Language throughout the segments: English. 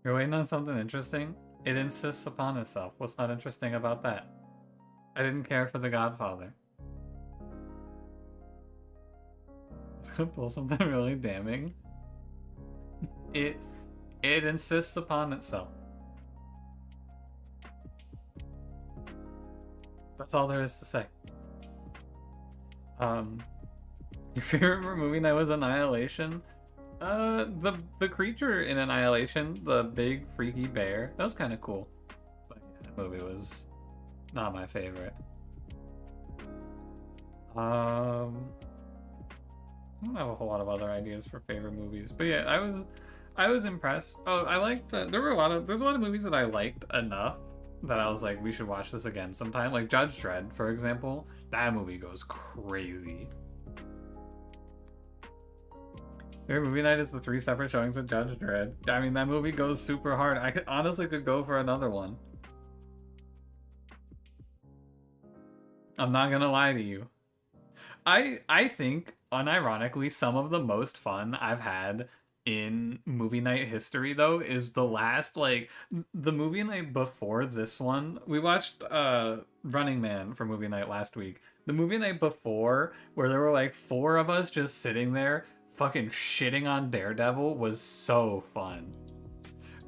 You're waiting on something interesting? It insists upon itself. What's not interesting about that? I didn't care for The Godfather. I was gonna pull something really damning. It it insists upon itself. That's all there is to say. Your favorite movie night was Annihilation? The creature in Annihilation, the big freaky bear, that was kind of cool. But yeah, that movie was not my favorite. I don't have a whole lot of other ideas for favorite movies, but yeah, I was impressed. Oh, I liked. There's a lot of movies that I liked enough that I was like, we should watch this again sometime. Like Judge Dredd, for example. That movie goes crazy. Your movie night is the 3 separate showings of Judge Dredd. I mean, that movie goes super hard. I honestly could go for another one. I'm not gonna lie to you. I think, unironically, some of the most fun I've had in movie night history though is the last, like, the movie night before this one. We watched Running Man for movie night last week. The movie night before, where there were like 4 of us just sitting there fucking shitting on Daredevil, was so fun.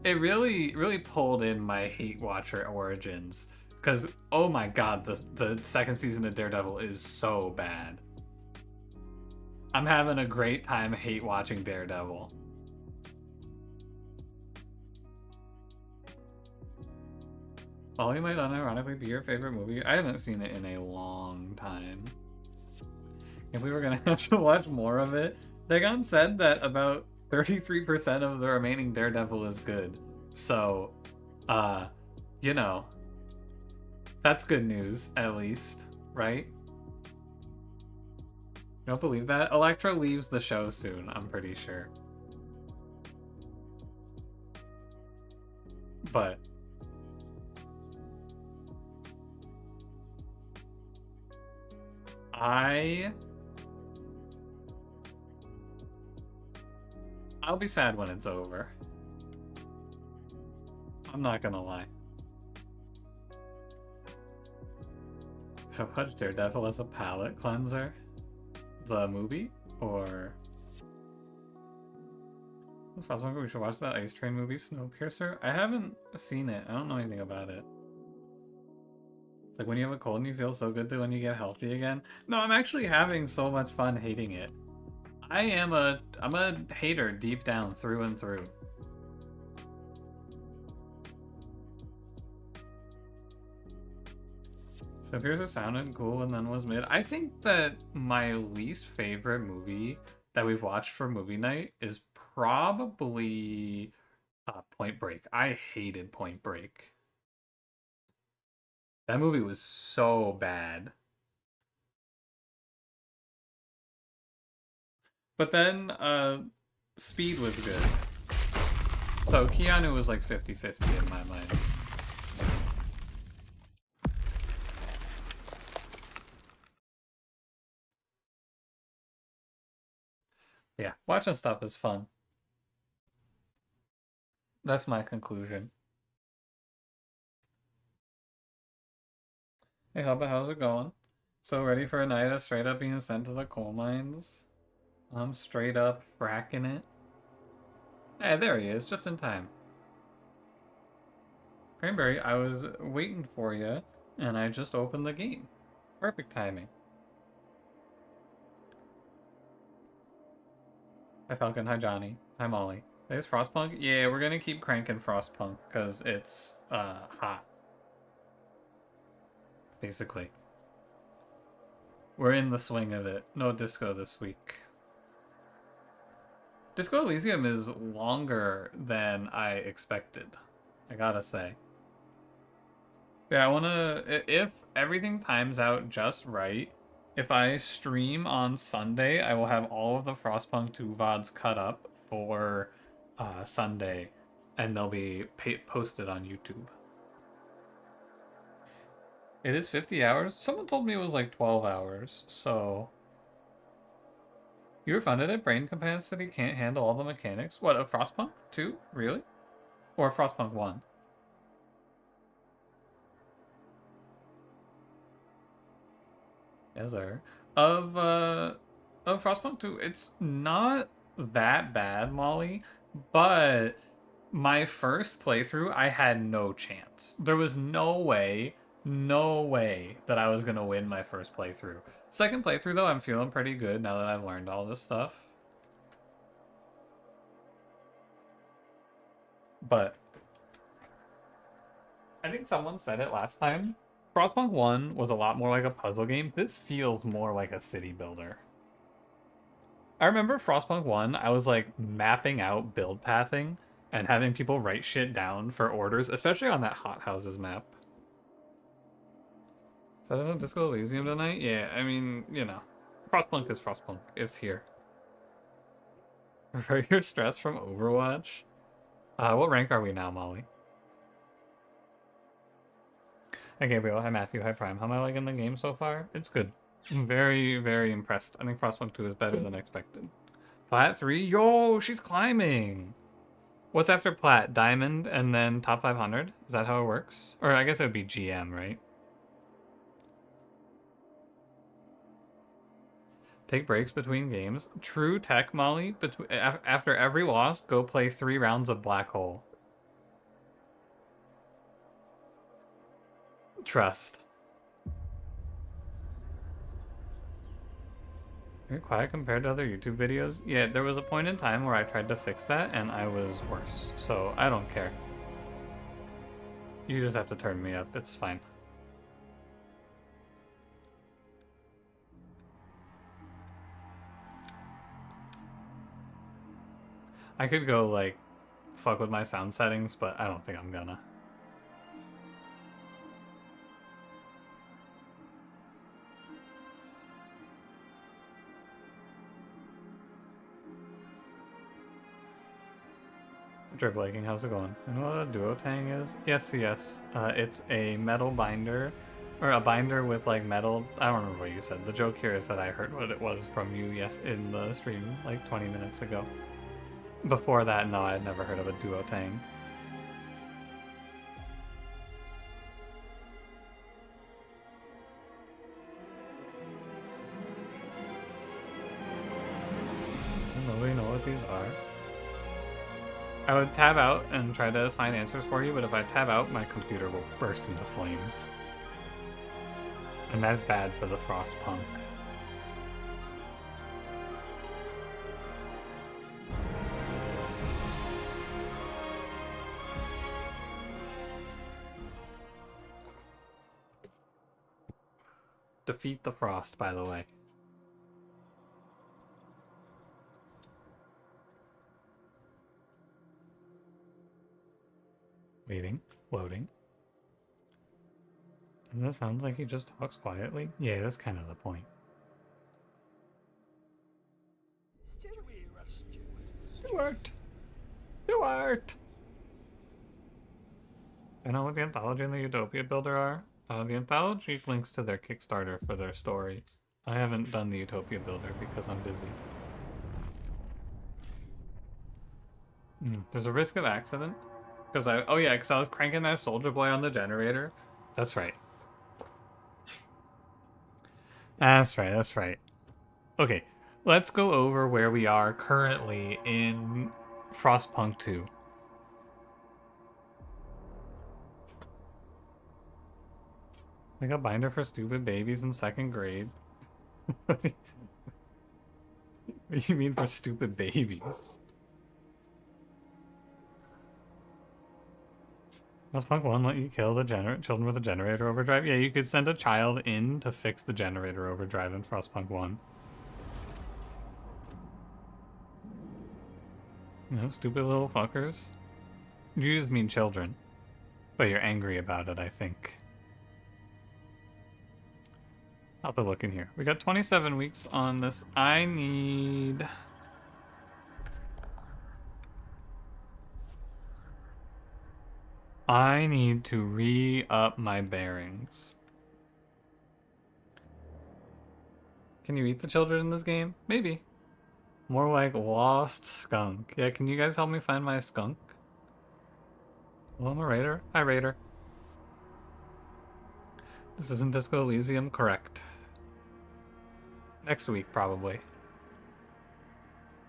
It really pulled in my hate watcher origins, because oh my god, the second season of Daredevil is so bad. I'm having a great time hate watching Daredevil. Ollie might unironically be your favorite movie. I haven't seen it in a long time. If we were gonna have to watch more of it, Dagon said that about 33% of the remaining Daredevil is good. So, you know, that's good news, at least, right? You don't believe that? Elektra leaves the show soon, I'm pretty sure. But I'll be sad when it's over. I'm not gonna lie. I've watched Daredevil as a palate cleanser. The movie? Or Frostpunk, we should watch that Ice Train movie, Snowpiercer. I haven't seen it. I don't know anything about it. It's like when you have a cold and you feel so good to when you get healthy again. No, I'm actually having so much fun hating it. I'm a hater deep down, through and through. Snowpiercer sounded cool and then was mid. I think that my least favorite movie that we've watched for movie night is probably Point Break. I hated Point Break. That movie was so bad. But then Speed was good. So Keanu was like 50-50 in my mind. Yeah, watching stuff is fun. That's my conclusion. Hey Hubba, how's it going? So ready for a night of straight up being sent to the coal mines? I'm straight up fracking it. Hey, there he is, just in time. Cranberry, I was waiting for you, and I just opened the game. Perfect timing. Hi Falcon, hi Johnny, hi Molly. There's Frostpunk? Yeah, we're gonna keep cranking Frostpunk, because it's, hot. Basically. We're in the swing of it. No disco this week. Disco Elysium is longer than I expected, I gotta say. Yeah, I wanna, if everything times out just right, if I stream on Sunday, I will have all of the Frostpunk 2 VODs cut up for Sunday, and they'll be posted on YouTube. It is 50 hours? Someone told me it was like 12 hours, so... You were funded at brain capacity, can't handle all the mechanics? What, a Frostpunk 2? Really? Or Frostpunk 1. Yes, sir. Of Frostpunk 2, it's not that bad, Molly, but my first playthrough, I had no chance. There was no way that I was gonna win my first playthrough. Second playthrough though, I'm feeling pretty good now that I've learned all this stuff. But I think someone said it last time. Frostpunk 1 was a lot more like a puzzle game. This feels more like a city builder. I remember Frostpunk 1, I was like mapping out build pathing and having people write shit down for orders, especially on that hothouses map. Is that on Disco Elysium tonight? Yeah, I mean, you know. Frostpunk is Frostpunk. It's here. Revert your stress from Overwatch. What rank are we now, Molly? Hi, Gabriel. Hi, Matthew. Hi, Prime. How am I liking the game so far? It's good. I'm very, very impressed. I think Frostpunk 2 is better than expected. Plat 3? Yo, she's climbing! What's after Plat? Diamond and then top 500? Is that how it works? Or I guess it would be GM, right? Take breaks between games. True tech, Molly. After every loss, go play 3 rounds of Black Hole. Trust. Very quiet compared to other YouTube videos. Yeah, there was a point in time where I tried to fix that and I was worse. So I don't care. You just have to turn me up. It's fine. I could go like fuck with my sound settings, but I don't think I'm gonna. Drip Liking, how's it going? You know what a duotang is? Yes, yes. It's a metal binder, or a binder with like metal. I don't remember what you said. The joke here is that I heard what it was from you, yes, in the stream like 20 minutes ago. Before that, no, I'd never heard of a duotang. Does nobody know what these are? I would tab out and try to find answers for you, but if I tab out, my computer will burst into flames. And that's bad for the Frostpunk. Defeat the Frost, by the way. Waiting. Loading. And that sounds like he just talks quietly. Yeah, that's kind of the point. Stuart! Stuart! I know what the Anthology and the Utopia Builder are. The Anthology links to their Kickstarter for their story. I haven't done the Utopia Builder because I'm busy. There's a risk of accident. Because I was cranking that Soldier Boy on the generator. That's right. That's right. Okay, let's go over where we are currently in Frostpunk 2. Like a binder for stupid babies in 2nd grade. What do you mean for stupid babies? Frostpunk 1 let you kill the children with a generator overdrive? Yeah, you could send a child in to fix the generator overdrive in Frostpunk 1. You know, stupid little fuckers. You just mean children. But you're angry about it, I think. How's it looking here? We got 27 weeks on this. I need to re-up my bearings. Can you eat the children in this game? Maybe. More like lost skunk. Yeah, can you guys help me find my skunk? Hello, I'm a raider. Hi, raider. This isn't Disco Elysium, correct. Next week, probably.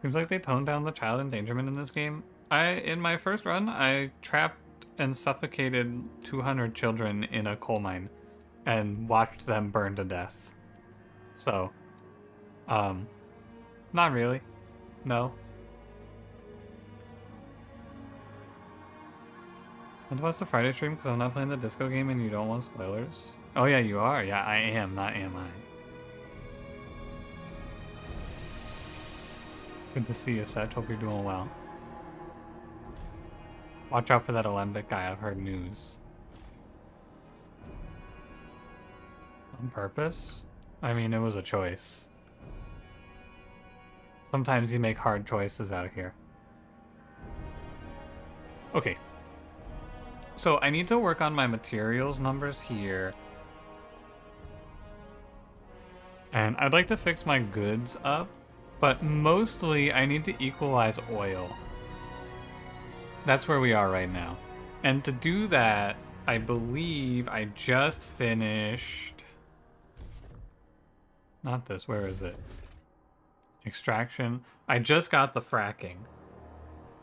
Seems like they toned down the child endangerment in this game. In my first run, I trapped and suffocated 200 children in a coal mine and watched them burn to death. So, not really. No. Want to watch the Friday stream because I'm not playing the disco game and you don't want spoilers? Oh yeah, you are. Yeah, I am, not am I. Good to see you, Seth. Hope you're doing well. Watch out for that Alembic guy. I've heard news. On purpose? I mean, it was a choice. Sometimes you make hard choices out here. Okay. So I need to work on my materials numbers here. And I'd like to fix my goods up, but mostly I need to equalize oil. That's where we are right now. And to do that, I believe I just finished... Not this, where is it? Extraction. I just got the fracking.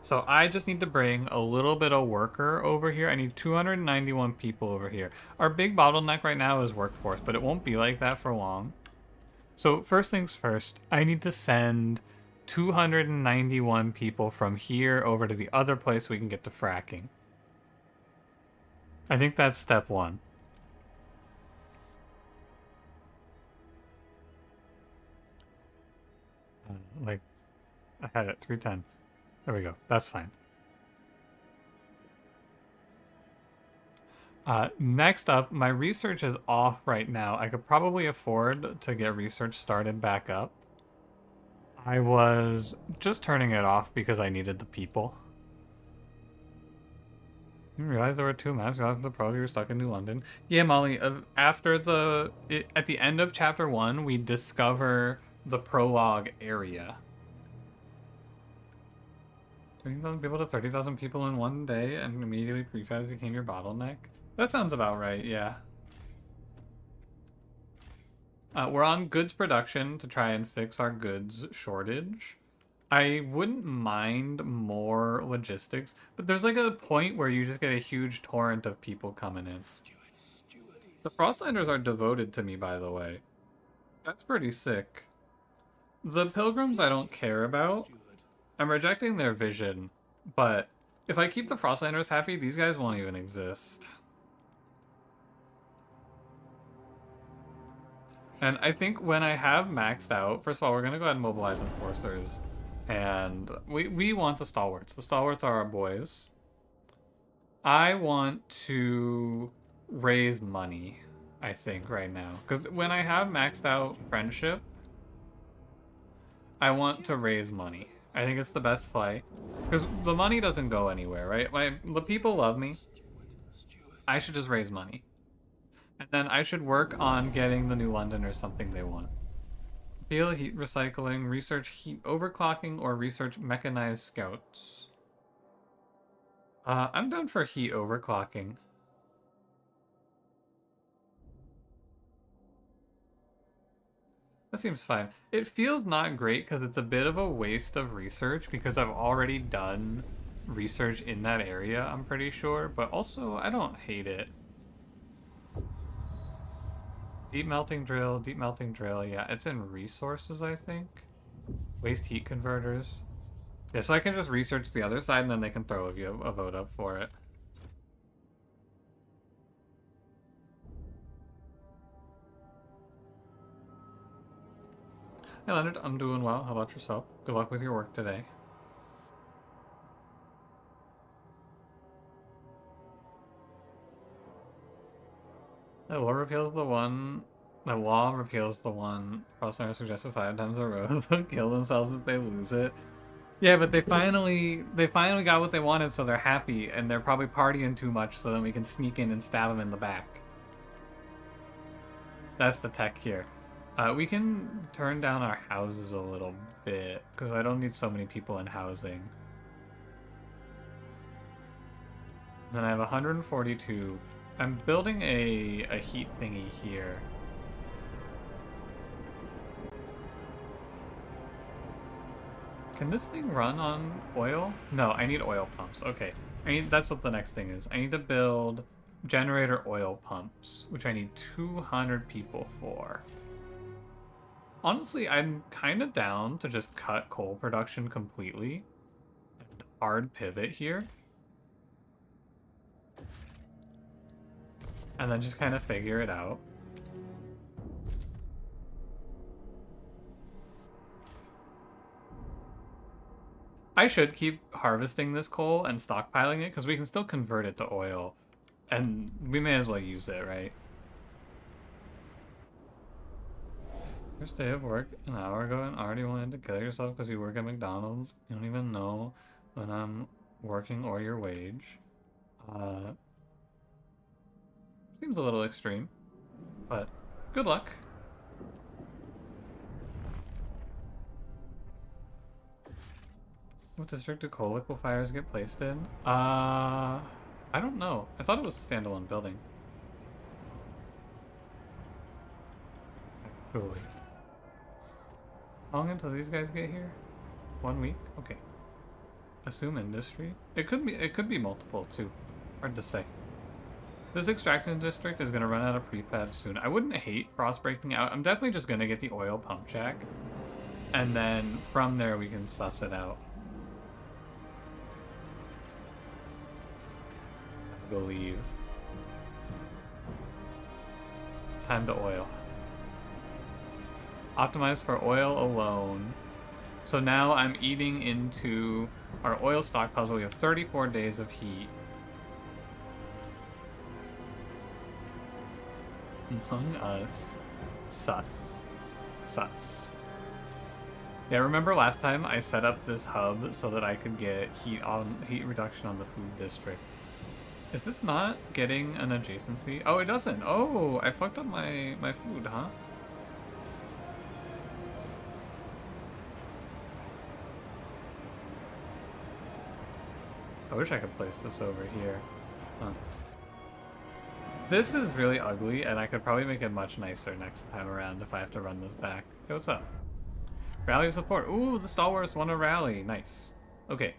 So I just need to bring a little bit of worker over here. I need 291 people over here. Our big bottleneck right now is workforce, but it won't be like that for long. So first things first, I need to send 291 people from here over to the other place we can get to fracking. I think that's step one. Like, I had it, 310. There we go. That's fine. Next up, my research is off right now. I could probably afford to get research started back up. I was just turning it off because I needed the people. You realize there were 2 maps. You were stuck in New London. Yeah, Molly. After at the end of chapter 1, we discover the prologue area. 20,000 people to 30,000 people in one day, and immediately prefabs became your bottleneck. That sounds about right. Yeah. We're on goods production to try and fix our goods shortage. I wouldn't mind more logistics, but there's like a point where you just get a huge torrent of people coming in. The Frostlanders are devoted to me, by the way. That's pretty sick. The Pilgrims I don't care about. I'm rejecting their vision, but if I keep the Frostlanders happy, these guys won't even exist. And I think when I have maxed out, first of all, we're going to go ahead and mobilize enforcers. And we want the Stalwarts. The Stalwarts are our boys. I want to raise money, I think, right now. Because when I have maxed out friendship, I want to raise money. I think it's the best play. Because the money doesn't go anywhere, right? The people love me. I should just raise money. And then I should work on getting the New London or something they want. Appeal, heat recycling, research heat overclocking, or research mechanized scouts. I'm down for heat overclocking. That seems fine. It feels not great because it's a bit of a waste of research because I've already done research in that area, I'm pretty sure. But also, I don't hate it. Deep melting drill, yeah, it's in resources, I think. Waste heat converters. Yeah, so I can just research the other side and then they can throw a vote up for it. Hey Leonard, I'm doing well. How about yourself? Good luck with your work today. The law repeals the one. The law repeals the one Frostlander suggested 5 times in a row. They'll kill themselves if they lose it. Yeah, but they finally got what they wanted, so they're happy, and they're probably partying too much, so then we can sneak in and stab them in the back. That's the tech here. We can turn down our houses a little bit, because I don't need so many people in housing. And then I have 142. I'm building a heat thingy here. Can this thing run on oil? No, I need oil pumps. Okay. That's what the next thing is. I need to build generator oil pumps, which I need 200 people for. Honestly, I'm kind of down to just cut coal production completely. And hard pivot here. And then just kind of figure it out. I should keep harvesting this coal and stockpiling it, because we can still convert it to oil. And we may as well use it, right? First day of work an hour ago and already wanted to kill yourself because you work at McDonald's. You don't even know when I'm working or your wage. Seems a little extreme, but good luck. What district do coal liquefiers get placed in? I don't know. I thought it was a standalone building. Actually. How long until these guys get here? 1 week? Okay. Assume industry? It could be multiple too. Hard to say. This extraction district is gonna run out of prefab soon. I wouldn't hate frost breaking out. I'm definitely just gonna get the oil pump jack. And then from there we can suss it out. I believe. Time to oil. Optimized for oil alone. So now I'm eating into our oil stockpiles, but we have 34 days of heat. Among Us. Sus. Sus. Yeah, remember last time I set up this hub so that I could get heat reduction on the food district. Is this not getting an adjacency? Oh, it doesn't. Oh, I fucked up my food, huh? I wish I could place this over here. Huh. This is really ugly, and I could probably make it much nicer next time around if I have to run this back. Hey, what's up? Rally of support. Ooh, the Stalwarts won a rally. Nice. Okay.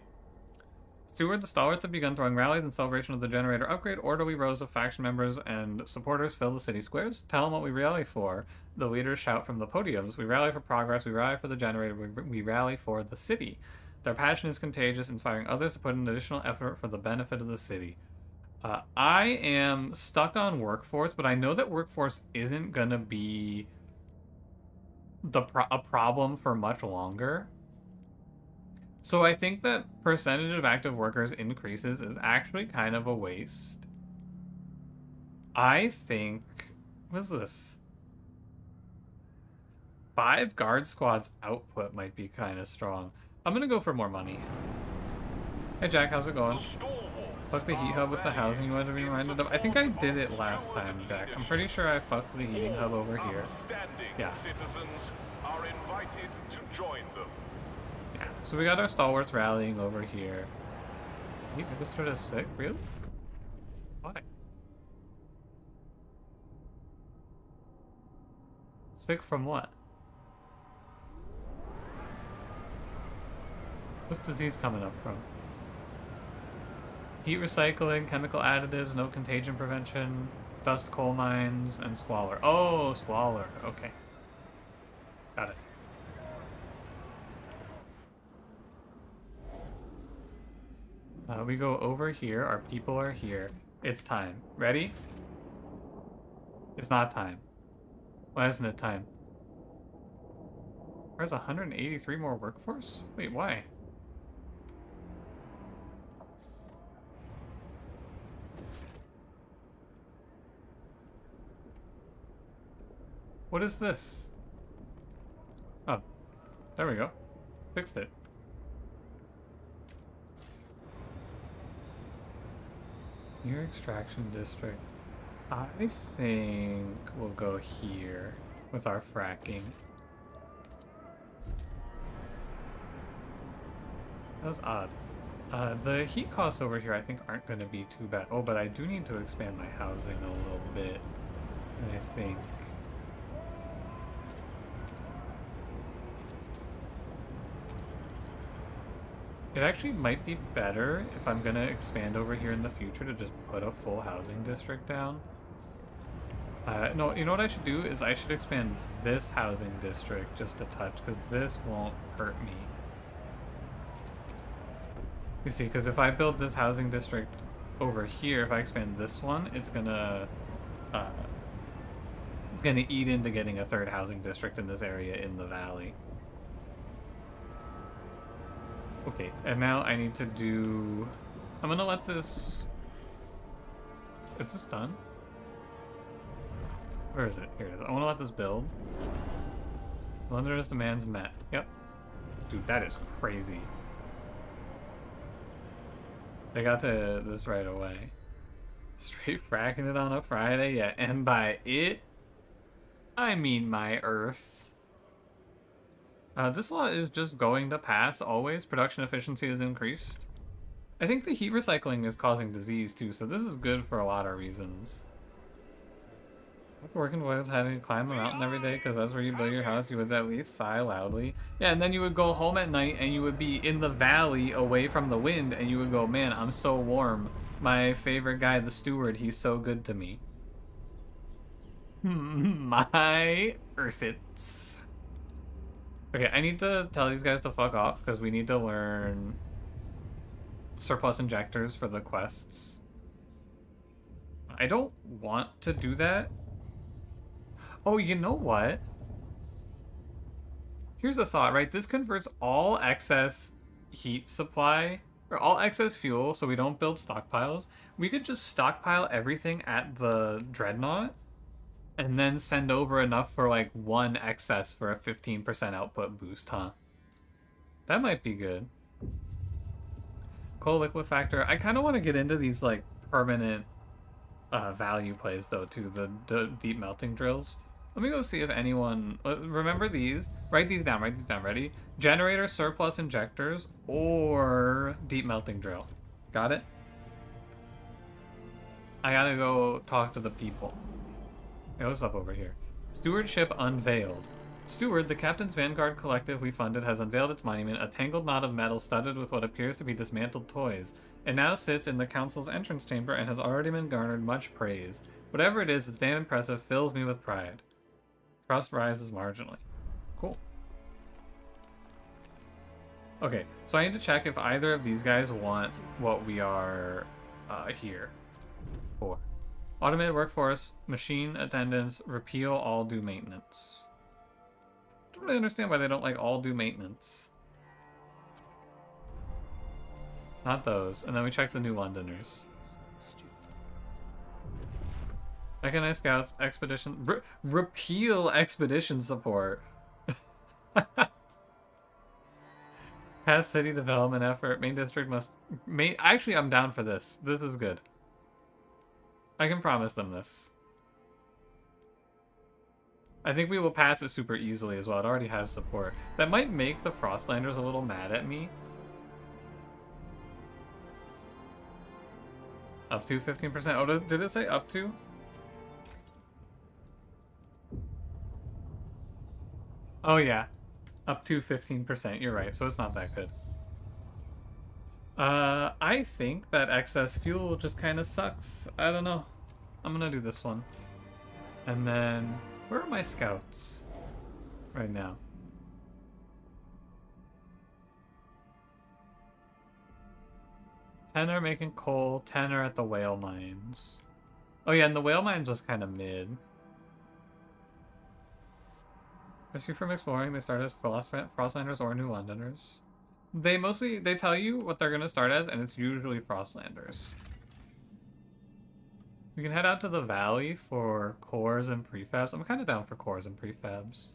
Steward, the Stalwarts have begun throwing rallies in celebration of the generator upgrade. Orderly rows of faction members and supporters fill the city squares. Tell them what we rally for. The leaders shout from the podiums. We rally for progress. We rally for the generator. We rally for the city. Their passion is contagious, inspiring others to put in additional effort for the benefit of the city. I am stuck on workforce, but I know that workforce isn't going to be a problem for much longer. So I think that percentage of active workers increases is actually kind of a waste. I think... What is this? 5 guard squads output might be kind of strong. I'm going to go for more money. Hey Jack, how's it going? Fuck the heat hub with the housing you wanted to be reminded of. I think I did it last time, Jack. I'm pretty sure I fucked the heating hub over here. Yeah. Are invited to join them. Yeah, so we got our Stalwarts rallying over here. He was sort of sick, really? Why? Sick from what? What's disease coming up from? Heat recycling, chemical additives, no contagion prevention, dust coal mines, and squalor. Oh, squalor. Okay. Got it. We go over here. Our people are here. It's time. Ready? It's not time. Why isn't it time? There's 183 more workforce? Wait, why? What is this? Oh, there we go. Fixed it. Your extraction district. I think we'll go here with our fracking. That was odd. The heat costs over here I think aren't going to be too bad. Oh, but I do need to expand my housing a little bit, I think. It actually might be better if I'm going to expand over here in the future to just put a full housing district down. No, you know what I should do is I should expand this housing district just a touch, because this won't hurt me. You see, because if I build this housing district over here, if I expand this one, it's gonna eat into getting a third housing district in this area in the valley. Okay, and now I need to do... I'm gonna let this... Is this done? Where is it? Here it is. I want to let this build. Lender's demands met. Yep. Dude, that is crazy. They got to this right away. Straight fracking it on a Friday? Yeah, and by it, I mean my Earth. This law is just going to pass always. Production efficiency is increased. I think the heat recycling is causing disease too, so this is good for a lot of reasons. Working with having to climb a mountain every day because that's where you build your house. You would at least sigh loudly. Yeah, and then you would go home at night and you would be in the valley away from the wind and you would go, man, I'm so warm. My favorite guy, the steward, he's so good to me. My Earthits. Okay, I need to tell these guys to fuck off because we need to learn surplus injectors for the quests. I don't want to do that. Oh, you know what? Here's a thought, right? This converts all excess heat supply, or all excess fuel, so we don't build stockpiles. We could just stockpile everything at the Dreadnought, and then send over enough for like one excess for a 15% output boost, huh? That might be good. Coal liquefactor. I kind of want to get into these like permanent value plays though, too. The deep melting drills. Let me go see if anyone... remember these? Write these down, ready? Generator, surplus injectors, or deep melting drill. Got it? I gotta go talk to the people. Hey, what's up over here? Stewardship unveiled. Steward, the Captain's Vanguard collective we funded, has unveiled its monument, a tangled knot of metal studded with what appears to be dismantled toys. It now sits in the council's entrance chamber and has already been garnered much praise. Whatever it is, it's damn impressive, fills me with pride. Trust rises marginally. Cool. Okay, so I need to check if either of these guys want what we are here for. Automated workforce, machine attendance, repeal all due maintenance. I don't really understand why they don't like all due maintenance. Not those. And then we check the new Londoners. Mechanized scouts, expedition... repeal expedition support. Past city development effort. Main district must... Actually, I'm down for this. This is good. I can promise them this. I think we will pass it super easily as well. It already has support. That might make the Frostlanders a little mad at me. Up to 15%. Oh, did it say up to? Oh, yeah. Up to 15%. You're right. So it's not that good. I think that excess fuel just kind of sucks. I don't know. I'm gonna do this one. And then... where are my scouts right now? 10 are making coal, 10 are at the whale mines. Oh yeah, and the whale mines was kind of mid. Rescue from exploring, they start as Frostlanders or New Londoners. They tell you what they're gonna start as, and it's usually Frostlanders. We can head out to the valley for cores and prefabs. I'm kind of down for cores and prefabs.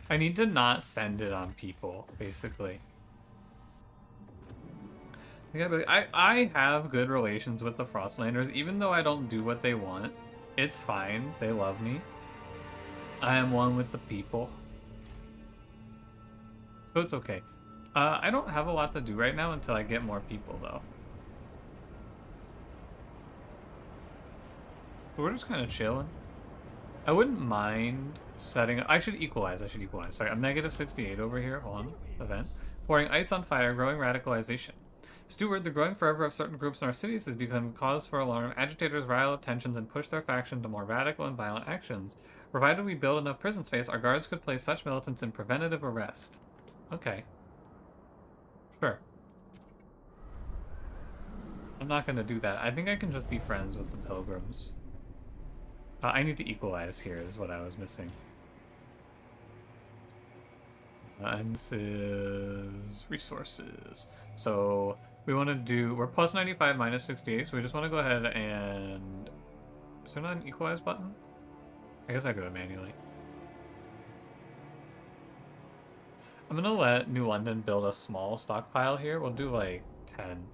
I need to not send it on people, basically. I have good relations with the Frostlanders, even though I don't do what they want. It's fine. They love me. I am one with the people. So it's okay. I don't have a lot to do right now until I get more people, though. So we're just kind of chilling. I wouldn't mind setting... I should equalize. Sorry, I'm -68 over here. Hold on. Event. Pouring ice on fire, growing radicalization. Steward, the growing fervor of certain groups in our cities has become cause for alarm. Agitators rile up tensions and push their faction to more radical and violent actions. Provided we build enough prison space, our guards could place such militants in preventative arrest. Okay. Sure. I'm not going to do that. I think I can just be friends with the pilgrims. I need to equalize here is what I was missing. And this is resources. So we want to do, we're plus 95, minus 68. So we just want to go ahead and, is there not an equalize button? I guess I do it manually. I'm going to let New London build a small stockpile here. We'll do like 10.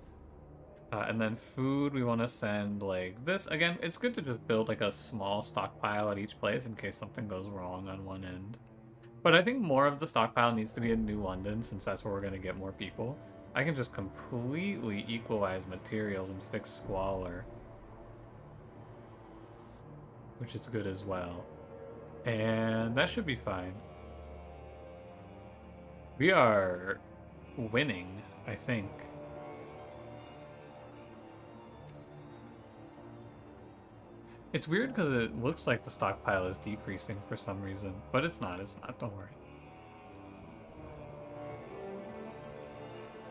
And then food, we want to send like this. Again, it's good to just build like a small stockpile at each place in case something goes wrong on one end. But I think more of the stockpile needs to be in New London since that's where we're going to get more people. I can just completely equalize materials and fix squalor, which is good as well. And that should be fine. We are winning, I think. It's weird because it looks like the stockpile is decreasing for some reason, but it's not, don't worry.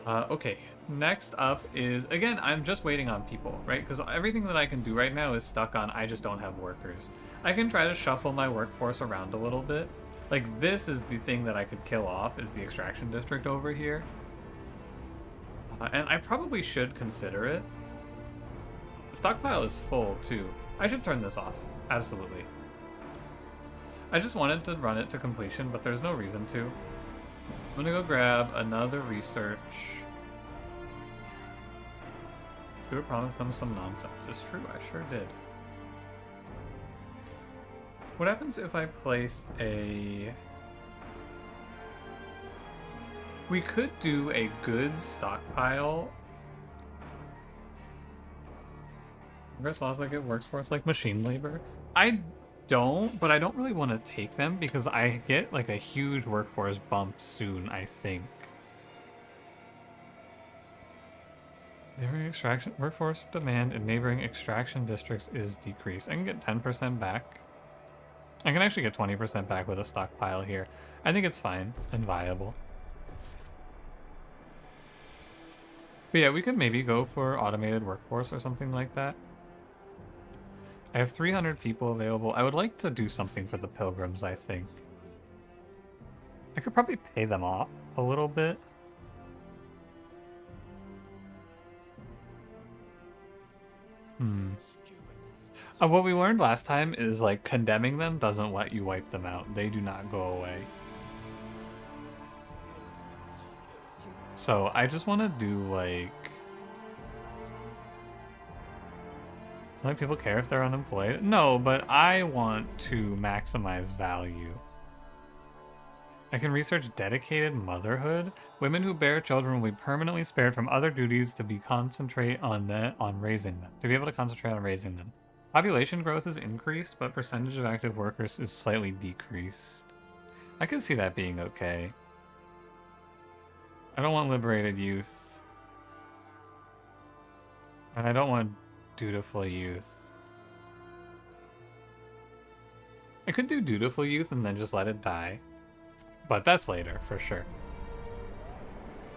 Okay, next up is, again, I'm just waiting on people, right? Because everything that I can do right now is stuck on I just don't have workers. I can try to shuffle my workforce around a little bit. Like, this is the thing that I could kill off, is the extraction district over here. And I probably should consider it. The stockpile is full, too. I should turn this off. Absolutely. I just wanted to run it to completion, but there's no reason to. I'm gonna go grab another research. Stewart promised them some nonsense. It's true, I sure did. What happens if I place a... We could do a goods stockpile. Progress laws like it works for us like machine labor. I don't, but I don't really want to take them because I get like a huge workforce bump soon, I think. Neighboring extraction workforce demand in neighboring extraction districts is decreased. I can get 10% back. I can actually get 20% back with a stockpile here. I think it's fine and viable. But yeah, we could maybe go for automated workforce or something like that. I have 300 people available. I would like to do something for the pilgrims, I think. I could probably pay them off a little bit. What we learned last time is, like, condemning them doesn't let you wipe them out. They do not go away. So, I just want to do, like... Does many people care if they're unemployed? No, but I want to maximize value. I can research dedicated motherhood. Women who bear children will be permanently spared from other duties to be concentrate on raising them. To be able to concentrate on raising them. Population growth is increased, but percentage of active workers is slightly decreased. I can see that being okay. I don't want liberated youth. And I don't want dutiful youth. I could do dutiful youth and then just let it die. But that's later, for sure.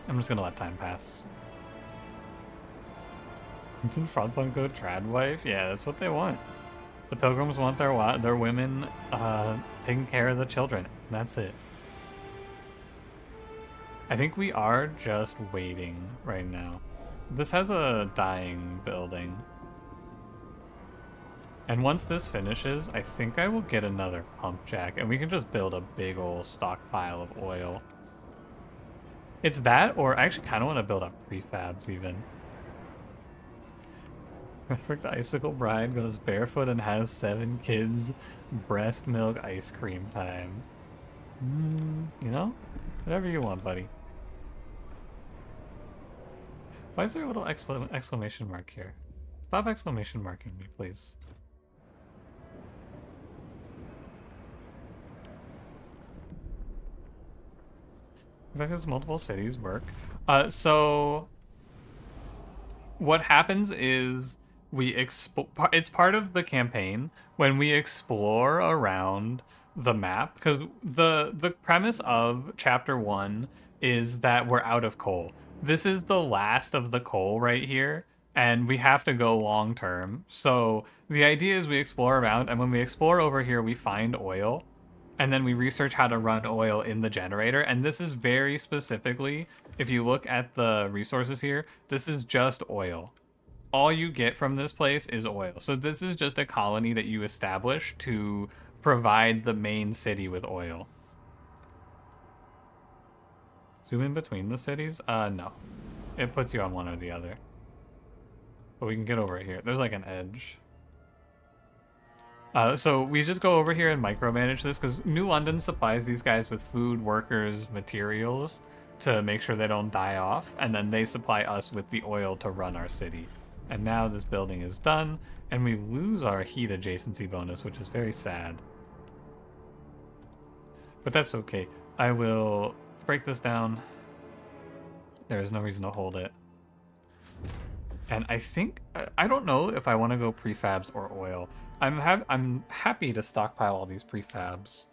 I'm just gonna let time pass. Didn't Frostpunk go trad wife? Yeah, that's what they want. The pilgrims want their women taking care of the children. That's it. I think we are just waiting right now. This has a dying building. And once this finishes, I think I will get another pump jack, and we can just build a big old stockpile of oil. It's that, or I actually kind of want to build up prefabs even. Perfect icicle bride goes barefoot and has 7 kids. Breast milk ice cream time. You know? Whatever you want, buddy. Why is there a little exclamation mark here? Stop exclamation marking me, please. Exactly as multiple cities work. So what happens is it's part of the campaign when we explore around the map, because the premise of chapter 1 is that we're out of coal. This is the last of the coal right here, and we have to go long term. So the idea is we explore around, and when we explore over here we find oil, and then we research how to run oil in the generator. And this is very specifically, if you look at the resources here, this is just oil. All you get from this place is oil. So this is just a colony that you establish to provide the main city with oil. Zoom in between the cities? No. It puts you on one or the other. But we can get over it here. There's like an edge. So we just go over here and micromanage this, because New London supplies these guys with food, workers, materials to make sure they don't die off, and then they supply us with the oil to run our city. And now this building is done, and we lose our heat adjacency bonus, which is very sad. But that's okay. I will break this down. There is no reason to hold it. And I think, I don't know if I want to go prefabs or oil. I'm happy to stockpile all these prefabs.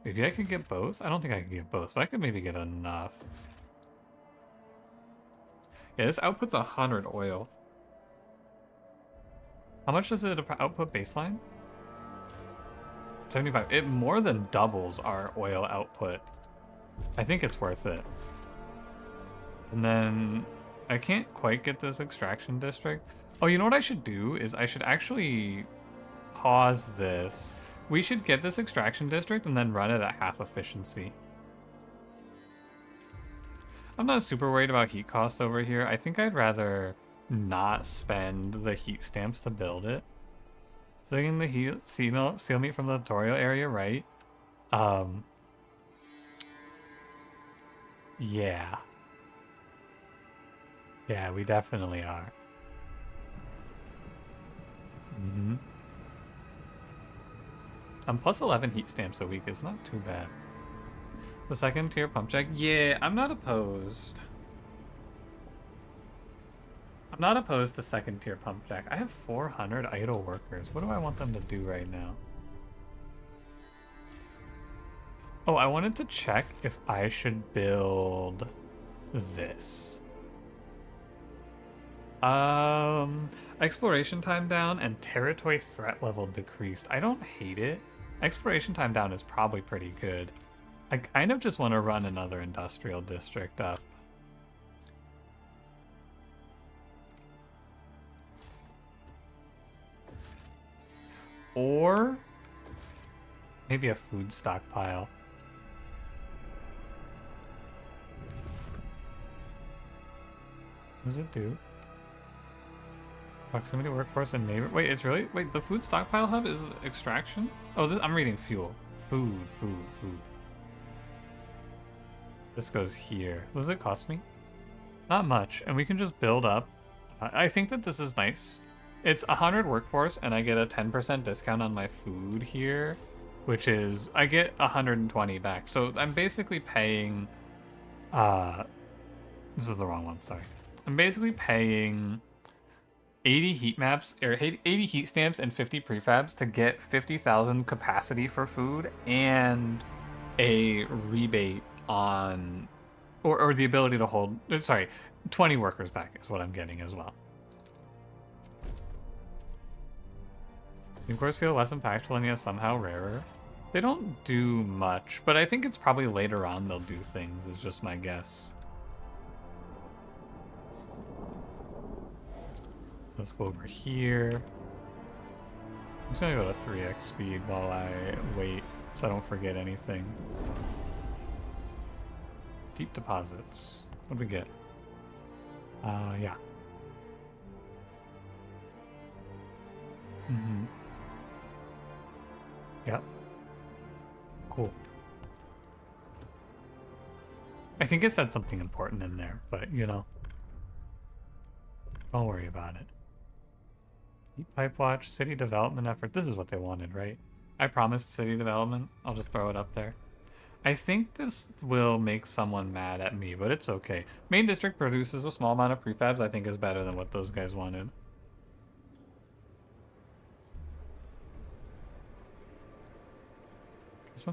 Maybe I could get both? I don't think I could get both, but I could maybe get enough. Yeah, this outputs 100 oil. How much does it output baseline? 75. It more than doubles our oil output. I think it's worth it. And then I can't quite get this extraction district. Oh, you know what I should do is I should actually pause this. We should get this extraction district and then run it at half efficiency. I'm not super worried about heat costs over here. I think I'd rather not spend the heat stamps to build it. So getting the heat seal meat from the tutorial area, right? Yeah. Yeah, we definitely are. Plus 11 heat stamps a week is not too bad. The second tier pump jack? Yeah, I'm not opposed. I'm not opposed to second tier pump jack. I have 400 idle workers. What do I want them to do right now? Oh, I wanted to check if I should build this. Exploration time down and territory threat level decreased. I don't hate it. Exploration time down is probably pretty good. I kind of just want to run another industrial district up. Or maybe a food stockpile. What does it do? Proximity workforce and neighbor. Wait, it's really. Wait, the food stockpile hub is extraction? Oh, I'm reading fuel. Food. This goes here. What does it cost me? Not much, and we can just build up. I think that this is nice. It's 100 workforce, and I get a 10% discount on my food here, which is I get 120 back. So I'm basically paying. This is the wrong one. Sorry. I'm basically paying 80 heat maps or 80 heat stamps and 50 prefabs to get 50,000 capacity for food and a rebate on or the ability to hold 20 workers back is what I'm getting as well. Steam cores feel less impactful and yet somehow rarer. They don't do much, but I think it's probably later on they'll do things, is just my guess. Let's go over here. I'm just gonna go to 3x speed while I wait so I don't forget anything. Deep deposits. What do we get? Yeah. Yep. Cool. I think it said something important in there, but you know, don't worry about it. Heat pipe watch, city development effort. This is what they wanted, right? I promised city development. I'll just throw it up there. I think this will make someone mad at me, but it's okay. Main district produces a small amount of prefabs. I think is better than what those guys wanted.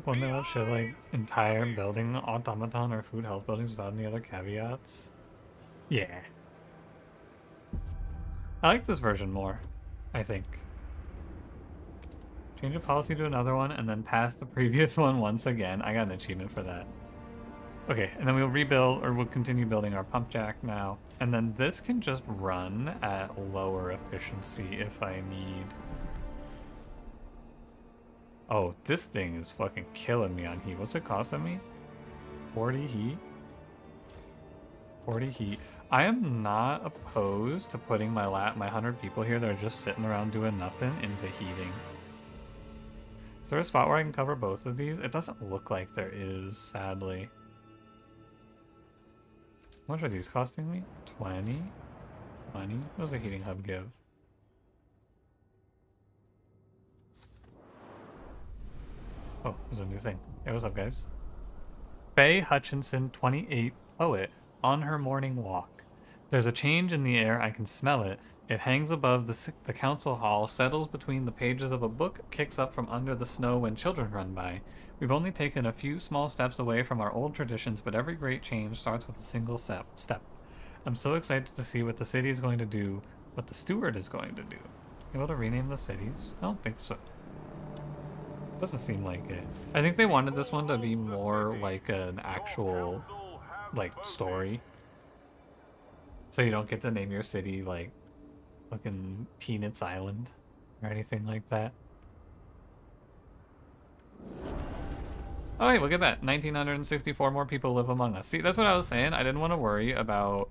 One that should like entire building automaton or food health buildings without any other caveats. Yeah. I like this version more, I think. Change a policy to another one and then pass the previous one once again. I got an achievement for that. Okay, and then we'll rebuild, or we'll continue building our pump jack now. And then this can just run at lower efficiency if I need. Oh, this thing is fucking killing me on heat. What's it costing me? 40 heat? 40 heat. I am not opposed to putting my 100 people here that are just sitting around doing nothing into heating. Is there a spot where I can cover both of these? It doesn't look like there is, sadly. How much are these costing me? 20? 20? What does a heating hub give? Oh, there's a new thing. Hey, what's up, guys? Faye Hutchinson, 28, poet, on her morning walk. There's a change in the air, I can smell it. It hangs above the council hall, settles between the pages of a book, kicks up from under the snow when children run by. We've only taken a few small steps away from our old traditions, but every great change starts with a single step. I'm so excited to see what the city is going to do, what the steward is going to do. Able to rename the cities? I don't think so. Doesn't seem like it. I think they wanted this one to be more like an actual, like, story. So you don't get to name your city, like, fucking Peanuts Island or anything like that. Oh, hey, look at that. 1,964 more people live among us. See, that's what I was saying. I didn't want to worry about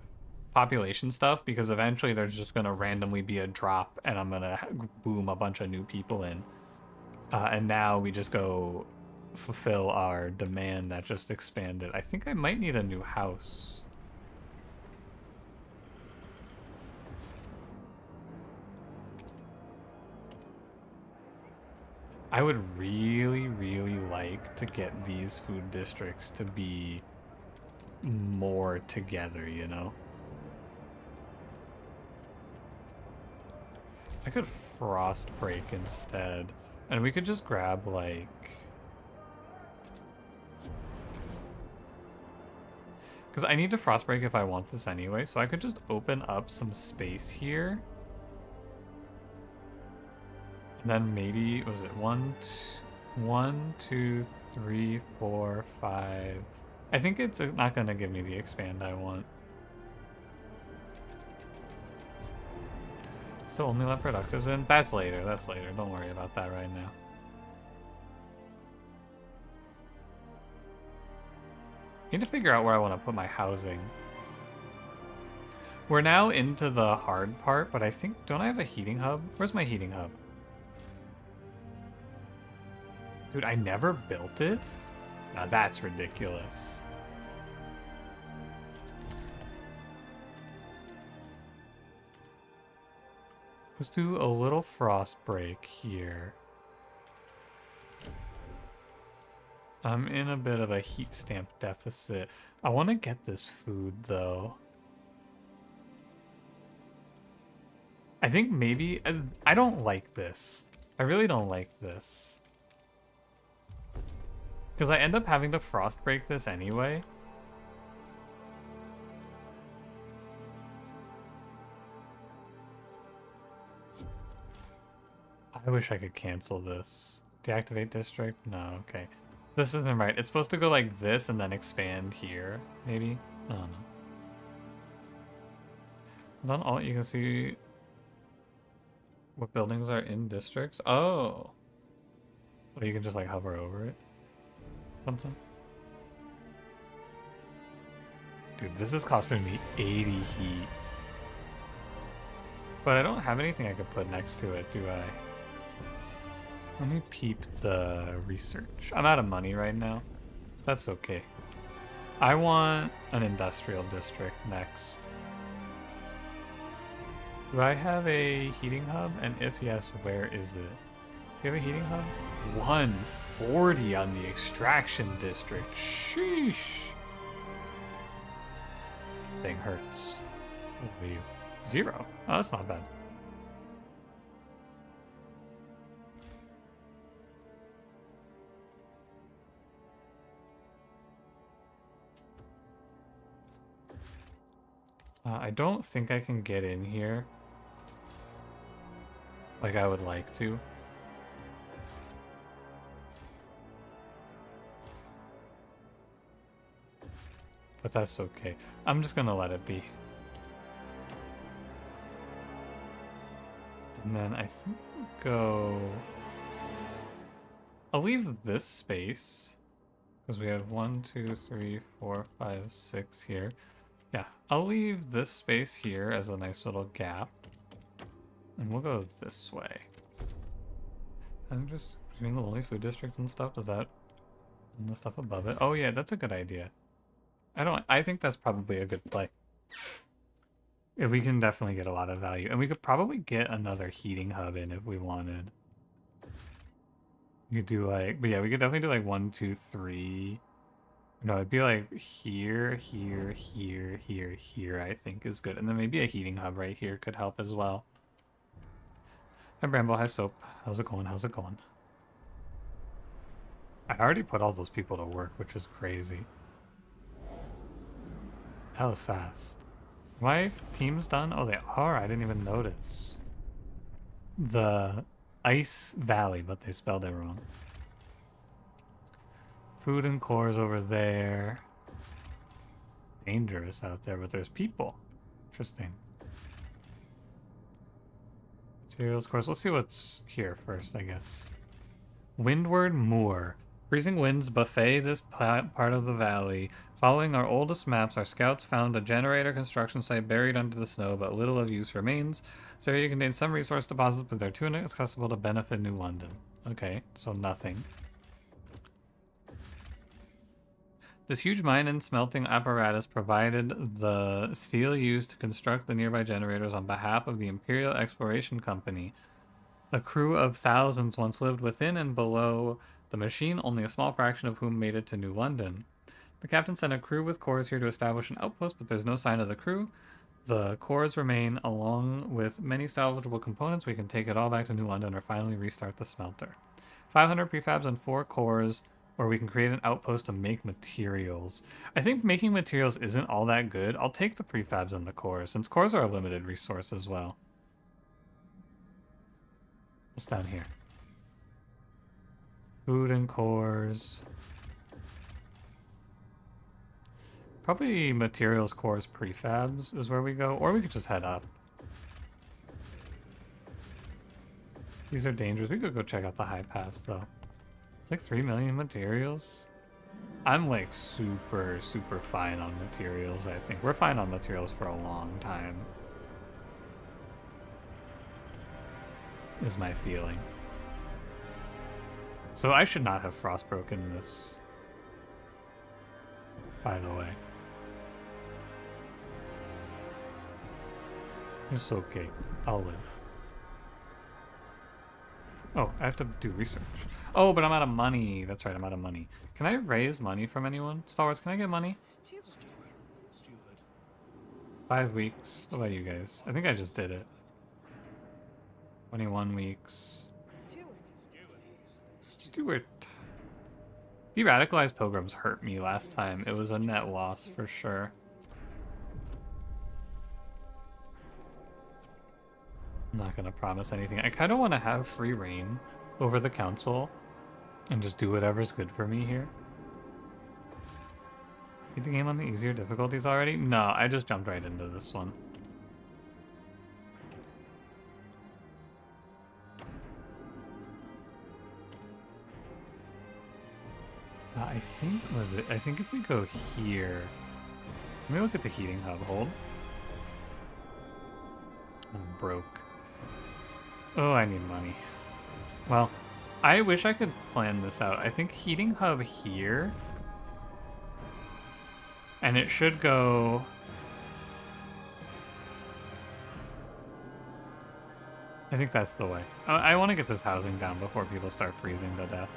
population stuff because eventually there's just going to randomly be a drop and I'm going to boom a bunch of new people in. And now we just go fulfill our demand that just expanded. I think I might need a new house. I would really, really like to get these food districts to be more together, you know? I could frost break instead. And we could just grab, like... Because I need to frost break if I want this anyway, so I could just open up some space here. And then maybe, was it 1, 2, 3, 4, 5... I think it's not going to give me the expand I want. So only let productives in? That's later, that's later. Don't worry about that right now. Need to figure out where I want to put my housing. We're now into the hard part, but I think... Don't I have a heating hub? Where's my heating hub? Dude, I never built it? Now that's ridiculous. Let's do a little frost break here. I'm in a bit of a heat stamp deficit. I want to get this food though. I think maybe... I don't like this. I really don't like this. Because I end up having to frost break this anyway. I wish I could cancel this. Deactivate district? No, okay. This isn't right. It's supposed to go like this and then expand here, maybe? I don't know. And on alt, you can see what buildings are in districts. Oh! Well, you can just like hover over it. Something. Dude, this is costing me 80 heat. But I don't have anything I could put next to it, do I? Let me peep the research. I'm out of money right now. That's okay. I want an industrial district next. Do I have a heating hub? And if yes, where is it? Do you have a heating hub? 140 on the extraction district. Sheesh. Thing hurts. What are you? 0. Oh, that's not bad. I don't think I can get in here like I would like to. But that's okay. I'm just gonna let it be. And then I think we'll go... I'll leave this space because we have 1, 2, 3, 4, 5, 6 here. Yeah, I'll leave this space here as a nice little gap. And we'll go this way. I think just between the lonely food district and stuff, does that... and the stuff above it? Oh yeah, that's a good idea. I think that's probably a good play. Yeah, we can definitely get a lot of value. And we could probably get another heating hub in if we wanted. You could do like... But yeah, we could definitely do like 1, 2, 3... No, it'd be like here, here, here, here, here, I think is good. And then maybe a heating hub right here could help as well. Hi Bramble, hi Soap. How's it going? How's it going? I already put all those people to work, which is crazy. That was fast. My team's done? Oh, they are. I didn't even notice. The Ice Valley, but they spelled it wrong. Food and cores over there. Dangerous out there, but there's people. Interesting. Materials, cores. Let's see what's here first, I guess. Windward Moor. Freezing winds buffet this part of the valley. Following our oldest maps, our scouts found a generator construction site buried under the snow, but little of use remains. This area contains some resource deposits, but they're too inaccessible to benefit New London. Okay, so nothing. This huge mine and smelting apparatus provided the steel used to construct the nearby generators on behalf of the Imperial Exploration Company. A crew of thousands once lived within and below the machine, only a small fraction of whom made it to New London. The captain sent a crew with cores here to establish an outpost, but there's no sign of the crew. The cores remain, along with many salvageable components. We can take it all back to New London or finally restart the smelter. 500 prefabs and 4 cores, or we can create an outpost to make materials. I think making materials isn't all that good. I'll take the prefabs and the cores, since cores are a limited resource as well. What's down here? Food and cores. Probably materials, cores, prefabs is where we go, or we could just head up. These are dangerous. We could go check out the high pass though. It's like 3 million materials. I'm like super, super fine on materials, I think. We're fine on materials for a long time. Is my feeling. So I should not have frostbroken this. By the way. It's okay. I'll live. Oh, I have to do research. Oh, but I'm out of money. That's right, I'm out of money. Can I raise money from anyone? Stalwart, can I get money? 5 weeks. What about you guys? I think I just did it. 21 weeks. Stewart. De-radicalized pilgrims hurt me last time. It was a net loss for sure. I'm not gonna promise anything. I kind of want to have free reign over the council and just do whatever's good for me here. Beat the game on the easier difficulties already? No, I just jumped right into this one. I think if we go here, let me look at the heating hub. Hold. I'm broke. Oh, I need money. Well, I wish I could plan this out. I think heating hub here And it should go... I think that's the way. I want to get this housing down before people start freezing to death.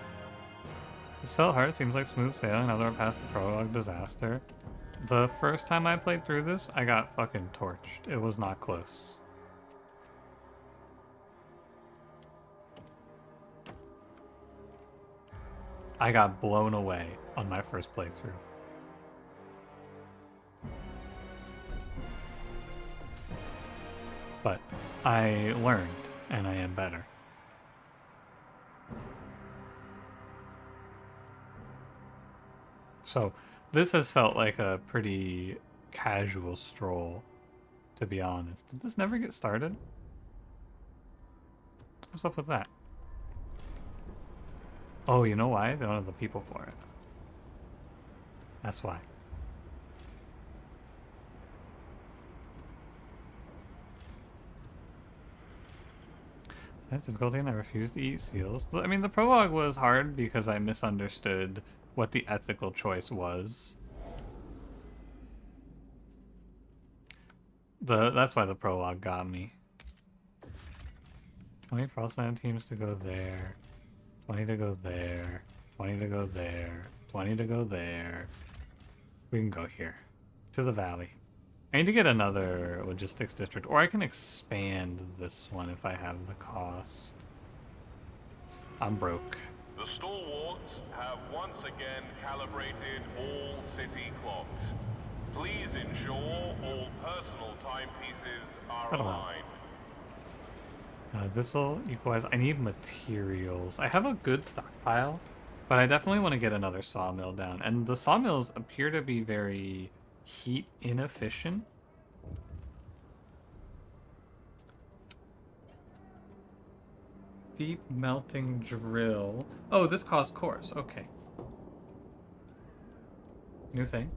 This felt hard. Seems like smooth sailing. Now that we're past the prologue disaster. The first time I played through this, I got fucking torched. It was not close. I got blown away on my first playthrough. But I learned, and I am better. So this has felt like a pretty casual stroll, to be honest. Did this never get started? What's up with that? Oh, you know why? They don't have the people for it. That's why. I have difficulty and I refuse to eat seals. I mean, the prologue was hard because I misunderstood what the ethical choice was. That's why the prologue got me. 20 Frostland teams to go there. 20 to go there. 20 to go there. 20 to go there. We can go here. To the valley. I need to get another logistics district, or I can expand this one if I have the cost. I'm broke. The Stalwarts have once again calibrated all city clocks. Please ensure all personal timepieces are aligned. This'll equalize. I need materials. I have a good stockpile, but I definitely want to get another sawmill down. And the sawmills appear to be very heat inefficient. Deep melting drill. Oh, this costs cores. Okay. New thing.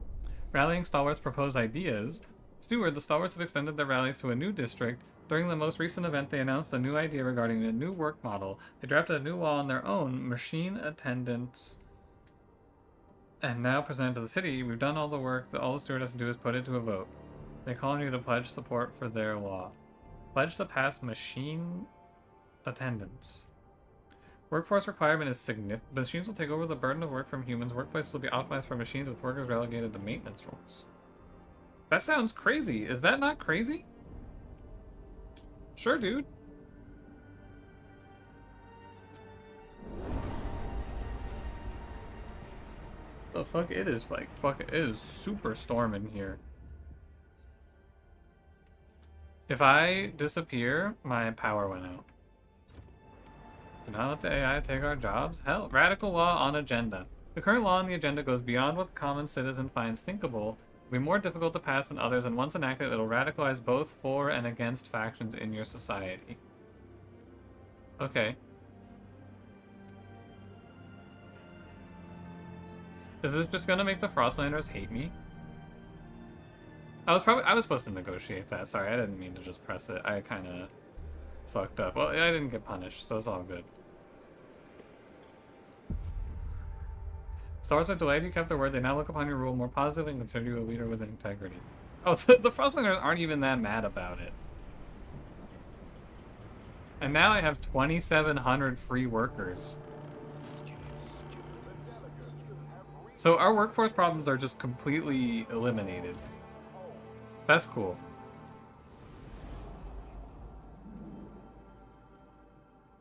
Rallying Stalwarts propose ideas. Steward, the Stalwarts have extended their rallies to a new district. During the most recent event, they announced a new idea regarding a new work model. They drafted a new law on their own, machine attendants, and now presented to the city. We've done all the work. All the steward has to do is put it to a vote. They call on you to pledge support for their law. Pledge to pass machine attendants. Workforce requirement is significant. Machines will take over the burden of work from humans. Workplaces will be optimized for machines with workers relegated to maintenance roles. That sounds crazy. Is that not crazy? Sure, dude. The fuck? It is like it is super storm in here. If I disappear, my power went out. Do not let the AI take our jobs. Hell, radical law on agenda. The current law on the agenda goes beyond what the common citizen finds thinkable. It'll be more difficult to pass than others, and once enacted, it'll radicalize both for and against factions in your society. Okay. Is this just gonna make the Frostlanders hate me? I was supposed to negotiate that. Sorry, I didn't mean to just press it. I kind of fucked up. Well, I didn't get punished, so it's all good. Stalwarts are delighted you kept their word. They now look upon your rule more positively and consider you a leader with integrity. Oh, the Frostlanders aren't even that mad about it. And now I have 2,700 free workers. So our workforce problems are just completely eliminated. That's cool.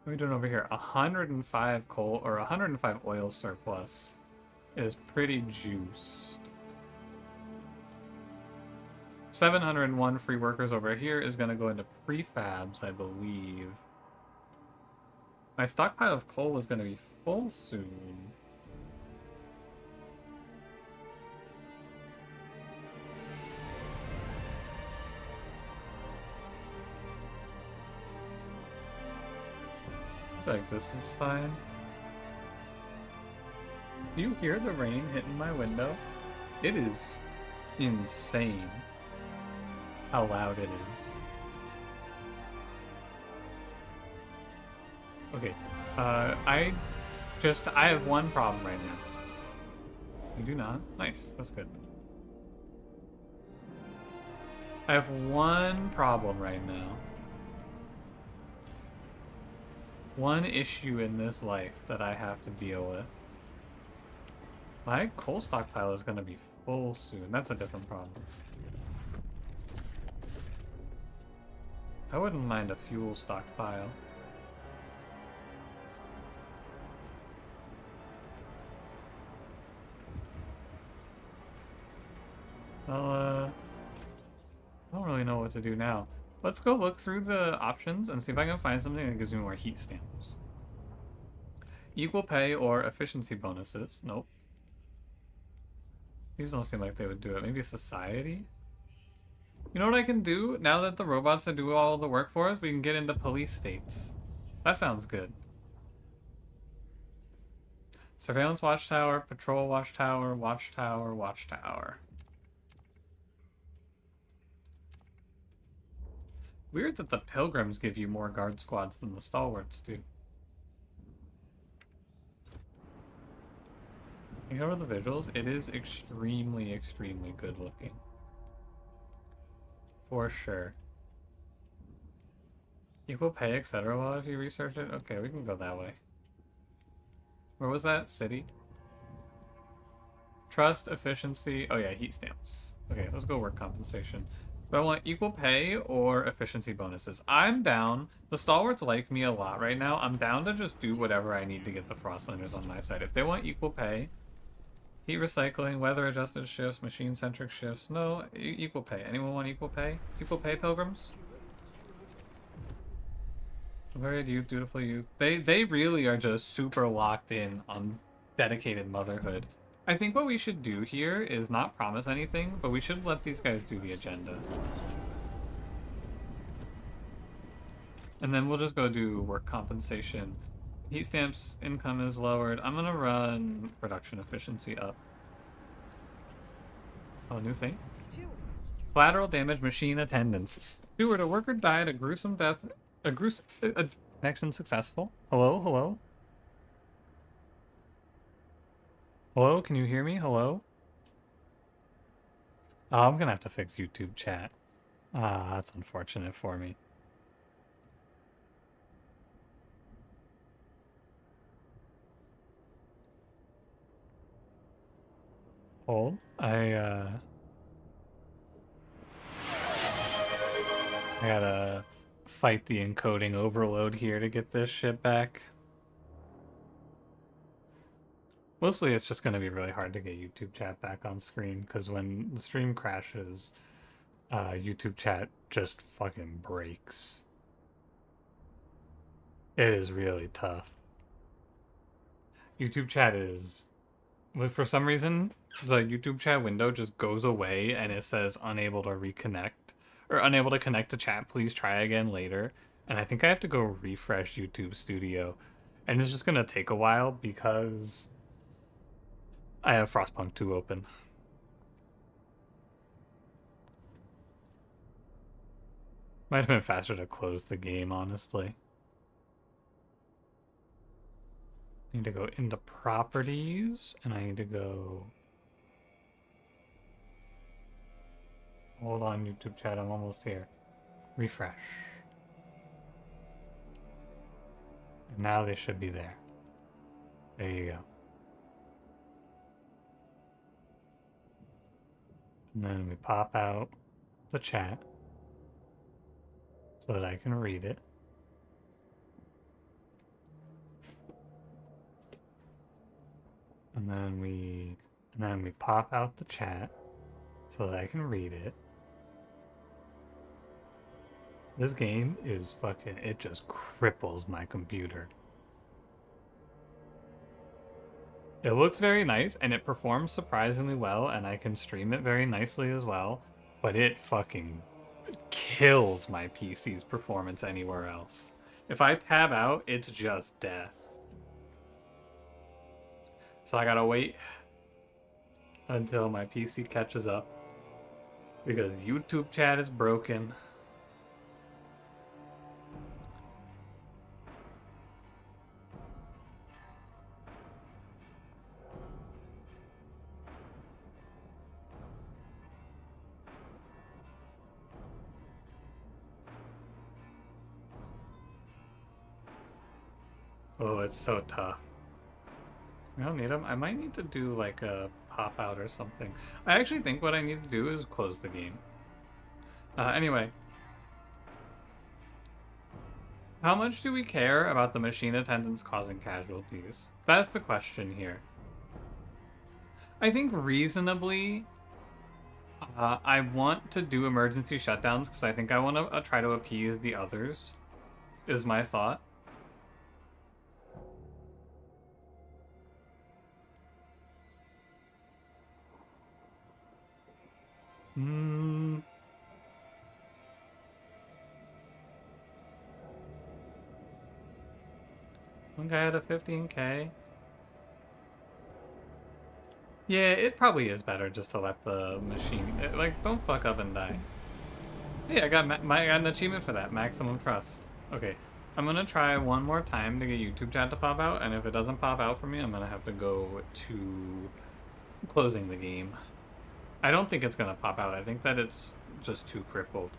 What are we doing over here? 105 coal or 105 oil surplus is pretty juiced. 701 free workers over here is going to go into prefabs, I believe. My stockpile of coal is going to be full soon. Like, this is fine. Do you hear the rain hitting my window? It is insane how loud it is. Okay, I have one problem right now. You do not? Nice, that's good. I have one problem right now. One issue in this life that I have to deal with. My coal stockpile is going to be full soon. That's a different problem. I wouldn't mind a fuel stockpile. Well, I don't really know what to do now. Let's go look through the options and see if I can find something that gives me more heat stamps. Equal pay or efficiency bonuses. Nope. These don't seem like they would do it. Maybe society? You know what I can do? Now that the robots are doing all the work for us, we can get into police states. That sounds good. Surveillance watchtower, patrol watchtower, watchtower, watchtower. Weird that the pilgrims give you more guard squads than the stalwarts do. You go to the visuals, it is extremely, extremely good looking. For sure. Equal pay, etc. Well, if you research it, okay, we can go that way. Where was that? City? Trust, efficiency. Oh yeah, heat stamps. Okay, let's go work compensation. Do I want equal pay or efficiency bonuses? I'm down. The stalwarts like me a lot right now. I'm down to just do whatever I need to get the frostlanders on my side. If they want equal pay, heat recycling, weather adjusted shifts, machine centric shifts. No, equal pay. Anyone want equal pay? Equal pay, pilgrims? Very youth, dutiful youth. They really are just super locked in on dedicated motherhood. I think what we should do here is not promise anything, but we should let these guys do the agenda. And then we'll just go do work compensation. Heat stamps income is lowered. I'm gonna run production efficiency up. Oh, new thing? Collateral damage machine attendance. Stewart, a worker died a gruesome death. A connection successful. Hello, hello. Hello, can you hear me? Hello? Oh, I'm gonna have to fix YouTube chat. Ah, that's unfortunate for me. Hold. I gotta fight the encoding overload here to get this shit back. Mostly it's just gonna be really hard to get YouTube chat back on screen, because when the stream crashes, YouTube chat just fucking breaks. It is really tough. YouTube chat is... For some reason, the YouTube chat window just goes away and it says unable to reconnect. Or unable to connect to chat, please try again later. And I think I have to go refresh YouTube Studio. And it's just gonna take a while because I have Frostpunk 2 open. Might have been faster to close the game, honestly. I need to go into properties, and I need to go... Hold on, YouTube chat, I'm almost here. Refresh. And now they should be there. There you go. And then we pop out the chat so that I can read it. And then we pop out the chat so that I can read it. This game is fucking, it just cripples my computer. It looks very nice and it performs surprisingly well, and I can stream it very nicely as well, but it fucking kills my PC's performance anywhere else. If I tab out, it's just death. So I gotta wait until my PC catches up because YouTube chat is broken. Oh, it's so tough. We don't need them. I might need to do like a pop out or something. I actually think what I need to do is close the game. Anyway. How much do we care about the machine attendants causing casualties? That's the question here. I think reasonably, I want to do emergency shutdowns because I think I want to try to appease the others, is my thought. Hmm. One guy had a 15k. Yeah, it probably is better just to let the machine, like, don't fuck up and die. Hey, I got an achievement for that, maximum trust. Okay, I'm gonna try one more time to get YouTube chat to pop out, and if it doesn't pop out for me, I'm gonna have to go to closing the game. I don't think it's gonna pop out. I think that it's just too crippled.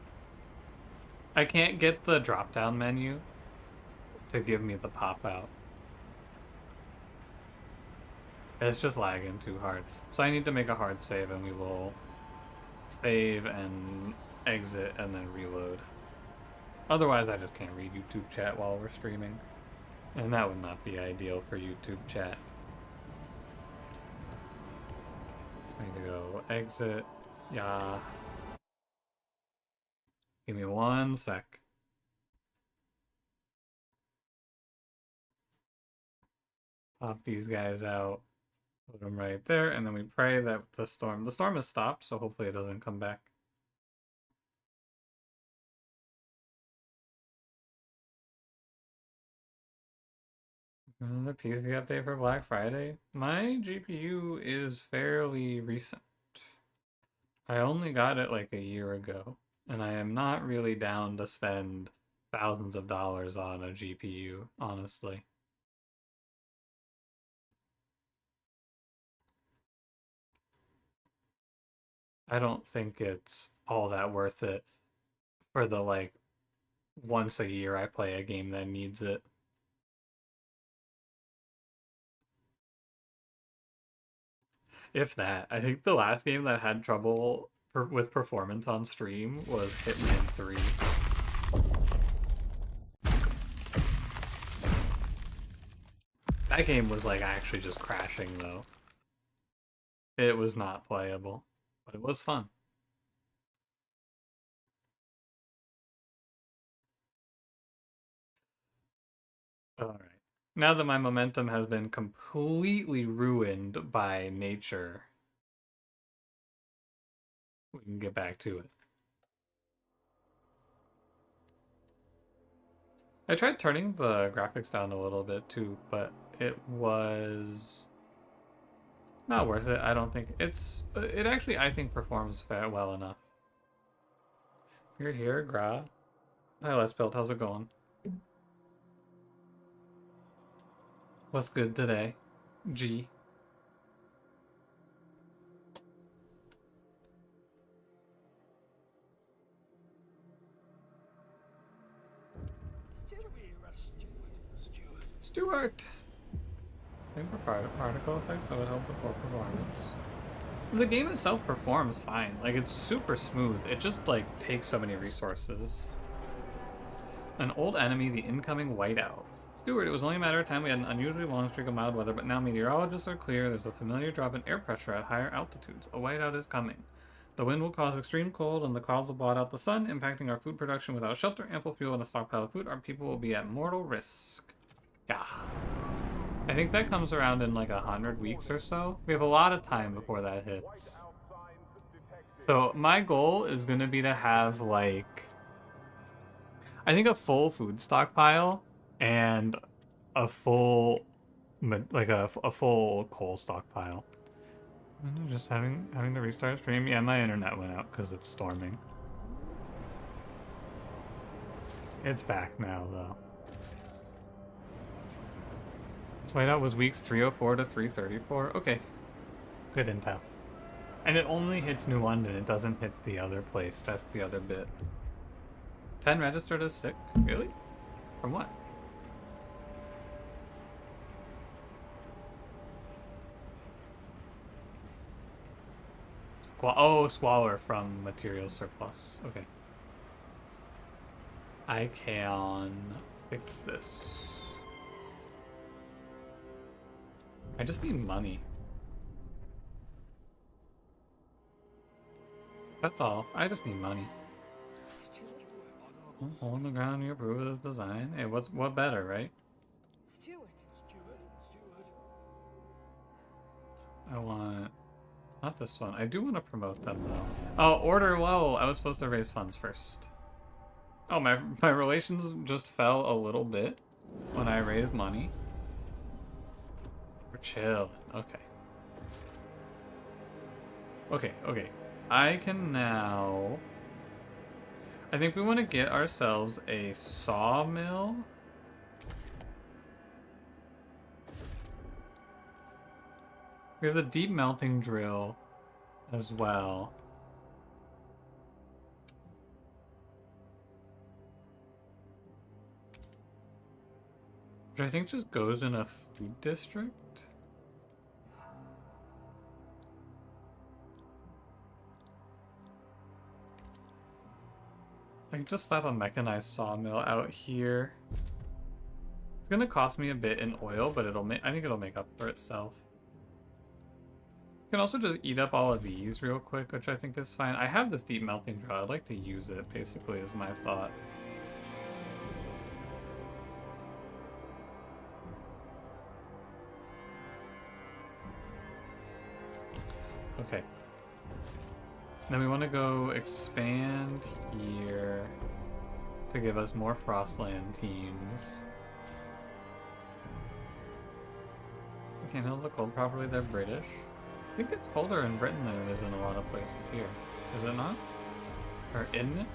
I can't get the drop-down menu to give me the pop out. It's just lagging too hard. So I need to make a hard save, and we will save and exit and then reload. Otherwise, I just can't read YouTube chat while we're streaming. And that would not be ideal for YouTube chat. I need to go exit. Yeah. Give me 1 sec. Pop these guys out. Put them right there, and then we pray that the storm has stopped, so hopefully it doesn't come back. Another PC update for Black Friday. My GPU is fairly recent. I only got it like a year ago, and I am not really down to spend thousands of dollars on a GPU, honestly. I don't think it's all that worth it for the like once a year I play a game that needs it. If that. I think the last game that had trouble with performance on stream was Hitman 3. That game was like actually just crashing though. It was not playable, but it was fun. Alright. Now that my momentum has been completely ruined by nature, we can get back to it. I tried turning the graphics down a little bit too, but it was not worth it. I don't think it actually, I think, performs well enough. You're here, Gra. Hi, Les Built. How's it going? What's good today? G. Stewart! Same for particle effects that would help the poor performance. The game itself performs fine. Like, it's super smooth. It just, like, takes so many resources. An old enemy, the incoming whiteout. Stewart, it was only a matter of time we had an unusually long streak of mild weather, but now meteorologists are clear there's a familiar drop in air pressure at higher altitudes. A whiteout is coming. The wind will cause extreme cold, and the clouds will blot out the sun, impacting our food production. Without shelter, ample fuel, and a stockpile of food, our people will be at mortal risk. Yeah. I think that comes around in like 100 weeks or so. We have a lot of time before that hits. So my goal is going to be to have like, I think a full food stockpile and a full, like a full coal stockpile. I'm just having to restart stream. Yeah, my internet went out because it's storming. It's back now though. This whiteout was weeks 304 to 334. Okay, good intel. And it only hits New London. It doesn't hit the other place. That's the other bit. 10 registered as sick. Really? From what? Squalor from material surplus. Okay. I can fix this. I just need money. That's all. I just need money. Hole in the ground, you approve of this design. Hey, what better, right? I want... Not this one. I do want to promote them, though. Oh, order low! I was supposed to raise funds first. Oh, my relations just fell a little bit when I raised money. We're chilling. Okay. Okay. I can now... I think we want to get ourselves a sawmill. We have the deep melting drill as well. Which I think just goes in a food district. I can just slap a mechanized sawmill out here. It's gonna cost me a bit in oil, but I think it'll make up for itself. You can also just eat up all of these real quick, which I think is fine. I have this deep melting drill. I'd like to use it, basically, is my thought. Okay. Then we want to go expand here to give us more Frostland teams. I can't handle the cold properly, they're British. I think it's colder in Britain than it is in a lot of places here. Is it not? Or isn't it?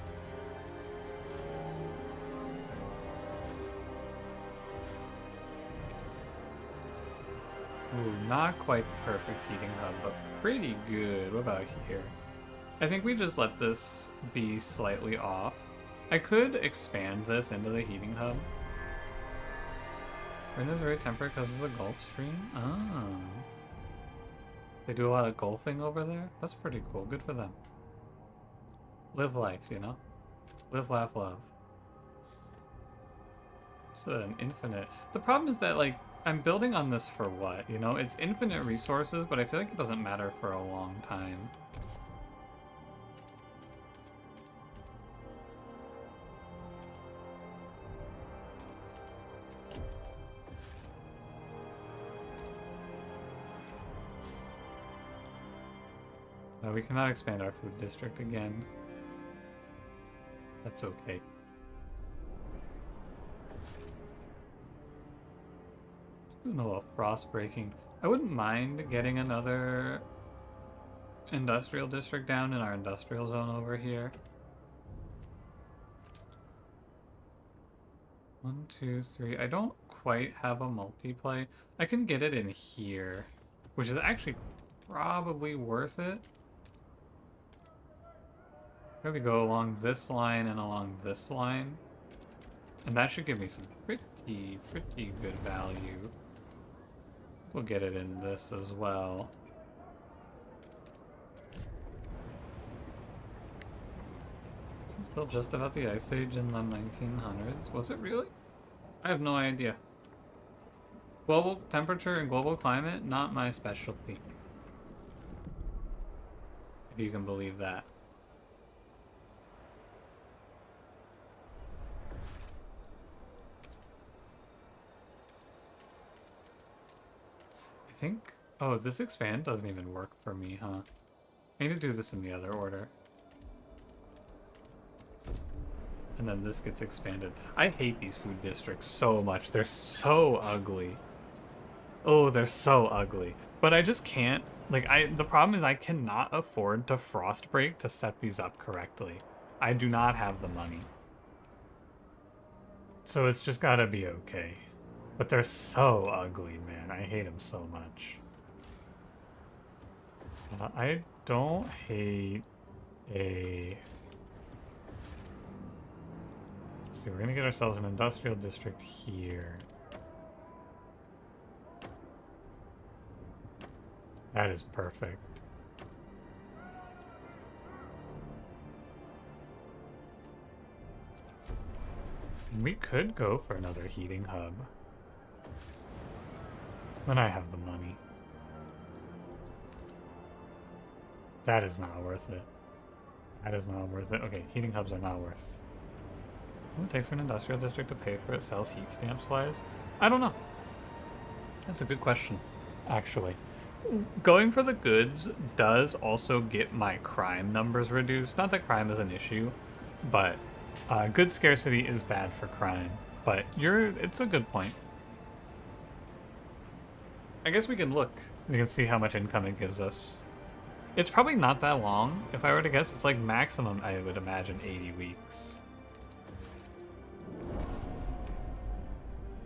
Ooh, not quite the perfect heating hub, but pretty good. What about here? I think we just let this be slightly off. I could expand this into the heating hub. Britain is very temperate because of the Gulf Stream. Oh. They do a lot of golfing over there? That's pretty cool. Good for them. Live life, you know? Live, laugh, love. It's an infinite... The problem is that, like, I'm building on this for what? You know, it's infinite resources, but I feel like it doesn't matter for a long time. We cannot expand our food district again. That's okay. Just doing a little frost breaking. I wouldn't mind getting another industrial district down in our industrial zone over here. 1, 2, 3. I don't quite have a multiplay. I can get it in here, which is actually probably worth it. Maybe go along this line and along this line. And that should give me some pretty good value. We'll get it in this as well. Is it still just about the Ice Age in the 1900s? Was it really? I have no idea. Global temperature and global climate, not my specialty. If you can believe that. I think... Oh, this expand doesn't even work for me, huh? I need to do this in the other order. And then this gets expanded. I hate these food districts so much. They're so ugly. Oh, they're so ugly. But I just can't... Like, the problem is I cannot afford to frost break to set these up correctly. I do not have the money. So it's just gotta be okay. But they're so ugly, man. I hate them so much. I don't hate a... Let's see, we're gonna get ourselves an industrial district here. That is perfect. We could go for another heating hub. When I have the money. That is not worth it. That is not worth it. Okay, heating hubs are not worth. What would it take for an industrial district to pay for itself heat stamps wise? I don't know. That's a good question, actually. Going for the goods does also get my crime numbers reduced. Not that crime is an issue, but good scarcity is bad for crime. But it's a good point. I guess we can look. We can see how much income it gives us. It's probably not that long. If I were to guess, it's like maximum, I would imagine, 80 weeks.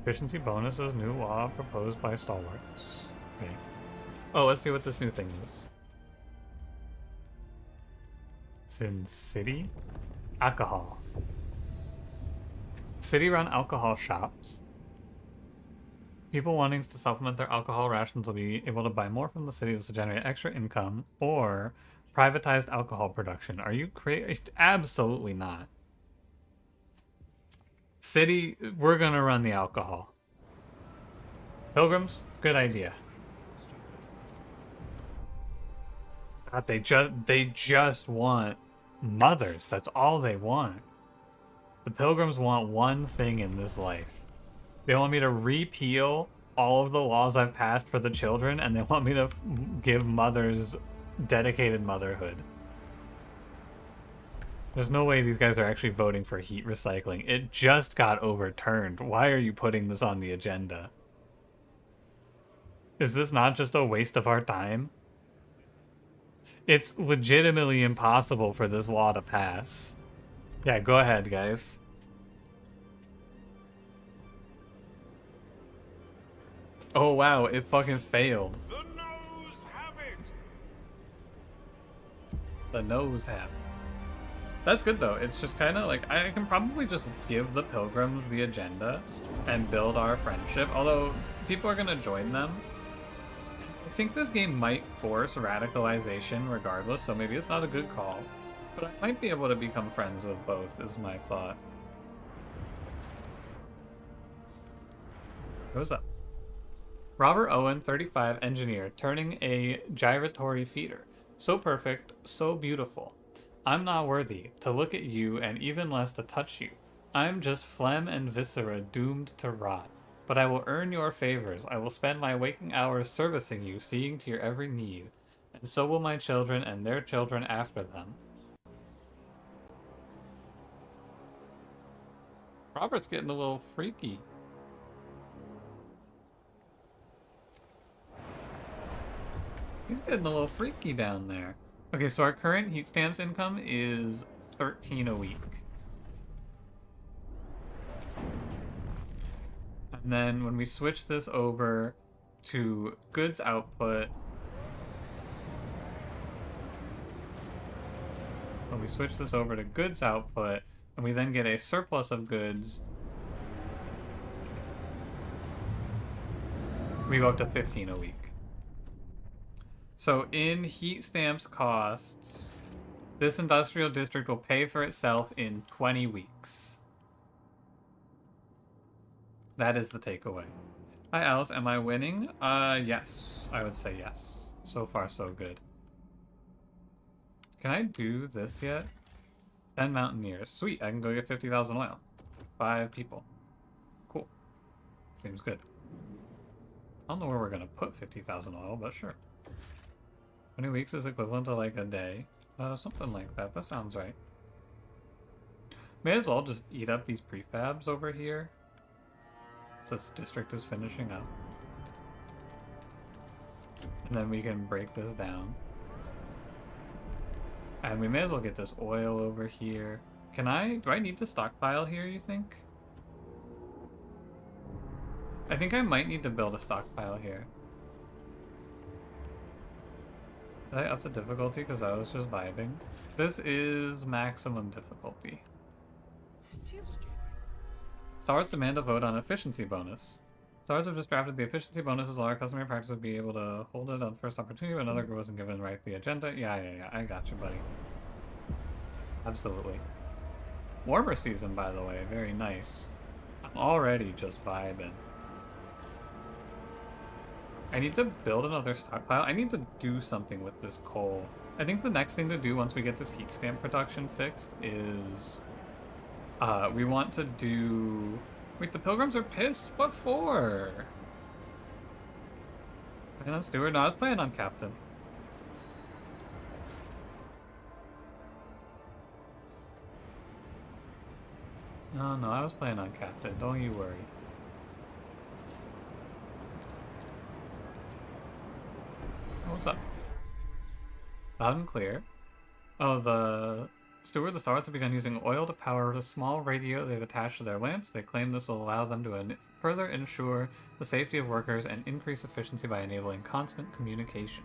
Efficiency bonuses, new law proposed by Stalwarts. Okay. Oh, let's see what this new thing is. It's in city? Alcohol. City-run alcohol shops. People wanting to supplement their alcohol rations will be able to buy more from the cities to generate extra income, or privatized alcohol production. Are you crazy? Absolutely not. City, we're gonna run the alcohol. Pilgrims, good idea. God, they just want mothers. That's all they want. The pilgrims want one thing in this life. They want me to repeal all of the laws I've passed for the children, and they want me to give mothers dedicated motherhood. There's no way these guys are actually voting for heat recycling. It just got overturned. Why are you putting this on the agenda? Is this not just a waste of our time? It's legitimately impossible for this law to pass. Yeah, go ahead, guys. Oh wow, it fucking failed. The noes have it. The noes have it. That's good though. It's just kind of like, I can probably just give the pilgrims the agenda and build our friendship. Although people are gonna join them. I think this game might force radicalization regardless, so maybe it's not a good call. But I might be able to become friends with both, is my thought. Goes up. Robert Owen, 35, engineer, turning a gyratory feeder. So perfect, so beautiful. I'm not worthy to look at you and even less to touch you. I'm just phlegm and viscera doomed to rot. But I will earn your favors. I will spend my waking hours servicing you, seeing to your every need. And so will my children and their children after them. Robert's getting a little freaky. He's getting a little freaky down there. Okay, so our current heat stamps income is 13 a week. And then when we switch this over to goods output, and we then get a surplus of goods, we go up to 15 a week. So in heat stamps costs, this industrial district will pay for itself in 20 weeks. That is the takeaway. Hi Alice, am I winning? Yes. I would say yes. So far so good. Can I do this yet? 10 mountaineers. Sweet, I can go get 50,000 oil. 5 people. Cool. Seems good. I don't know where we're gonna put 50,000 oil, but sure. 20 weeks is equivalent to like a day. Something like that. That sounds right. May as well just eat up these prefabs over here, since this district is finishing up. And then we can break this down. And we may as well get this oil over here. Do I need to stockpile here, you think? I think I might need to build a stockpile here. Did I up the difficulty because I was just vibing? This is maximum difficulty. Stalwarts demand a vote on efficiency bonus. Stalwarts have just drafted the efficiency bonuses. All our customary practice would be able to hold it on first opportunity, but another group wasn't given right the agenda. Yeah. I got you, buddy. Absolutely. Warmer season, by the way. Very nice. I'm already just vibing. I need to build another stockpile. I need to do something with this coal. I think the next thing to do once we get this heat stamp production fixed is... we want to do... Wait, the pilgrims are pissed? What for? Playing on Steward? No, I was playing on Captain. No, I was playing on Captain. Don't you worry. Oh, what's up? Loud and clear. Oh, the Steward, the Stalwarts have begun using oil to power a small radio they've attached to their lamps. They claim this will allow them to further ensure the safety of workers and increase efficiency by enabling constant communication.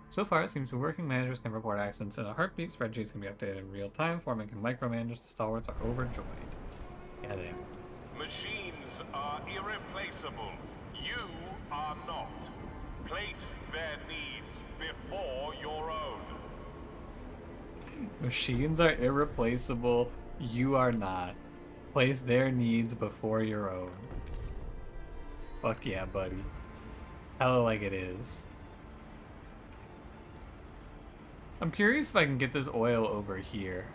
So far, it seems to be working. Managers can report accidents in a heartbeat. Spreadsheets can be updated in real time. Foremen can micromanage. The Stalwarts are overjoyed. Yeah, they are. Machines are irreplaceable. You are not. Place their needs before your own. Machines are irreplaceable. You are not. Place their needs before your own. Fuck yeah, buddy. Tell it like it is. I'm curious if I can get this oil over here.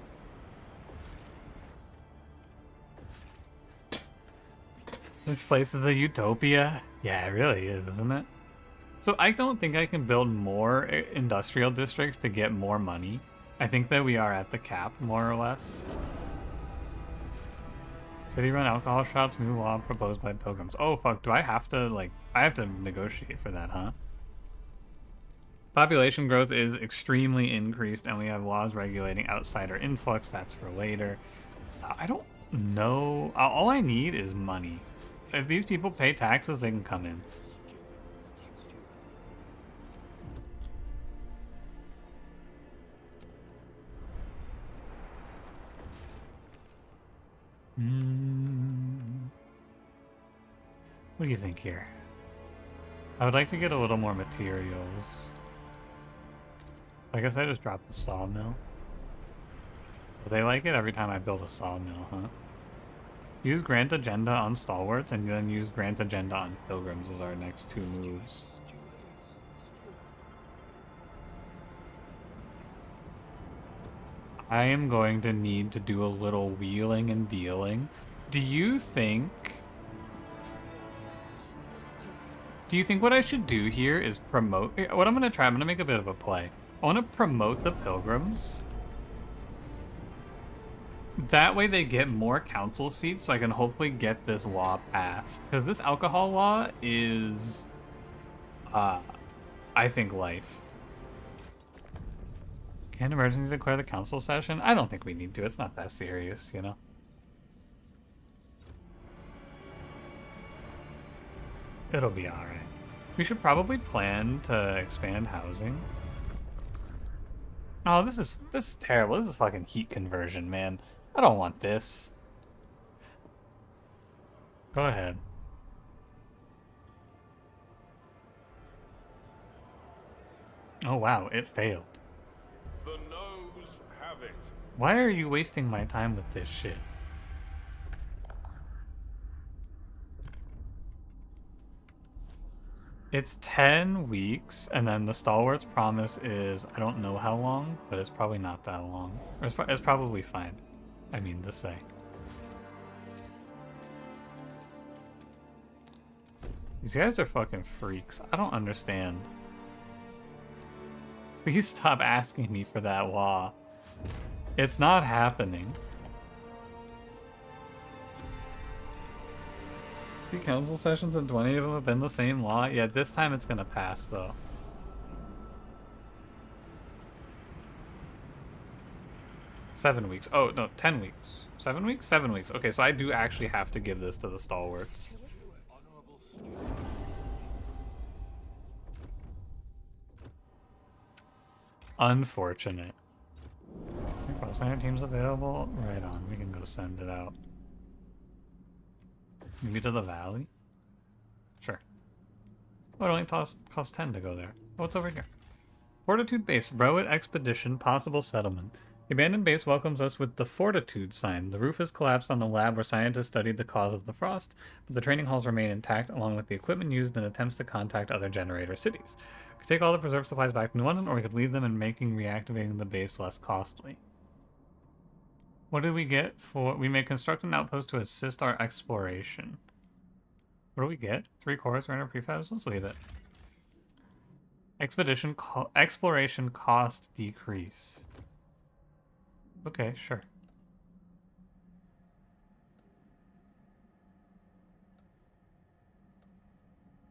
This place is a utopia. Yeah, it really is, isn't it? So I don't think I can build more industrial districts to get more money. I think that we are at the cap, more or less. City-run alcohol shops, new law proposed by pilgrims. Oh, fuck, do I have to, like, I have to negotiate for that, huh? Population growth is extremely increased, and we have laws regulating outsider influx. That's for later. I don't know. All I need is money. If these people pay taxes, they can come in. What do you think here? I would like to get a little more materials. I guess I just dropped the sawmill. But they like it every time I build a sawmill, huh? Use Grant Agenda on Stalwarts and then use Grant Agenda on Pilgrims as our next two moves. I am going to need to do a little wheeling and dealing. Do you think what I should do here is promote... What I'm going to try, I'm going to make a bit of a play. I want to promote the Pilgrims. That way they get more council seats so I can hopefully get this law passed. Because this alcohol law is... I think life. Can emergency declare the council session? I don't think we need to. It's not that serious, you know? It'll be alright. We should probably plan to expand housing. Oh, this is terrible. This is fucking heat conversion, man. I don't want this. Go ahead. Oh wow, it failed. The noes have it. Why are you wasting my time with this shit? It's 10 weeks, and then the Stalwart's promise is, I don't know how long, but it's probably not that long. Or it's probably fine. I mean to say. These guys are fucking freaks. I don't understand. Please stop asking me for that law. It's not happening. The council sessions and 20 of them have been the same law. Yeah, this time it's gonna pass though. Seven weeks. Oh, no, 10 weeks. 7 weeks? 7 weeks. Okay, so I do actually have to give this to the Stalwarts. Unfortunate. Cross-center teams available? Right on, we can go send it out. Maybe to the valley? Sure. Oh, it only costs 10 to go there. Oh, what's over here? Fortitude base, Rowit expedition, possible settlement. The abandoned base welcomes us with the Fortitude sign. The roof has collapsed on the lab where scientists studied the cause of the frost, but the training halls remain intact, along with the equipment used in attempts to contact other generator cities. We could take all the preserved supplies back to London, or we could leave them and making reactivating the base less costly. What did we get for... We may construct an outpost to assist our exploration. What do we get? 3 cores, random prefabs? Let's leave it. Exploration cost decrease. Okay, sure.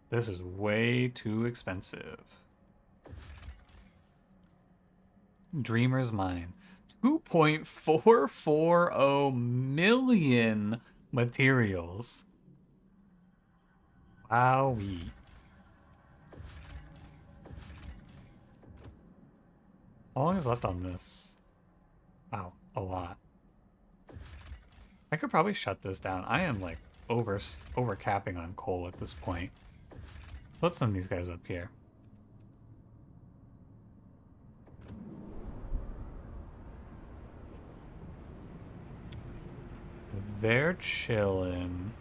This is way too expensive. Dreamer's Mine. 2.440 million materials. Wowee. How long is left on this? Wow, a lot. I could probably shut this down. I am like over capping on coal at this point. So let's send these guys up here. They're chilling.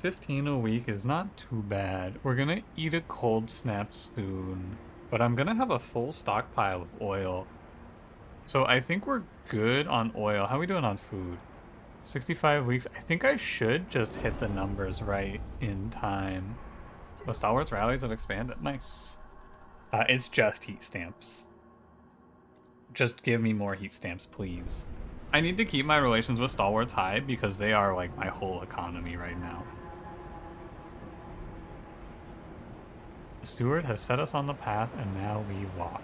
$15 a week is not too bad. We're gonna eat a cold snap soon, but I'm gonna have a full stockpile of oil. So I think we're good on oil. How are we doing on food? 65 weeks. I think I should just hit the numbers right in time. Oh, Stalwart's rallies have expanded. Nice. It's just heat stamps. Just give me more heat stamps, please. I need to keep my relations with Stalwarts high because they are like my whole economy right now. The steward has set us on the path and now we walk.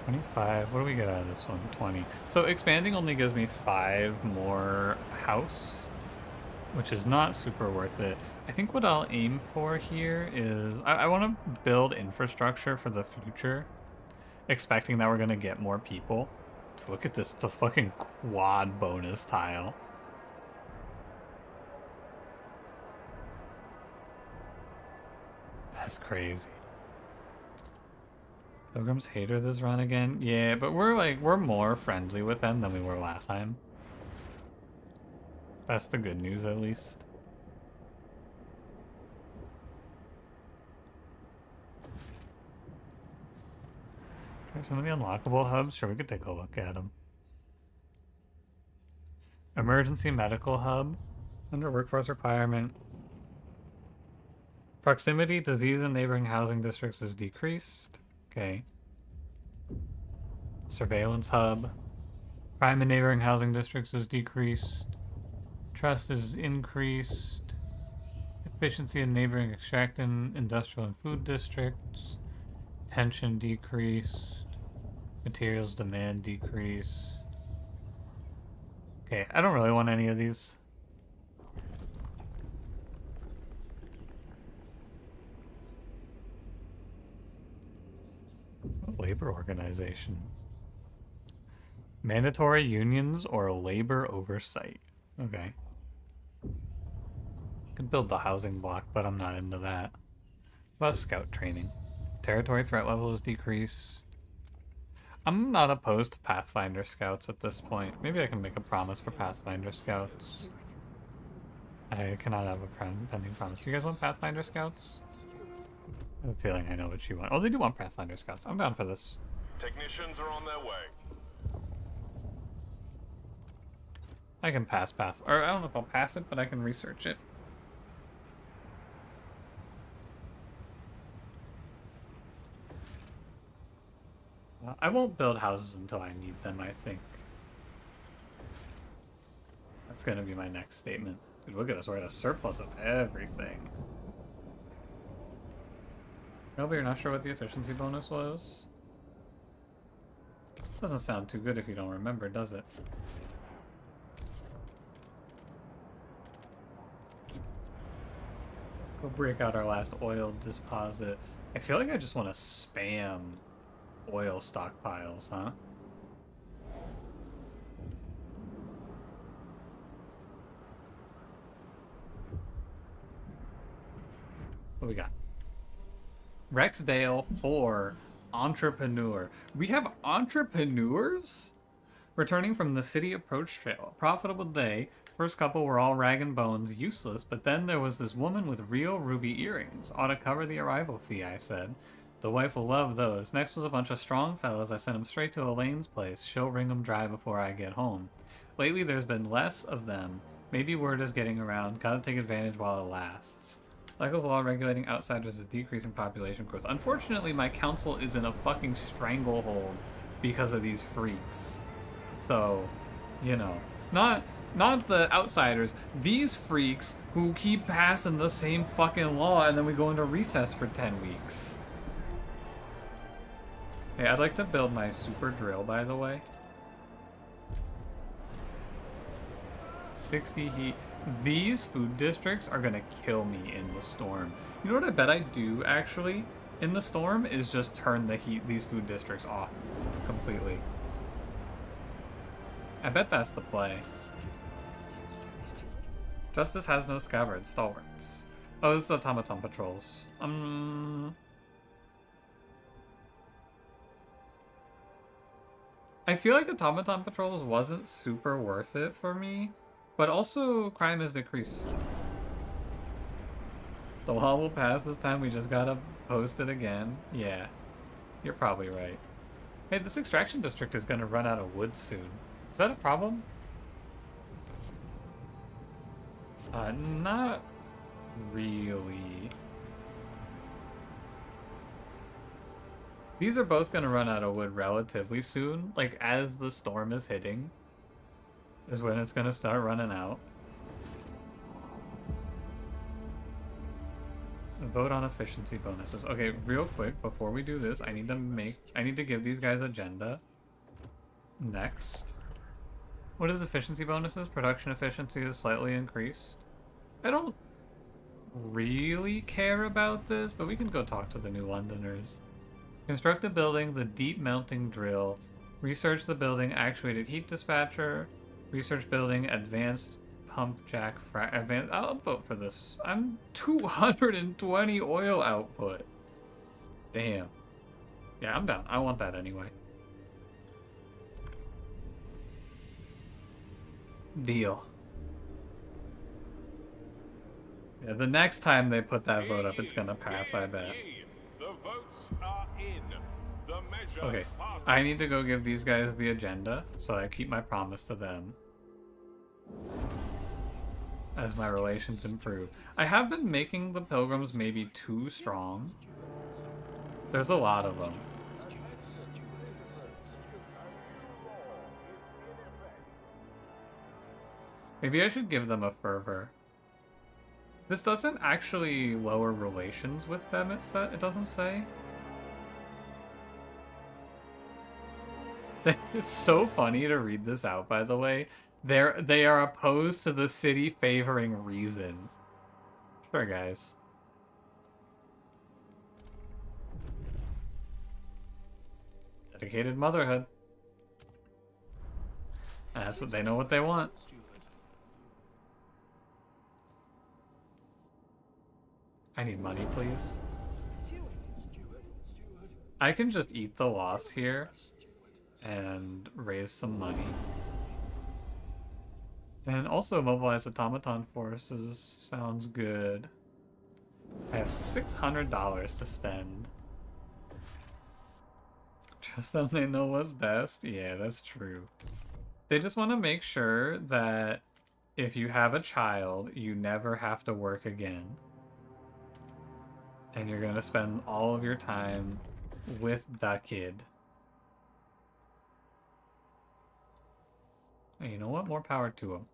25. What do we get out of this one? 20. So expanding only gives me 5 more house, which is not super worth it. I think what I'll aim for here is I want to build infrastructure for the future, expecting that we're going to get more people. Look at this. It's a fucking quad bonus tile. That's crazy. Pilgrim's Hater this run again? Yeah, but we're more friendly with them than we were last time. That's the good news, at least. Okay, some of the unlockable hubs. Sure, we could take a look at them. Emergency Medical Hub. Under workforce requirement. Proximity, disease in neighboring housing districts is decreased. Okay. Surveillance Hub. Crime in neighboring housing districts is decreased. Trust is increased. Efficiency in neighboring extracting industrial and food districts. Tension decreased. Materials demand decreased. Okay, I don't really want any of these. Labor organization. Mandatory unions or labor oversight. Okay. Could build the housing block, but I'm not into that. What about scout training? Territory threat level is decreased. I'm not opposed to Pathfinder scouts at this point. Maybe I can make a promise for Pathfinder scouts. I cannot have a pending promise. Do you guys want Pathfinder scouts? I have a feeling I know what you want. Oh, they do want Pathfinder scouts. I'm down for this. Technicians are on their way. I can pass or I don't know if I'll pass it, but I can research it. I won't build houses until I need them, I think. That's gonna be my next statement. Dude, look at us, we're at a surplus of everything. No, but you're not sure what the efficiency bonus was? Doesn't sound too good if you don't remember, does it? Go break out our last oil deposit. I feel like I just want to spam oil stockpiles, huh? But we got? Rexdale for entrepreneur. We have entrepreneurs returning from the city approach trail. Profitable day. First couple were all rag and bones, useless, but then there was this woman with real ruby earrings. Ought to cover the arrival fee, I said. The wife will love those. Next was a bunch of strong fellas. I sent them straight to Elaine's place. She'll wring them dry before I get home. Lately, there's been less of them. Maybe word is getting around. Gotta take advantage while it lasts. Lack of law regulating outsiders is decreasing population growth. Unfortunately, my council is in a fucking stranglehold because of these freaks. So, you know, not the outsiders, these freaks who keep passing the same fucking law and then we go into recess for 10 weeks. Hey, I'd like to build my super drill, by the way. 60 heat. These food districts are gonna kill me in the storm. You know what I bet I do, actually, in the storm, is just turn these food districts off completely. I bet that's the play. Justice has no scabbards. Stalwarts. Oh, this is automaton patrols. I feel like automaton patrols wasn't super worth it for me, but also crime is decreased. The law will pass this time, we just gotta post it again. Yeah, you're probably right. Hey, this extraction district is gonna run out of wood soon. Is that a problem? Not really. These are both gonna run out of wood relatively soon. Like, as the storm is hitting, is when it's gonna start running out. Vote on efficiency bonuses. Okay, real quick, before we do this, I need to give these guys agenda. Next. What is efficiency bonuses? Production efficiency is slightly increased. I don't really care about this, but we can go talk to the New Londoners. Construct a building, the deep melting drill. Research the building, actuated heat dispatcher. Research building, advanced pump jack advanced. I'll vote for this. I'm 220 oil output. Damn. Yeah, I'm down. I want that anyway. Deal. Yeah, the next time they put that vote up, it's gonna pass, I bet. The votes are in. The measure Okay, I need to go give these guys the agenda, so I keep my promise to them. As my relations improve. I have been making the pilgrims maybe too strong. There's a lot of them. Maybe I should give them a fervor. This doesn't actually lower relations with them, it doesn't say. It's so funny to read this out, by the way. They are opposed to the city favoring reason. Sure, guys. Dedicated motherhood. That's what they know what they want. I need money, please. I can just eat the loss here and raise some money. And also mobilize automaton forces. Sounds good. I have $600 to spend. Trust them, they know what's best. Yeah, that's true. They just want to make sure that if you have a child, you never have to work again. And you're going to spend all of your time with the kid. And you know what? More power to them.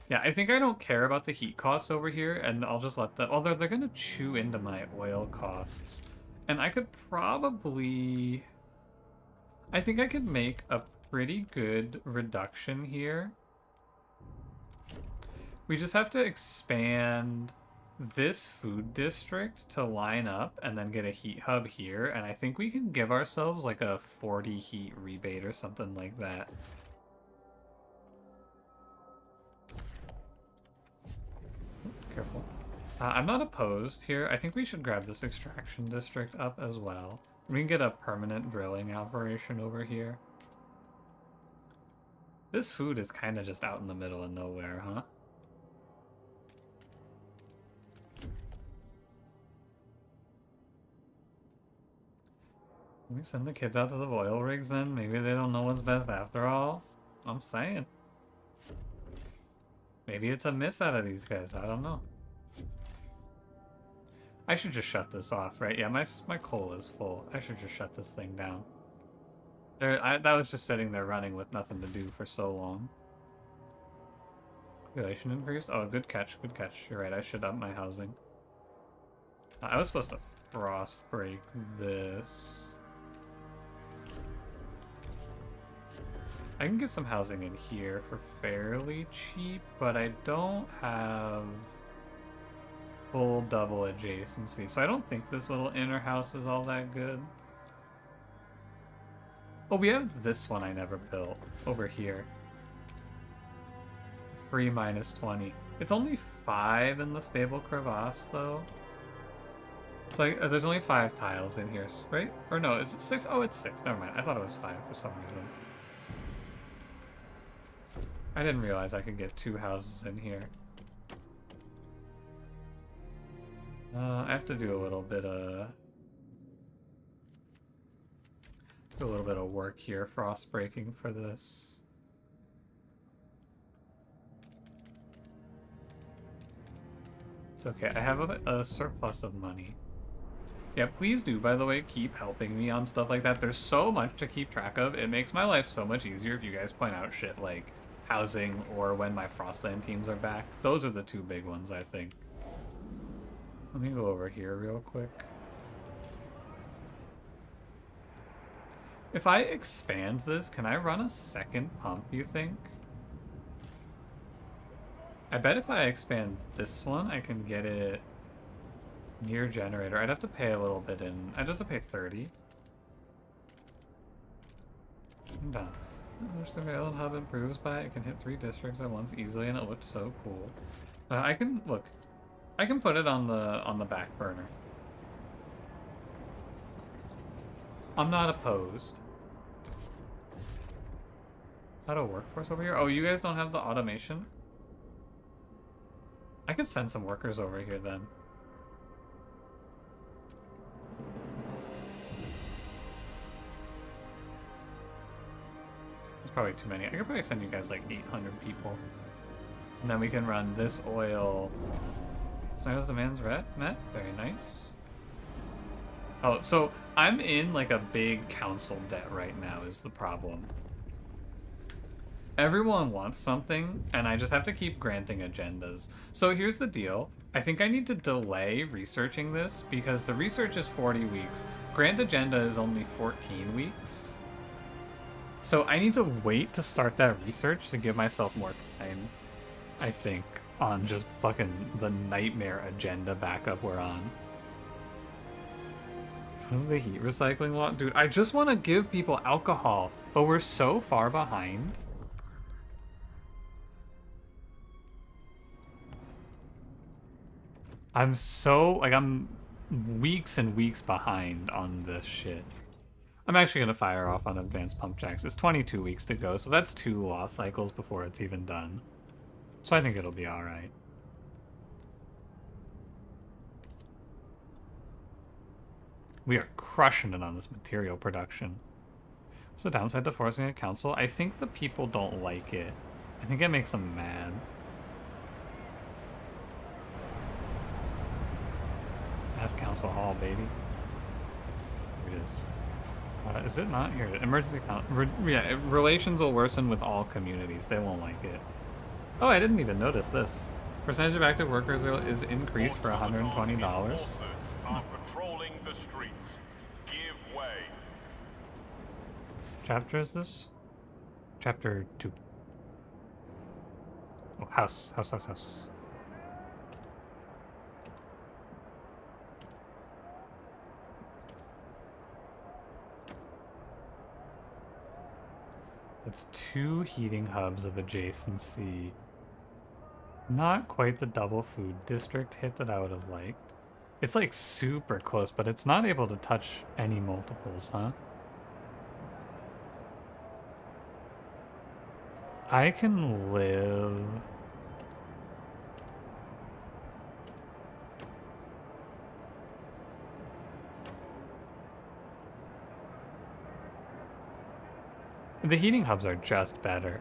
Yeah, I think I don't care about the heat costs over here, and I'll just let them... Although they're going to chew into my oil costs. And I could probably... I think I could make a pretty good reduction here. We just have to expand this food district to line up and then get a heat hub here, and I think we can give ourselves like a 40 heat rebate or something like that. Careful. I'm not opposed here. I think we should grab this extraction district up as well. We can get a permanent drilling operation over here. This food is kind of just out in the middle of nowhere, huh? Can we send the kids out to the oil rigs then? Maybe they don't know what's best after all. I'm saying. Maybe it's a miss out of these guys. I don't know. I should just shut this off, right? Yeah, my coal is full. I should just shut this thing down. That was just sitting there running with nothing to do for so long. Population increased? Oh, good catch, good catch. You're right, I should up my housing. I was supposed to frost break this. I can get some housing in here for fairly cheap, but I don't have full double adjacency, so I don't think this little inner house is all that good. Oh, we have this one I never built over here. 3 minus 20. It's only 5 in the stable crevasse, though. So there's only 5 tiles in here, right? Or no, is it 6? Oh, it's 6. Never mind. I thought it was 5 for some reason. I didn't realize I could get 2 houses in here. I have to do a little bit of work here, frost breaking for this. It's okay. I have a surplus of money. Yeah, please do, by the way, keep helping me on stuff like that. There's so much to keep track of. It makes my life so much easier if you guys point out shit like housing or when my Frostland teams are back. Those are the 2 big ones, I think. Let me go over here real quick. If I expand this, can I run a second pump, you think? I bet if I expand this one, I can get it near generator. I'd have to pay a little bit in. I'd have to pay 30. I'm done. The island hub improves by it can hit 3 districts at once easily, and it looks so cool. I can put it on the back burner. I'm not opposed. Auto workforce over here? Oh, you guys don't have the automation? I could send some workers over here then. There's probably too many. I could probably send you guys like 800 people. And then we can run this oil. Snyder's demands met. Very nice. Oh, so I'm in like a big council debt right now is the problem. Everyone wants something, and I just have to keep granting agendas. So here's the deal. I think I need to delay researching this because the research is 40 weeks. Grant agenda is only 14 weeks. So I need to wait to start that research to give myself more time, I think, on just fucking the nightmare agenda backup we're on. What's the heat recycling law? Dude, I just want to give people alcohol, but we're so far behind. I'm weeks and weeks behind on this shit. I'm actually going to fire off on advanced pump jacks. It's 22 weeks to go, so that's 2 loss cycles before it's even done. So I think it'll be alright. We are crushing it on this material production. What's the downside to forcing a council? I think the people don't like it. I think it makes them mad. That's council hall, baby. Here it is. Is it not? Here, emergency yeah, relations will worsen with all communities. They won't like it. Oh, I didn't even notice this. Percentage of active workers is increased for $120. Chapter is this? Chapter 2. Oh, house. That's 2 heating hubs of adjacency. Not quite the double food district hit that I would have liked. It's like super close, but it's not able to touch any multiples, huh? I can live... The heating hubs are just better.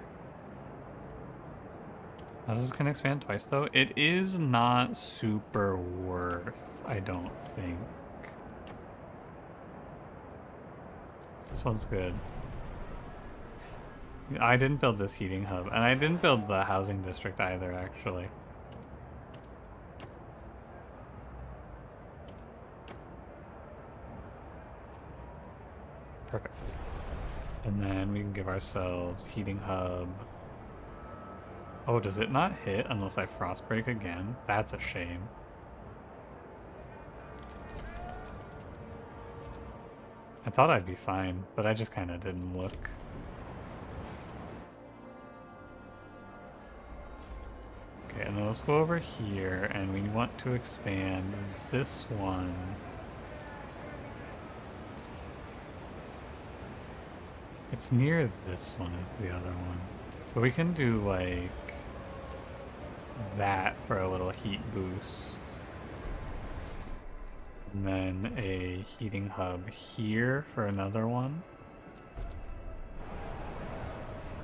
Houses can expand twice, though. It is not super worth, I don't think. This one's good. I didn't build this heating hub, and I didn't build the housing district either, actually. Perfect. And then we can give ourselves heating hub. Oh, does it not hit unless I frost break again? That's a shame. I thought I'd be fine, but I just kind of didn't look. Okay, and then let's go over here, and we want to expand this one. It's near this one is the other one. But we can do, like, that for a little heat boost. And then a heating hub here for another one.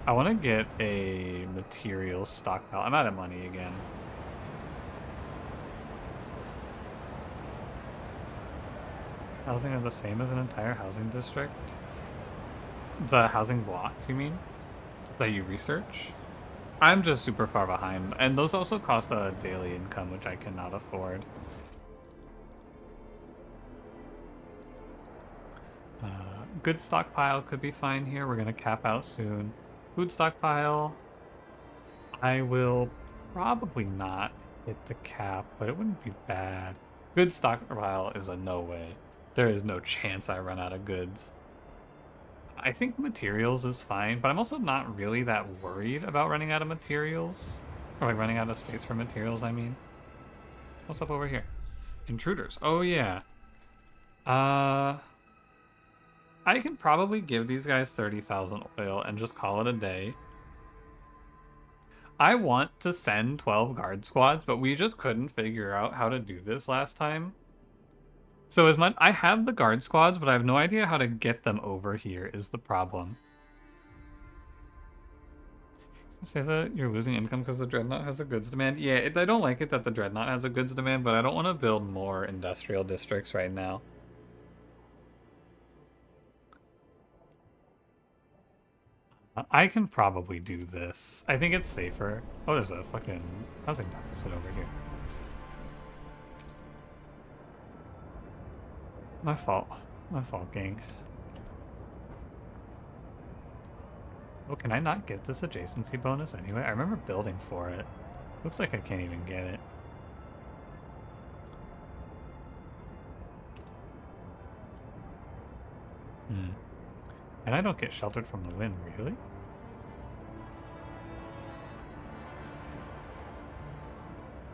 I want to get a materials stockpile. I'm out of money again. Housing are the same as an entire housing district? The housing blocks, you mean? That you research? I'm just super far behind. And those also cost a daily income, which I cannot afford. Good stockpile could be fine here. We're going to cap out soon. Food stockpile. I will probably not hit the cap, but it wouldn't be bad. Good stockpile is a no way. There is no chance I run out of goods. I think materials is fine, but I'm also not really that worried about running out of materials. Or like running out of space for materials, I mean. What's up over here? Intruders. Oh, yeah. I can probably give these guys 30,000 oil and just call it a day. I want to send 12 guard squads, but we just couldn't figure out how to do this last time. So as much I have the guard squads, but I have no idea how to get them over here is the problem. Say that you're losing income because the Dreadnought has a goods demand. Yeah, I don't like it that the Dreadnought has a goods demand, but I don't want to build more industrial districts right now. I can probably do this. I think it's safer. Oh, there's a fucking housing deficit over here. My fault. My fault, gang. Oh, can I not get this adjacency bonus anyway? I remember building for it. Looks like I can't even get it. And I don't get sheltered from the wind, really?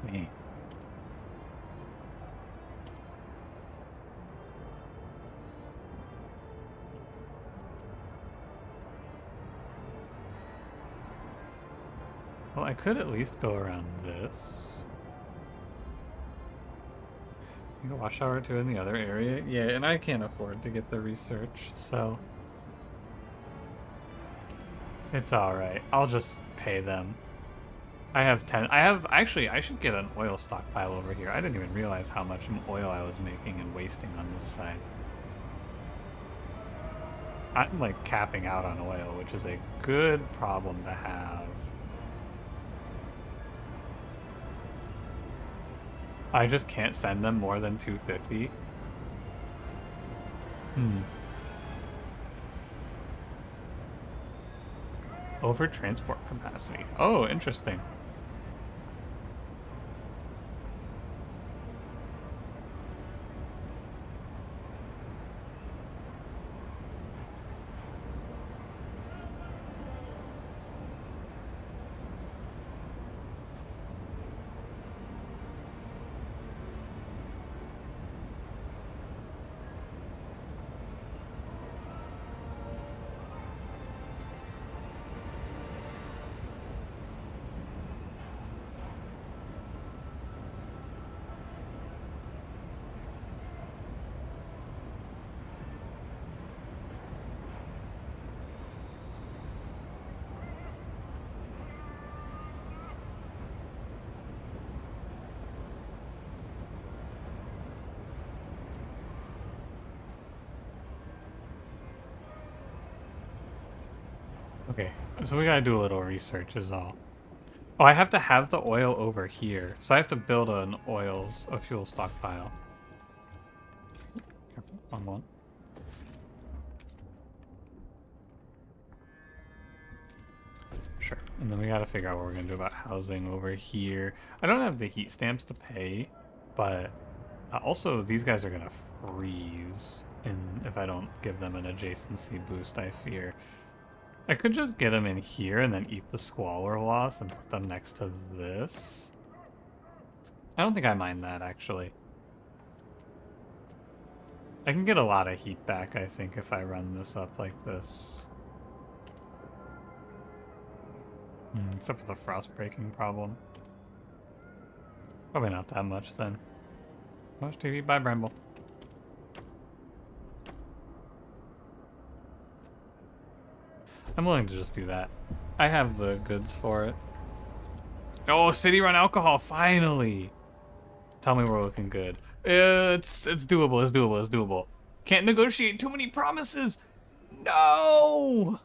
Me. Well, I could at least go around this. You can watch tower 2 in the other area. Yeah, and I can't afford to get the research, so... It's alright. I'll just pay them. I have 10... Actually, I should get an oil stockpile over here. I didn't even realize how much oil I was making and wasting on this side. I'm, like, capping out on oil, which is a good problem to have. I just can't send them more than 250. Over transport capacity. Oh, interesting. Okay, so we gotta do a little research is all. Oh, I have to have the oil over here. So I have to build a fuel stockpile. Careful, wrong one. Sure. And then we gotta figure out what we're gonna do about housing over here. I don't have the heat stamps to pay, but also these guys are gonna freeze if I don't give them an adjacency boost, I fear. I could just get them in here and then eat the squalor loss and put them next to this. I don't think I mind that, actually. I can get a lot of heat back, I think, if I run this up like this. Except for the frost breaking problem. Probably not that much, then. Watch TV, bye, Bramble. I'm willing to just do that. I have the goods for it. Oh, city run alcohol, finally! Tell me we're looking good. It's doable, it's doable, it's doable. Can't negotiate too many promises! No!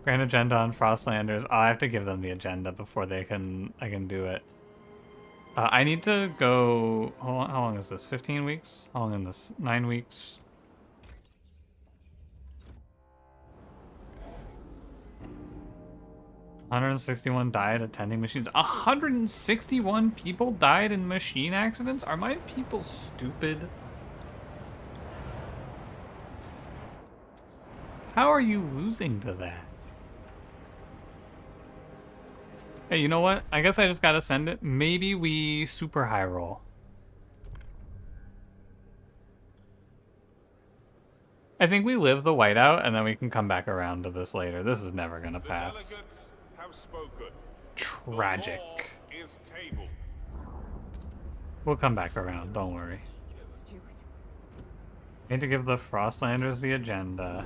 Grand agenda on Frostlanders. Oh, I have to give them the agenda before I can do it. I need to go... How long is this? 15 weeks? How long is this? 9 weeks? $161 died attending machines. 161 people died in machine accidents? Are my people stupid? How are you losing to that? Hey, you know what? I guess I just gotta send it. Maybe we super high roll. I think we live the whiteout and then we can come back around to this later. This is never gonna pass. Tragic. We'll come back around, don't worry. Need to give the Frostlanders the agenda.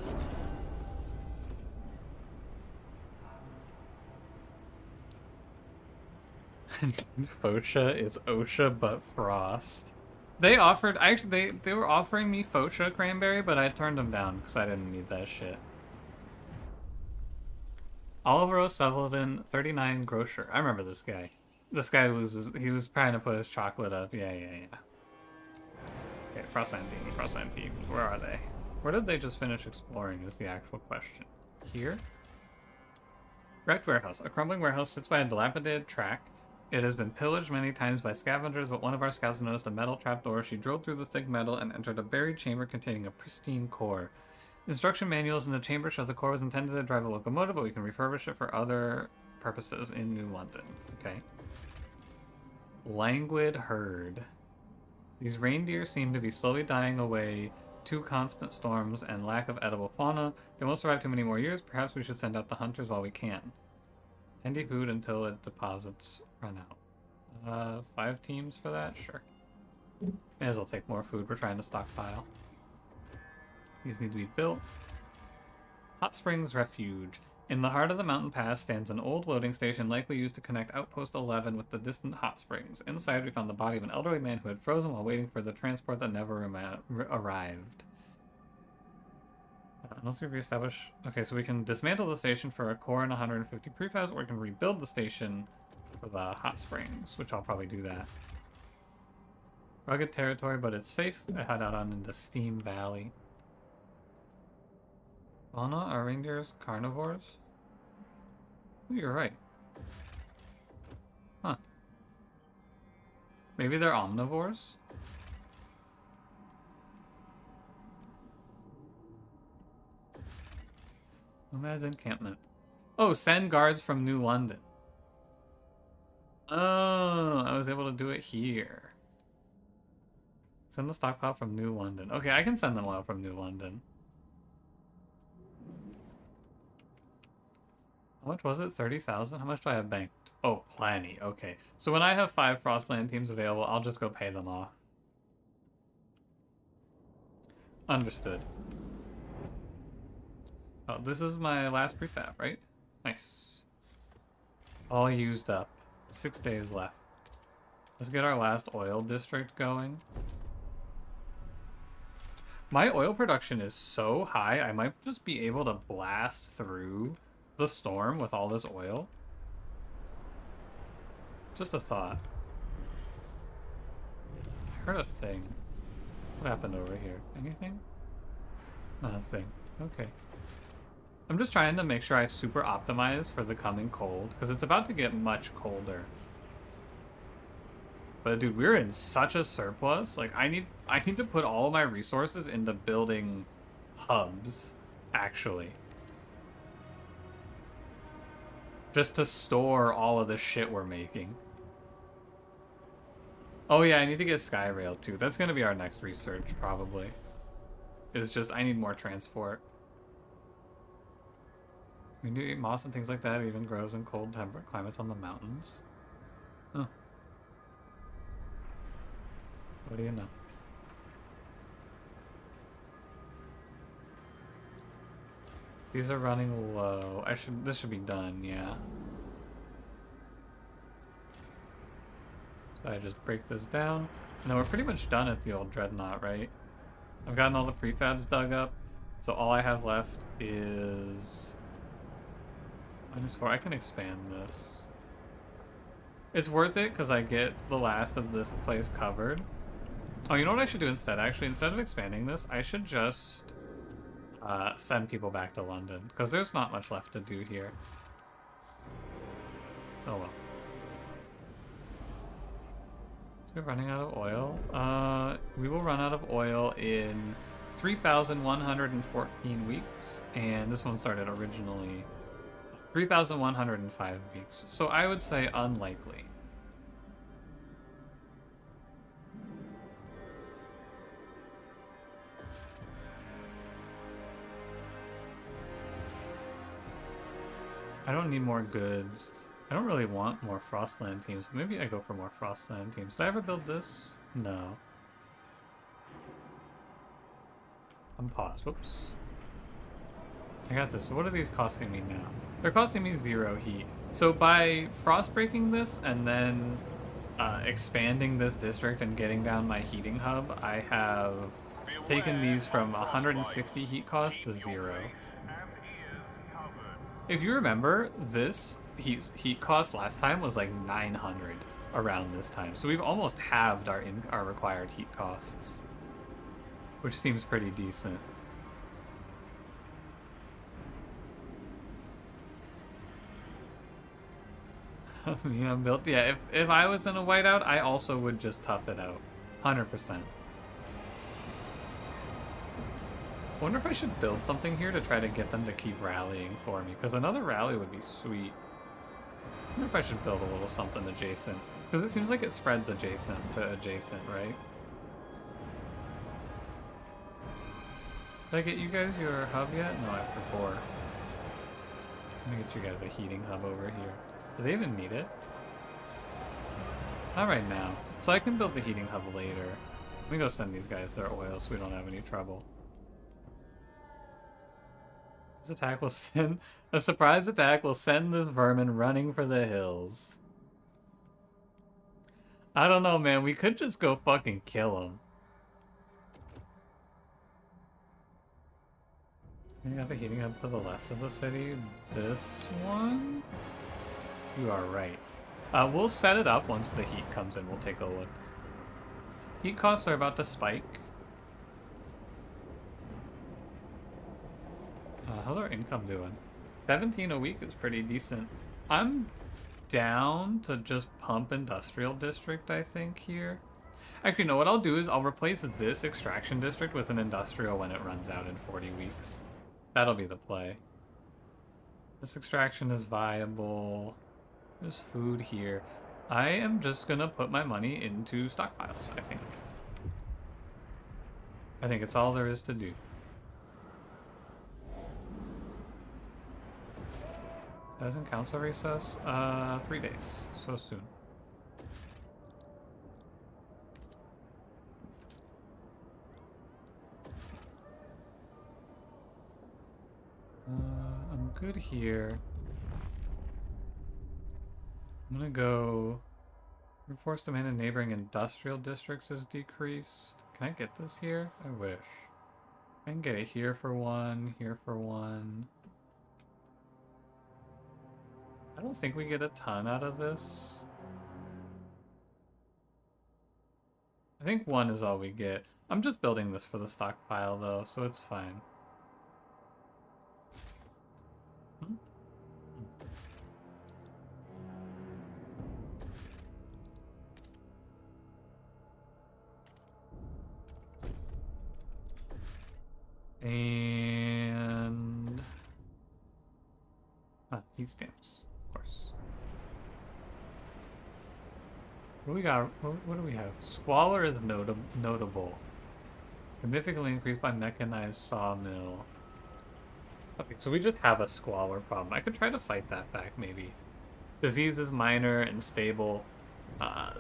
Focia is OSHA but Frost. They offered, actually, they were offering me Focia cranberry, but I turned them down because I didn't need that shit. Oliver O'Sullivan, 39 grocer. I remember this guy. This guy he was trying to put his chocolate up. Yeah. Okay, Frostland teams, where are they? Where did they just finish exploring is the actual question. Here? Wrecked warehouse. A crumbling warehouse sits by a dilapidated track. It has been pillaged many times by scavengers, but one of our scouts noticed a metal trapdoor. She drove through the thick metal and entered a buried chamber containing a pristine core. Instruction manuals in the chamber show the core was intended to drive a locomotive, but we can refurbish it for other purposes in New London. Okay. Languid herd. These reindeer seem to be slowly dying away. 2 constant storms and lack of edible fauna. They won't survive too many more years. Perhaps we should send out the hunters while we can. Handy food until it deposits run out. 5 teams for that? Sure. May as well take more food. We're trying to stockpile. These need to be built. Hot Springs Refuge. In the heart of the mountain pass stands an old loading station likely used to connect Outpost 11 with the distant hot springs. Inside we found the body of an elderly man who had frozen while waiting for the transport that never arrived. Unless we reestablish... Okay, so we can dismantle the station for a core and 150 prefabs, or we can rebuild the station for the hot springs, which I'll probably do that. Rugged territory, but it's safe. I head out on into Steam Valley. Fauna, are reindeers carnivores? Oh, you're right. Huh. Maybe they're omnivores? Nomad's encampment. Oh, send guards from New London. Oh, I was able to do it here. Send the stockpile from New London. Okay, I can send them out from New London. How much was it? 30,000? How much do I have banked? Oh, plenty. Okay. So when I have 5 Frostland teams available, I'll just go pay them off. Understood. Oh, this is my last prefab, right? Nice. All used up. 6 days left. Let's get our last oil district going. My oil production is so high, I might just be able to blast through the storm with all this oil. Just a thought. I heard a thing. What happened over here? Anything? Nothing. Okay. I'm just trying to make sure I super optimize for the coming cold, because it's about to get much colder. But dude, we're in such a surplus. Like I need to put all of my resources into building hubs, actually. Just to store all of the shit we're making. Oh yeah, I need to get Skyrail too. That's gonna be our next research, probably. It's just, I need more transport. We do eat moss and things like that. It even grows in cold temperate climates on the mountains. Huh. What do you know? These are running low. This should be done, yeah. So I just break this down. And then we're pretty much done at the old dreadnought, right? I've gotten all the prefabs dug up. So all I have left is -4. I can expand this. It's worth it because I get the last of this place covered. Oh, you know what I should do instead? Actually, instead of expanding this, I should just send people back to London, because there's not much left to do here. Oh well. So we're running out of oil. We will run out of oil in 3,114 weeks, and this one started originally 3,105 weeks. So I would say unlikely. I don't need more goods. I don't really want more Frostland teams. Maybe I go for more Frostland teams. Did I ever build this? No. I'm paused. Whoops. I got this. So what are these costing me now? They're costing me 0 heat. So by frost breaking this and then expanding this district and getting down my heating hub, I have taken these from 160 heat cost to 0. If you remember, this heat cost last time was like 900 around this time. So we've almost halved our required heat costs, which seems pretty decent. Yeah, built. Yeah, if I was in a whiteout, I also would just tough it out, 100%. I wonder if I should build something here to try to get them to keep rallying for me, because another rally would be sweet. I wonder if I should build a little something adjacent, because it seems like it spreads adjacent to adjacent, right? Did I get you guys your hub yet? No, I forgot. I'm gonna get you guys a heating hub over here. Do they even need it? Not right now. So I can build the heating hub later. Let me go send these guys their oil so we don't have any trouble. This attack will send... A surprise attack will send this vermin running for the hills. I don't know, man. We could just go fucking kill him. You got the heating hub for the left of the city. This one? You are right. We'll set it up once the heat comes in. We'll take a look. Heat costs are about to spike. How's our income doing? 17 a week is pretty decent. I'm down to just pump industrial district, I think, here. Actually, no, what I'll do is I'll replace this extraction district with an industrial when it runs out in 40 weeks. That'll be the play. This extraction is viable. There's food here. I am just gonna put my money into stockpiles, I think. I think it's all there is to do. Doesn't council recess? 3 days. So soon. I'm good here. I'm gonna go... Workforce demand in neighboring industrial districts is decreased. Can I get this here? I wish. I can get it here for one, here for one. I don't think we get a ton out of this. I think one is all we get. I'm just building this for the stockpile though, so it's fine. Hmm? And heat stamps, of course. What do we got? What do we have? Squalor is notable. Significantly increased by mechanized sawmill. Okay, so we just have a squalor problem. I could try to fight that back, maybe. Disease is minor and stable.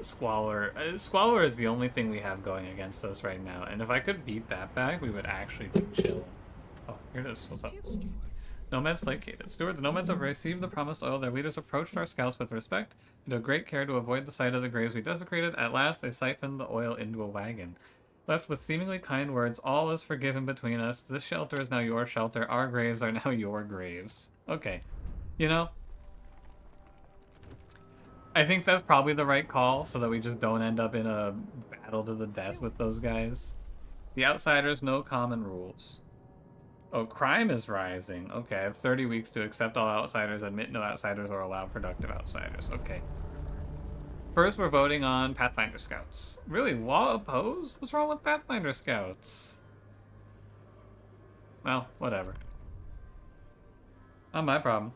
Squalor. Squalor is the only thing we have going against us right now, and if I could beat that back, we would actually be chilling. Oh, here it is. What's up? Nomads placated. Steward, the nomads have received the promised oil. Their leaders approached our scouts with respect and took great care to avoid the sight of the graves we desecrated. At last, they siphoned the oil into a wagon. Left with seemingly kind words, all is forgiven between us. This shelter is now your shelter. Our graves are now your graves. Okay. You know, I think that's probably the right call so that we just don't end up in a battle to the death with those guys. The outsiders, no common rules. Oh, crime is rising. Okay, I have 30 weeks to accept all outsiders, admit no outsiders, or allow productive outsiders. Okay. First, we're voting on Pathfinder Scouts. Really, law opposed? What's wrong with Pathfinder Scouts? Well, whatever. Not my problem.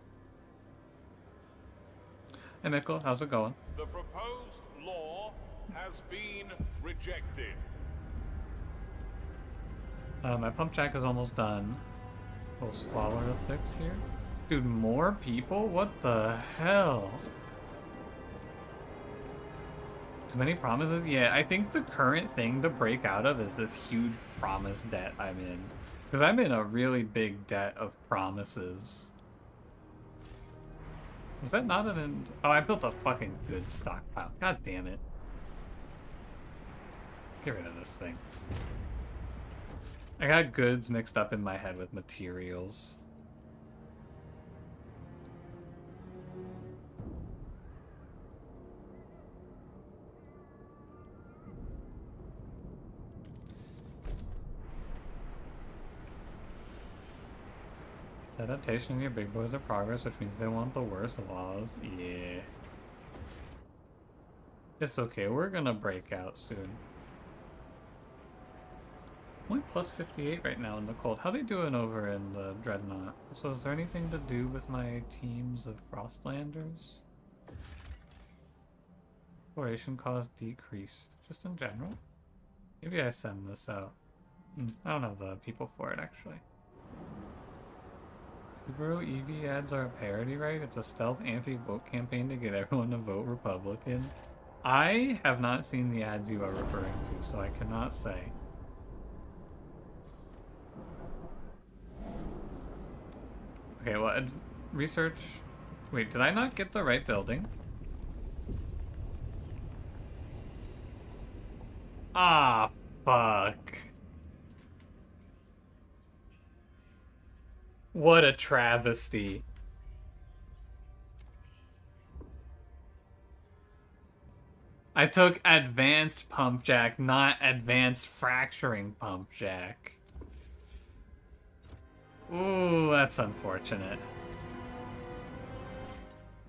Hey, Mikkel, how's it going? The proposed law has been rejected. My pump jack is almost done. Little squalor to fix here. Dude, more people? What the hell? Too many promises? Yeah, I think the current thing to break out of is this huge promise debt I'm in. Because I'm in a really big debt of promises. Was that not an end? Oh, I built a fucking good stockpile. God damn it. Get rid of this thing. I got goods mixed up in my head with materials. Adaptation in your big boys are progress, which means they want the worst laws. Yeah. It's okay, we're gonna break out soon. Only plus 58 right now in the cold. How they doing over in the Dreadnought? So is there anything to do with my teams of Frostlanders? Exploration cost decreased. Just in general? Maybe I send this out. I don't have the people for it, actually. Subaru EV ads are a parody, right? It's a stealth anti-vote campaign to get everyone to vote Republican. I have not seen the ads you are referring to, so I cannot say. Okay, well, research... Wait, did I not get the right building? Ah, fuck. What a travesty. I took advanced pump jack, not advanced fracturing pump jack. Ooh, that's unfortunate.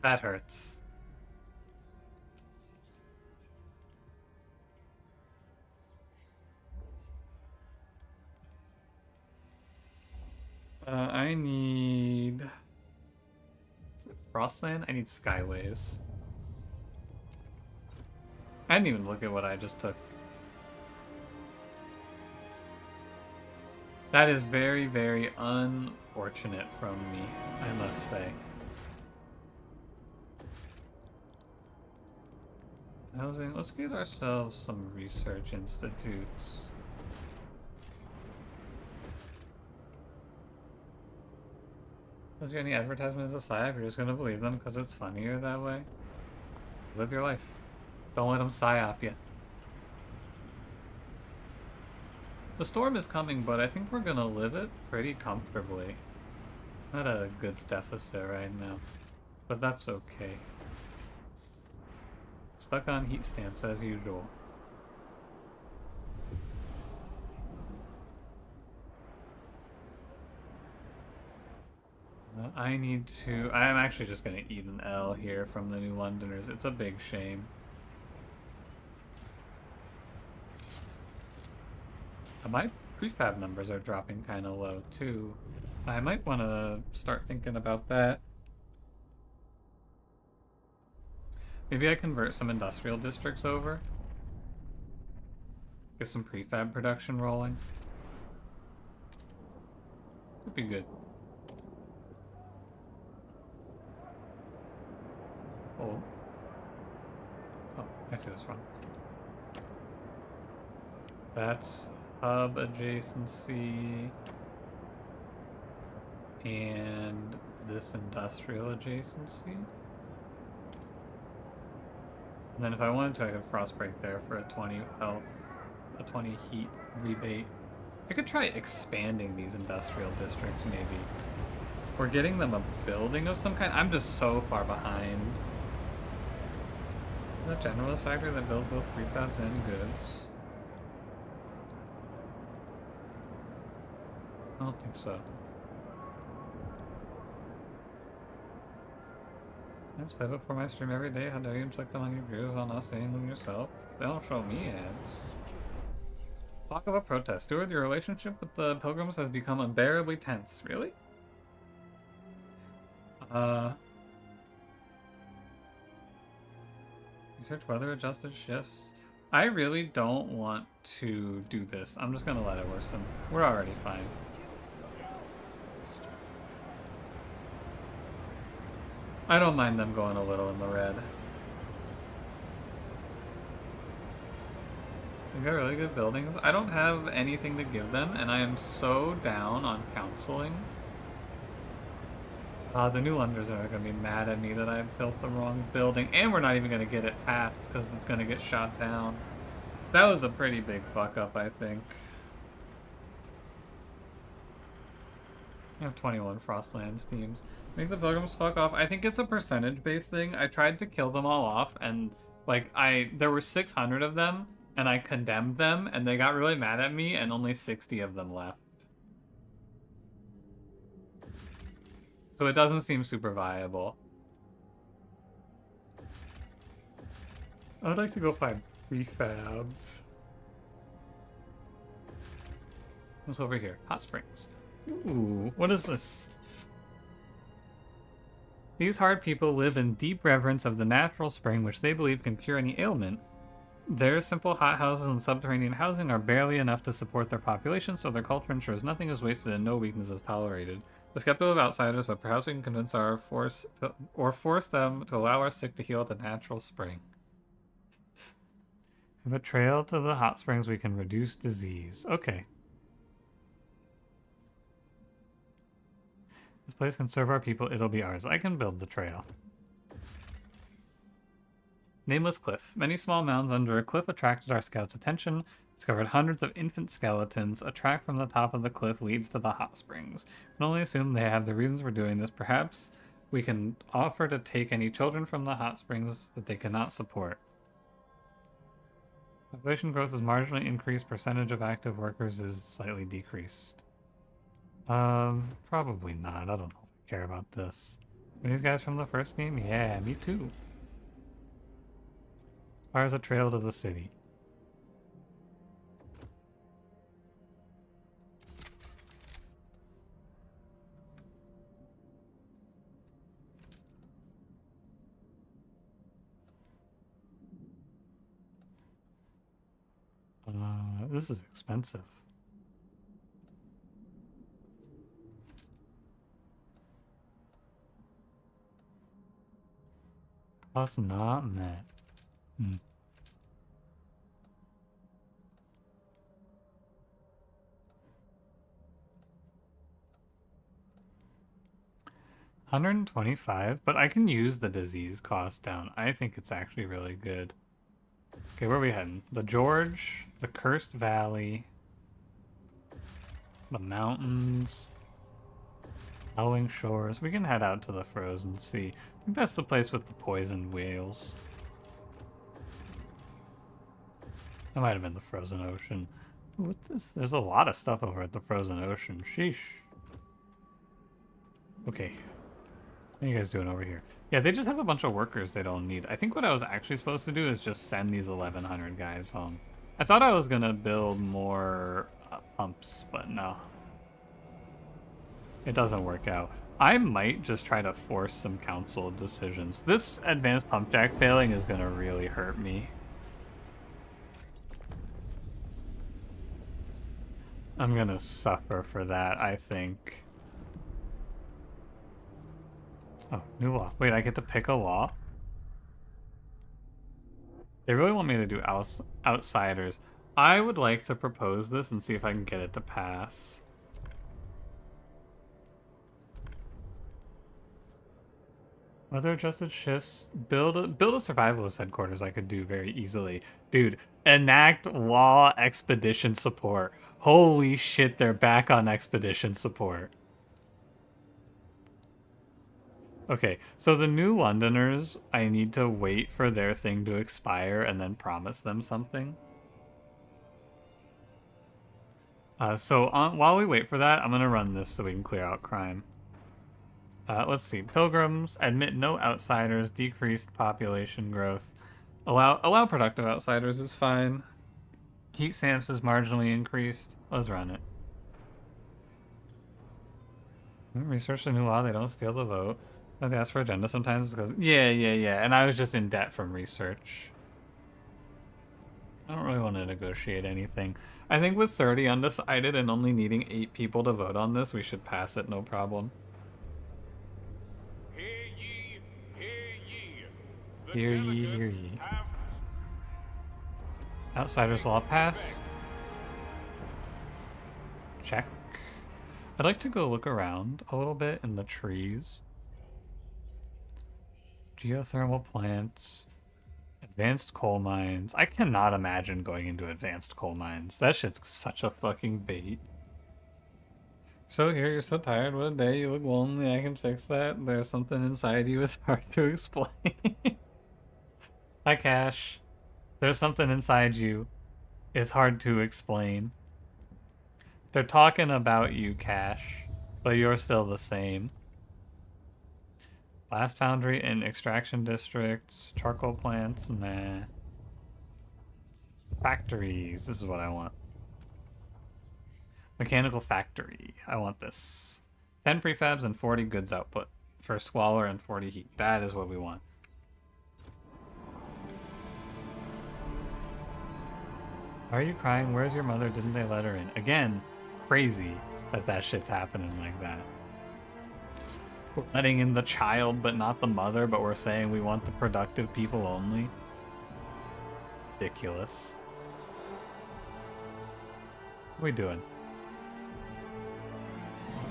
That hurts. I need... Is it Frostland? I need Skyways. I didn't even look at what I just took. That is very, very unfortunate from me, I must say. Housing. Let's get ourselves some research institutes. Is there any advertisement as a psyop? You're just gonna believe them because it's funnier that way? Live your life. Don't let them psyop you. The storm is coming, but I think we're gonna live it pretty comfortably. Not a goods deficit right now, but that's okay. Stuck on heat stamps as usual. I am actually just gonna eat an L here from the New Londoners. It's a big shame. My prefab numbers are dropping kind of low too. I might want to start thinking about that. Maybe I convert some industrial districts over. Get some prefab production rolling. Could be good. Oh. Oh, I see what's wrong. That's hub adjacency. And this industrial adjacency. And then if I wanted to, I could frostbreak there for a 20 health, a 20 heat rebate. I could try expanding these industrial districts, maybe. Or getting them a building of some kind. I'm just so far behind. The generalist factory that builds both prefabs and goods. I don't think so. Let's pivot for my stream every day. How dare you inflict them on your viewers while not saying them yourself? They don't show me ads. Talk of a protest. Steward, your relationship with the pilgrims has become unbearably tense. Really? Research weather adjusted shifts. I really don't want to do this. I'm just gonna let it worsen. We're already fine. I don't mind them going a little in the red. They've got really good buildings. I don't have anything to give them, and I am so down on counseling. The New Londoners are going to be mad at me that I built the wrong building, and we're not even going to get it passed because it's going to get shot down. That was a pretty big fuck up, I think. I have 21 Frostlands teams. Make the pilgrims fuck off. I think it's a percentage-based thing. I tried to kill them all off, and like there were 600 of them, and I condemned them, and they got really mad at me, and only 60 of them left. So it doesn't seem super viable. I would like to go find prefabs. What's over here? Hot springs. Ooh, what is this? These hard people live in deep reverence of the natural spring, which they believe can cure any ailment. Their simple hothouses and subterranean housing are barely enough to support their population, so their culture ensures nothing is wasted and no weakness is tolerated. We're skeptical of outsiders, but perhaps we can convince force them to allow our sick to heal at the natural spring. If a trail to the hot springs, we can reduce disease. Okay. This place can serve our people, it'll be ours. I can build the trail. Nameless Cliff. Many small mounds under a cliff attracted our scouts' attention. Discovered hundreds of infant skeletons. A track from the top of the cliff leads to the hot springs. We can only assume they have the reasons for doing this. Perhaps we can offer to take any children from the hot springs that they cannot support. Population growth is marginally increased. Percentage of active workers is slightly decreased. Probably not. I don't know if I care about this. Are these guys from the first game? Yeah, me too. Fires a trail to the city. This is expensive. Cost not met. $125, but I can use the disease cost down. I think it's actually really good. Okay, where are we heading? The George, the Cursed Valley. The mountains. Howling shores. We can head out to the frozen sea. I think that's the place with the poisoned whales. That might have been the frozen ocean. What's this? There's a lot of stuff over at the frozen ocean. Sheesh. Okay. What are you guys doing over here? Yeah, they just have a bunch of workers they don't need. I think what I was actually supposed to do is just send these 1,100 guys home. I thought I was gonna build more pumps, but no. It doesn't work out. I might just try to force some council decisions. This advanced pump jack failing is gonna really hurt me. I'm gonna suffer for that, I think. Oh, new law. Wait, I get to pick a law? They really want me to do outsiders. I would like to propose this and see if I can get it to pass. Weather adjusted shifts. Build a survivalist headquarters I could do very easily. Dude, enact law expedition support. Holy shit, they're back on expedition support. Okay, so the New Londoners, I need to wait for their thing to expire and then promise them something. While we wait for that, I'm gonna run this so we can clear out crime. Let's see. Pilgrims, admit no outsiders, decreased population growth. Allow productive outsiders is fine. Heat stamps is marginally increased. Let's run it. Research the new law, they don't steal the vote. They ask for agenda sometimes because yeah. And I was just in debt from research. I don't really want to negotiate anything. I think with 30 undecided and only needing 8 people to vote on this, we should pass it, no problem. Hear ye, hear ye. The Hear ye, delegates hear ye. have Outsiders law passed. Check. I'd like to go look around a little bit in the trees. Geothermal plants. Advanced coal mines. I cannot imagine going into advanced coal mines. That shit's such a fucking bait. So here, you're so tired. What a day. You look lonely. I can fix that. There's something inside you. It's hard to explain. Hi, Cash. There's something inside you. It's hard to explain. They're talking about you, Cash, but you're still the same. Blast foundry and extraction districts, charcoal plants, nah. Factories, this is what I want. Mechanical factory, I want this. 10 prefabs and 40 goods output for squalor and 40 heat. That is what we want. Are you crying? Where's your mother? Didn't they let her in? Again, crazy that shit's happening like that. We're letting in the child but not the mother, but we're saying we want the productive people only. Ridiculous. What are we doing?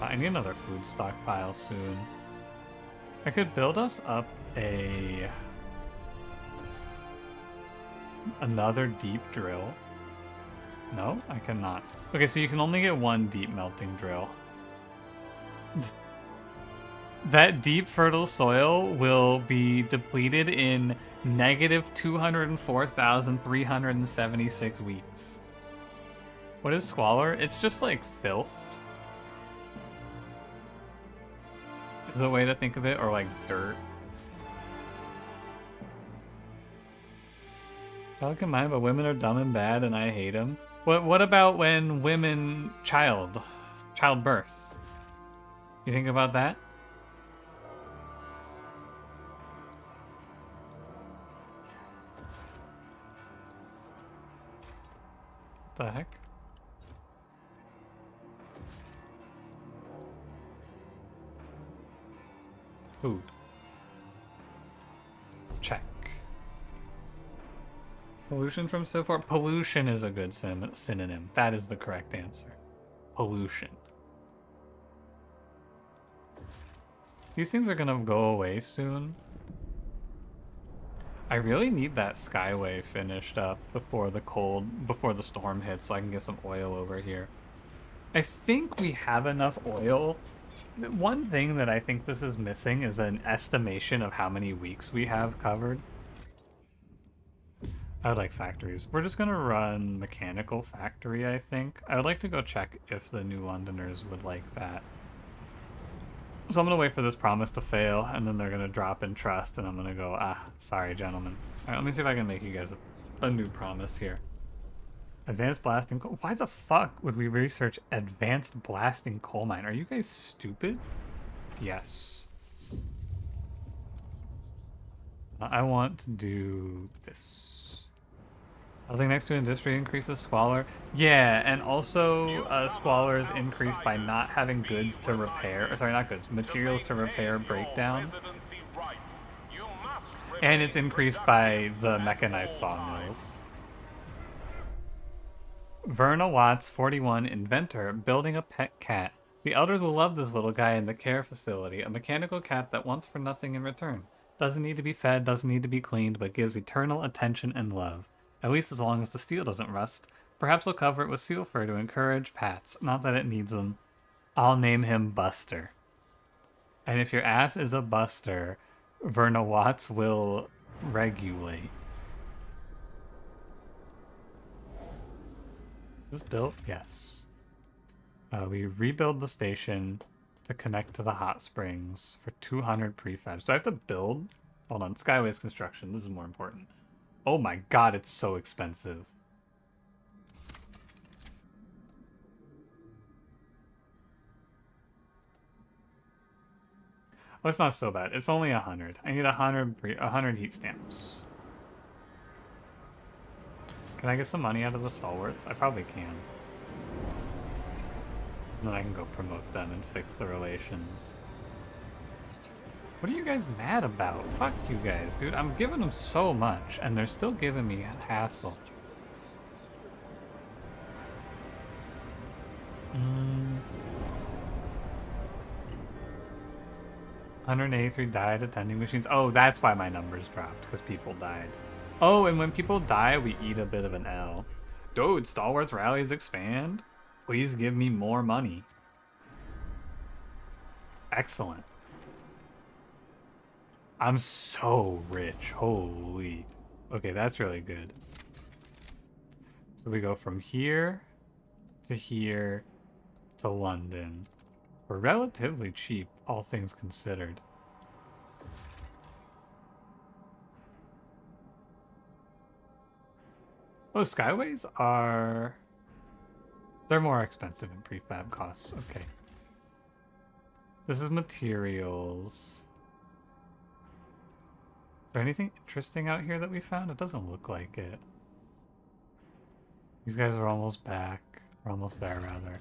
I need another food stockpile soon. I could build us up another deep drill. No, I cannot. Okay, so you can only get one deep melting drill. That deep fertile soil will be depleted in negative 204,376 weeks. What is squalor? It's just like filth. Is a way to think of it, or like dirt. I look at mine, but women are dumb and bad, and I hate them. What about when women childbirth? You think about that? What the heck? Food. Check. Pollution from so far? Pollution is a good synonym. That is the correct answer. Pollution. These things are gonna go away soon. I really need that skyway finished up before the storm hits so I can get some oil over here. I think we have enough oil. One thing that I think this is missing is an estimation of how many weeks we have covered. I would like factories. We're just gonna run mechanical factory, I think. I would like to go check if the New Londoners would like that. So I'm gonna wait for this promise to fail, and then they're gonna drop in trust, and I'm gonna go, sorry, gentlemen. All right, let me see if I can make you guys a new promise here. Advanced blasting coal. Why the fuck would we research advanced blasting coal mine? Are you guys stupid? Yes. I want to do this. Housing next to industry increases squalor. Yeah, and also squalor is increased by not having goods to repair. Or sorry, not goods. Materials to repair breakdown. And it's increased by the mechanized sawmills. Verna Watts, 41, inventor, building a pet cat. The elders will love this little guy in the care facility, a mechanical cat that wants for nothing in return. Doesn't need to be fed, doesn't need to be cleaned, but gives eternal attention and love. At least as long as the steel doesn't rust. Perhaps we'll cover it with seal fur to encourage pats, not that it needs them. I'll name him Buster. And if your ass is a Buster, Verna Watts will regulate. Is this built? Yes. We rebuild the station to connect to the hot springs for 200 prefabs. Do I have to build? Hold on. Skyways construction. This is more important. Oh my god, it's so expensive. Oh, it's not so bad. It's only 100. I need 100 heat stamps. Can I get some money out of the Stalwarts? I probably can. And then I can go promote them and fix the relations. What are you guys mad about? Fuck you guys, dude. I'm giving them so much, and they're still giving me hassle. 183 died attending machines. Oh, that's why my numbers dropped, because people died. Oh, and when people die, we eat a bit of an L. Dude, Stalwart's rallies expand? Please give me more money. Excellent. I'm so rich. Holy. Okay, that's really good. So we go from here to London. We're relatively cheap, all things considered. Oh, Skyways are... They're more expensive in prefab costs. Okay. This is materials. Is there anything interesting out here that we found? It doesn't look like it. These guys are almost back. We're almost there, rather.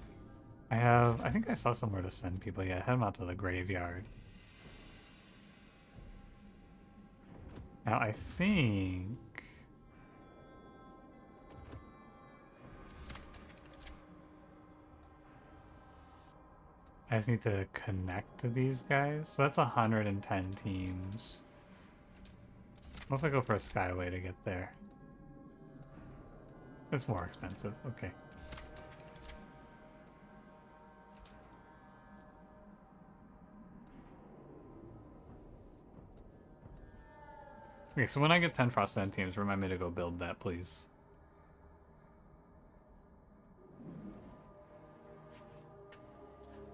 I think I saw somewhere to send people. Yeah, head them out to the graveyard. Now, I think... I just need to connect to these guys. So that's 110 teams. What if I go for a Skyway to get there? It's more expensive. Okay. Okay, so when I get 10 Frostland teams, remind me to go build that, please.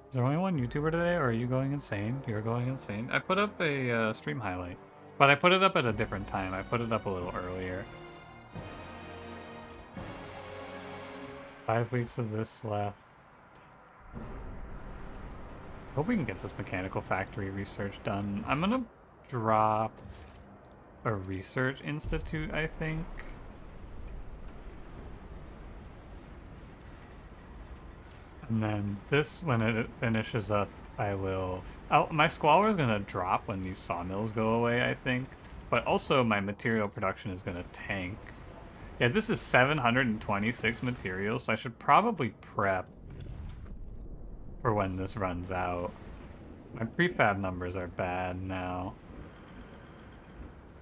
Is there only one YouTuber today, or are you going insane? You're going insane. I put up a stream highlight, but I put it up at a different time. I put it up a little earlier. 5 weeks of this left. Hope we can get this mechanical factory research done. I'm gonna drop a research institute, I think. And then this, when it finishes up, I will... Oh, my squalor is gonna drop when these sawmills go away, I think. But also my material production is gonna tank. Yeah, this is 726 materials, so I should probably prep for when this runs out. My prefab numbers are bad now.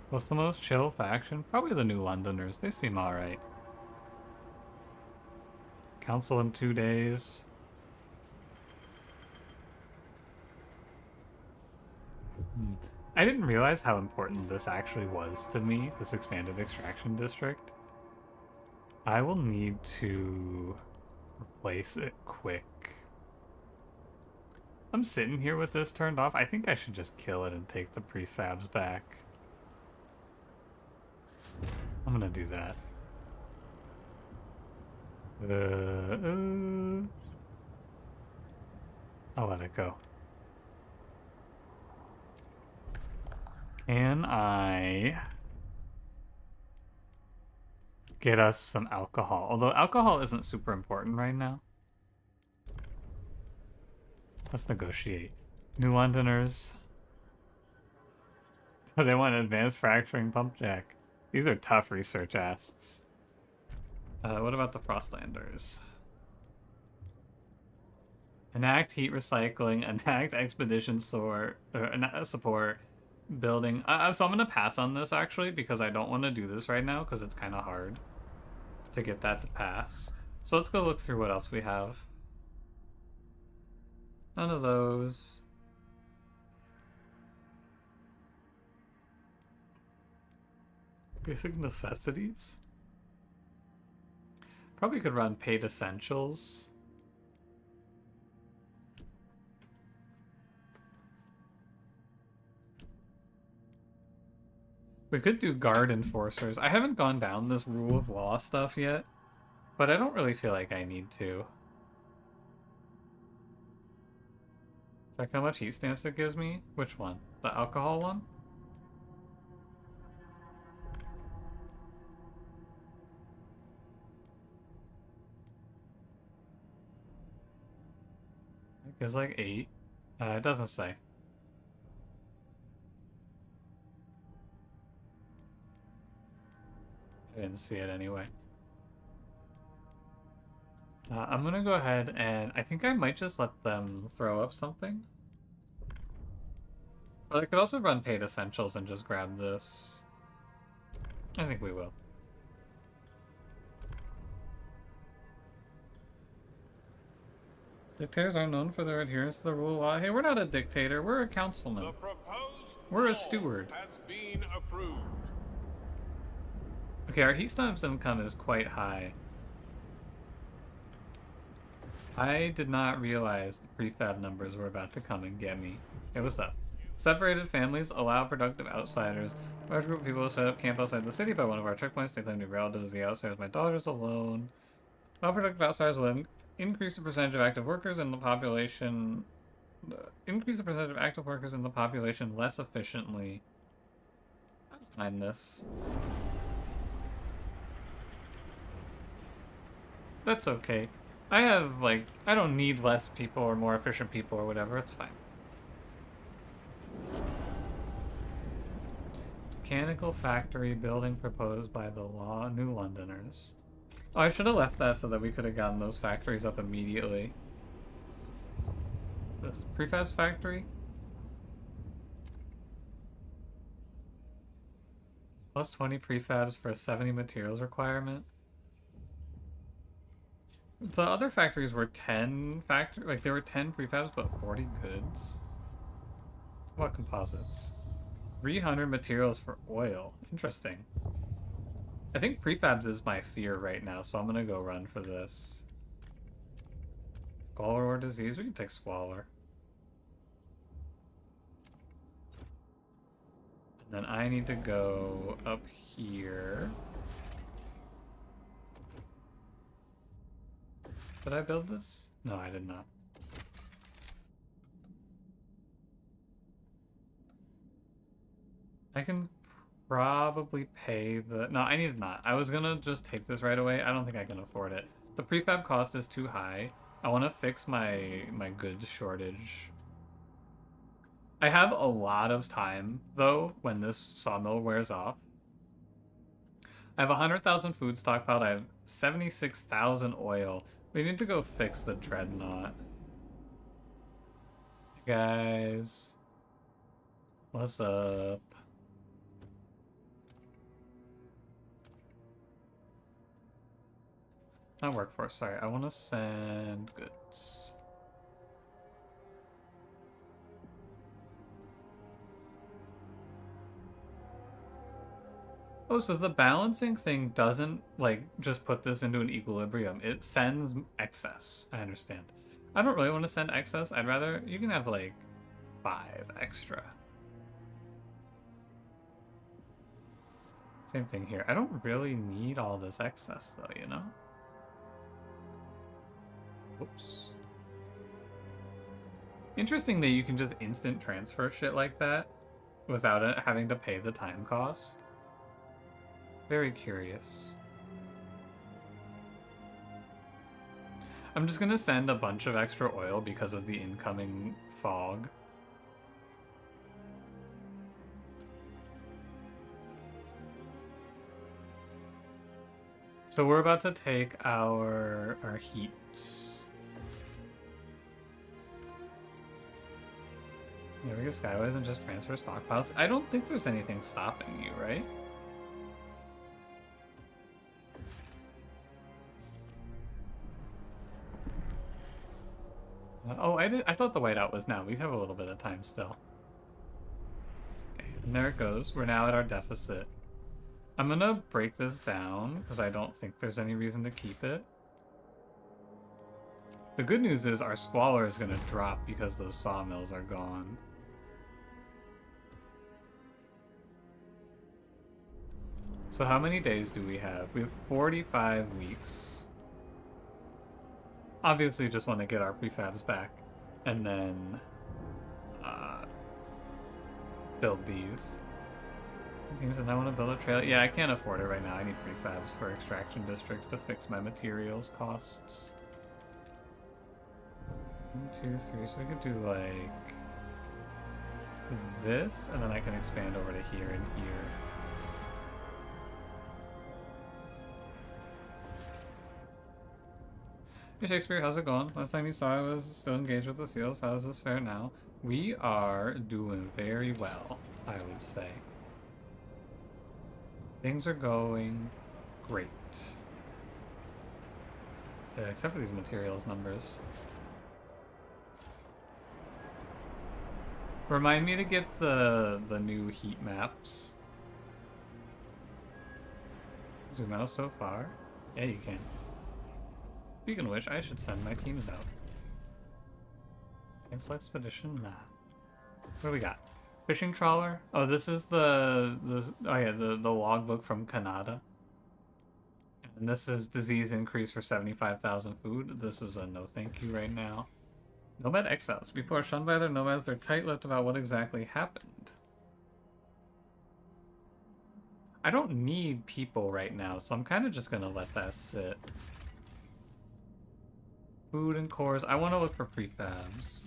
What's the most chill faction? Probably the New Londoners. They seem alright. Council in 2 days. I didn't realize how important this actually was to me, this expanded extraction district. I will need to replace it quick. I'm sitting here with this turned off. I think I should just kill it and take the prefabs back. I'm gonna do that. I'll let it go. Can I get us some alcohol? Although alcohol isn't super important right now. Let's negotiate. New Londoners. They want advanced fracturing pump jack. These are tough research asks. What about the Frostlanders? Enact heat recycling, enact expedition support, building. So I'm gonna pass on this actually because I don't want to do this right now because it's kind of hard to get that to pass. So let's go look through what else we have. None of those. Basic necessities? Probably could run paid essentials. We could do guard enforcers. I haven't gone down this rule of law stuff yet, but I don't really feel like I need to. Check how much heat stamps it gives me. Which one? The alcohol one? It gives like 8. It doesn't say. I didn't see it anyway. I'm gonna go ahead and I think I might just let them throw up something. But I could also run paid essentials and just grab this. I think we will. Dictators are known for their adherence to the rule of law. Hey, we're not a dictator. We're a councilman. We're a steward. Has been approved. Okay, our heat stamps income is quite high. I did not realize the prefab numbers were about to come and get me. Hey, what's up? Separated families allow productive outsiders. A large group of people set up camp outside the city by one of our checkpoints. They claim to be relatives. The outsiders. My daughter's alone. Allow productive outsiders will increase the percentage of active workers in the population. Increase the percentage of active workers in the population less efficiently. I don't mind this. That's okay. I have, like, I don't need less people or more efficient people or whatever. It's fine. Mechanical factory building proposed by the New Londoners. Oh, I should have left that so that we could have gotten those factories up immediately. This is prefabs factory? Plus 20 prefabs for a 70 materials requirement. The other factories were 10 there were 10 prefabs but 40 goods. What composites? 300 materials for oil. Interesting. I think prefabs is my fear right now, so I'm gonna go run for this. Squalor or disease? We can take squalor. And then I need to go up here. Did I build this? No, I did not. I can probably pay the... No, I need not. I was gonna just take this right away. I don't think I can afford it. The prefab cost is too high. I want to fix my goods shortage. I have a lot of time, though, when this sawmill wears off. I have 100,000 food stockpiled. I have 76,000 oil. We need to go fix the dreadnought. Hey guys. What's up? Not workforce, sorry. I want to send goods. Oh, so the balancing thing doesn't, like, just put this into an equilibrium. It sends excess. I understand. I don't really want to send excess. I'd rather... You can have, like, 5 extra. Same thing here. I don't really need all this excess, though, you know? Oops. Interesting that you can just instant transfer shit like that without it having to pay the time cost. Very curious. I'm just gonna send a bunch of extra oil because of the incoming fog. So we're about to take our heat. Yeah, we get skyways and just transfer stockpiles. I don't think there's anything stopping you, right? Oh, I thought the whiteout was now. We have a little bit of time still. Okay, and there it goes. We're now at our deficit. I'm gonna break this down because I don't think there's any reason to keep it. The good news is our squalor is gonna drop because those sawmills are gone. So how many days do we have? We have 45 weeks. Obviously just want to get our prefabs back and then build these. Teams that I want to build a trail. Yeah, I can't afford it right now. I need prefabs for extraction districts to fix my materials costs. 1, 2, 3. So we could do like this, and then I can expand over to here and here. Hey Shakespeare, how's it going? Last time you saw I was still engaged with the seals. How does this fare now? We are doing very well, I would say. Things are going great. Except for these materials numbers. Remind me to get the new heat maps. Zoom out so far. Yeah, you can. Speaking of which, I should send my teams out. Cancel expedition map. What do we got? Fishing trawler. Oh, this is the logbook from Canada. And this is disease increase for 75,000 food. This is a no thank you right now. Nomad exiles. People are shunned by their nomads. They're tight-lipped about what exactly happened. I don't need people right now, so I'm kind of just gonna let that sit. Food and cores. I want to look for prefabs.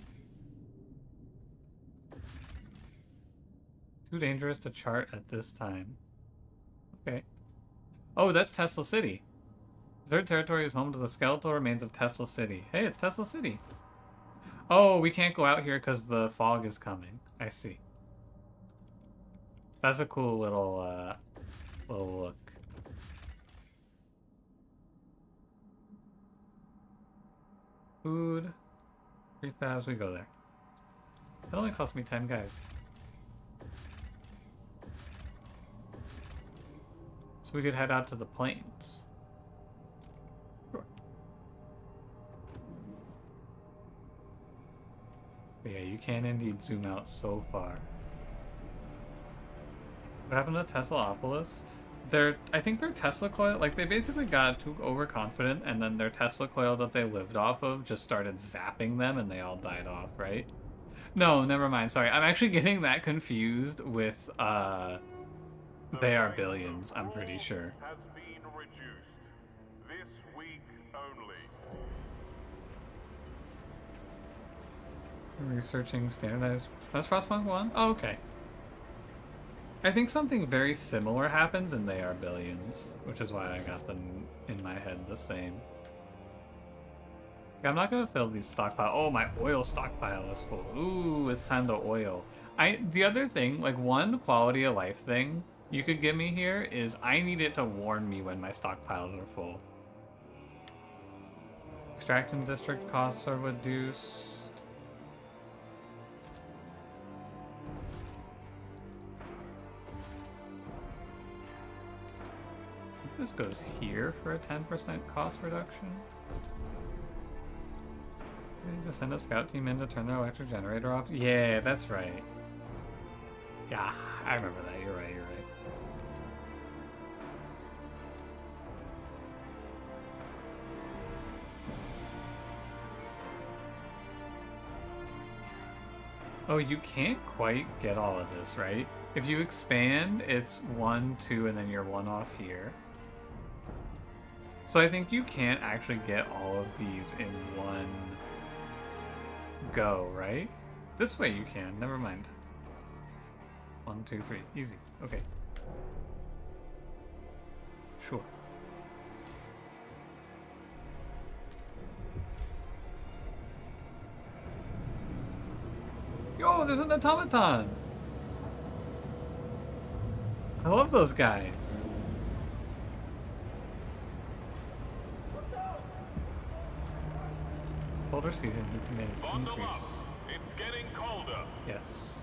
Too dangerous to chart at this time. Okay. Oh, that's Tesla City. Third territory is home to the skeletal remains of Tesla City. Hey, it's Tesla City. Oh, we can't go out here because the fog is coming. I see. That's a cool little look. Food. Prefabs, we go there. It only cost me 10 guys. So we could head out to the plains. Sure. But yeah, you can indeed zoom out so far. What happened to Teslaopolis? I think their Tesla coil, like they basically got too overconfident and then their Tesla coil that they lived off of just started zapping them and they all died off, right? No, never mind. Sorry. I'm actually getting that confused with, they are billions, I'm pretty sure. Has been reduced. This week only. Researching standardized... That's Frostpunk 1? Oh, okay. I think something very similar happens and they are billions, which is why I got them in my head the same. Okay, I'm not gonna fill these stockpile. Oh, my oil stockpile is full. Ooh, it's time to oil. The other thing, like one quality of life thing you could give me here is I need it to warn me when my stockpiles are full. Extraction district costs are reduced. this goes here for a 10% cost reduction. We need to send a scout team in to turn their electric generator off. Yeah, that's right. Yeah, I remember that. You're right, you're right. Oh, you can't quite get all of this, right? If you expand, it's 1, 2, and then you're 1 off here. So I think you can't actually get all of these in one go, right? This way you can. Never mind. 1, 2, 3. Easy. Okay. Sure. Yo, there's an automaton! I love those guys. Colder season heat demands increase. It's getting colder. Yes,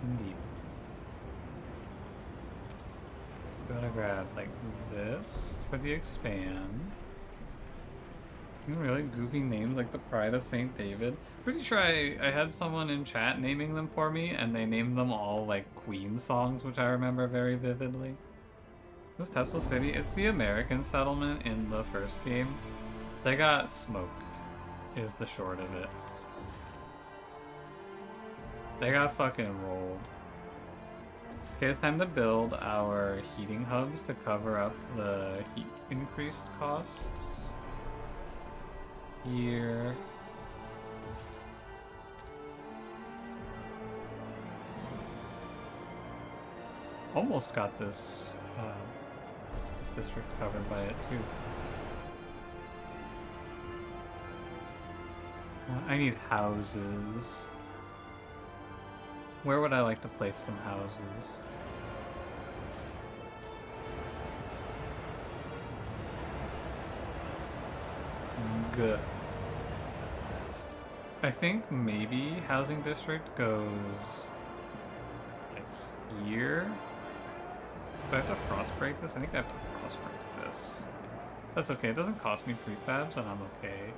indeed. I'm gonna grab like this for the expand. Really goofy names like the Pride of St. David. Pretty sure I had someone in chat naming them for me, and they named them all like Queen songs, which I remember very vividly. What's Tesla City? It's the American settlement in the first game. They got smoked, is the short of it. They got fucking rolled. Okay, it's time to build our heating hubs to cover up the heat increased costs. Here. Almost got this district covered by it too. I need houses. Where would I like to place some houses? Good. I think maybe housing district goes like here. Do I have to frost break this? I think I have to frost break this. That's okay. It doesn't cost me prefabs, and I'm okay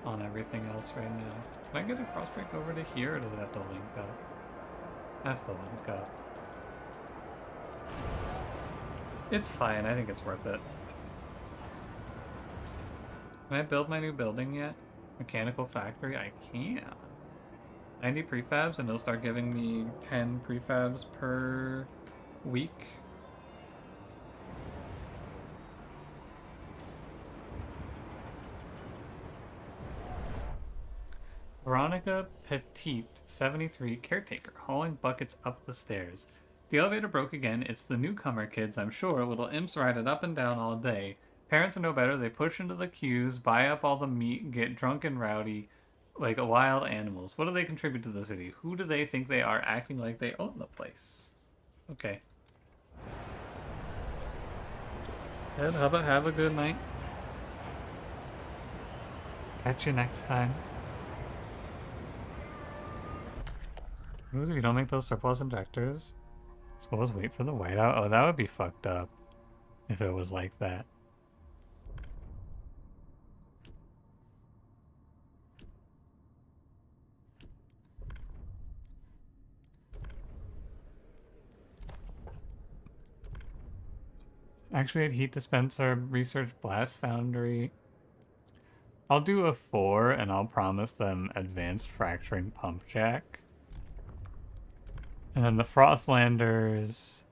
on everything else right now. Can I get a frost break over to here, or does it have to link up? That's the link up. It's fine. I think it's worth it. Can I build my new building yet? Mechanical factory? I can. 90 prefabs, and it'll start giving me 10 prefabs per week. Veronica Petite, 73, caretaker, hauling buckets up the stairs. The elevator broke again. It's the newcomer kids, I'm sure. Little imps ride it up and down all day. Parents know better. They push into the queues, buy up all the meat, get drunk and rowdy like wild animals. What do they contribute to the city? Who do they think they are, acting like they own the place? Okay. Ed, how about have a good night? Catch you next time. If you don't make those surplus injectors, suppose wait for the whiteout. Oh, that would be fucked up if it was like that. Actuate heat dispenser, research blast foundry. I'll do a 4 and I'll promise them advanced fracturing pump jack. And then the Frostlanders.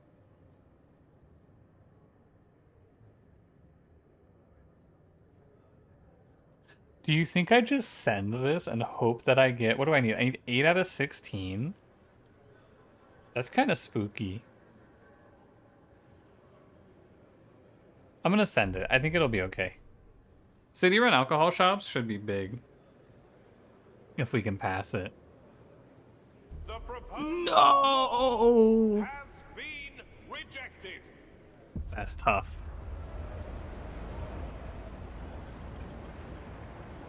Do you think I just send this and hope that I get... What do I need? I need 8 out of 16. That's kind of spooky. I'm gonna send it. I think it'll be okay. City run alcohol shops should be big. If we can pass it. The proposal No! has been rejected. That's tough.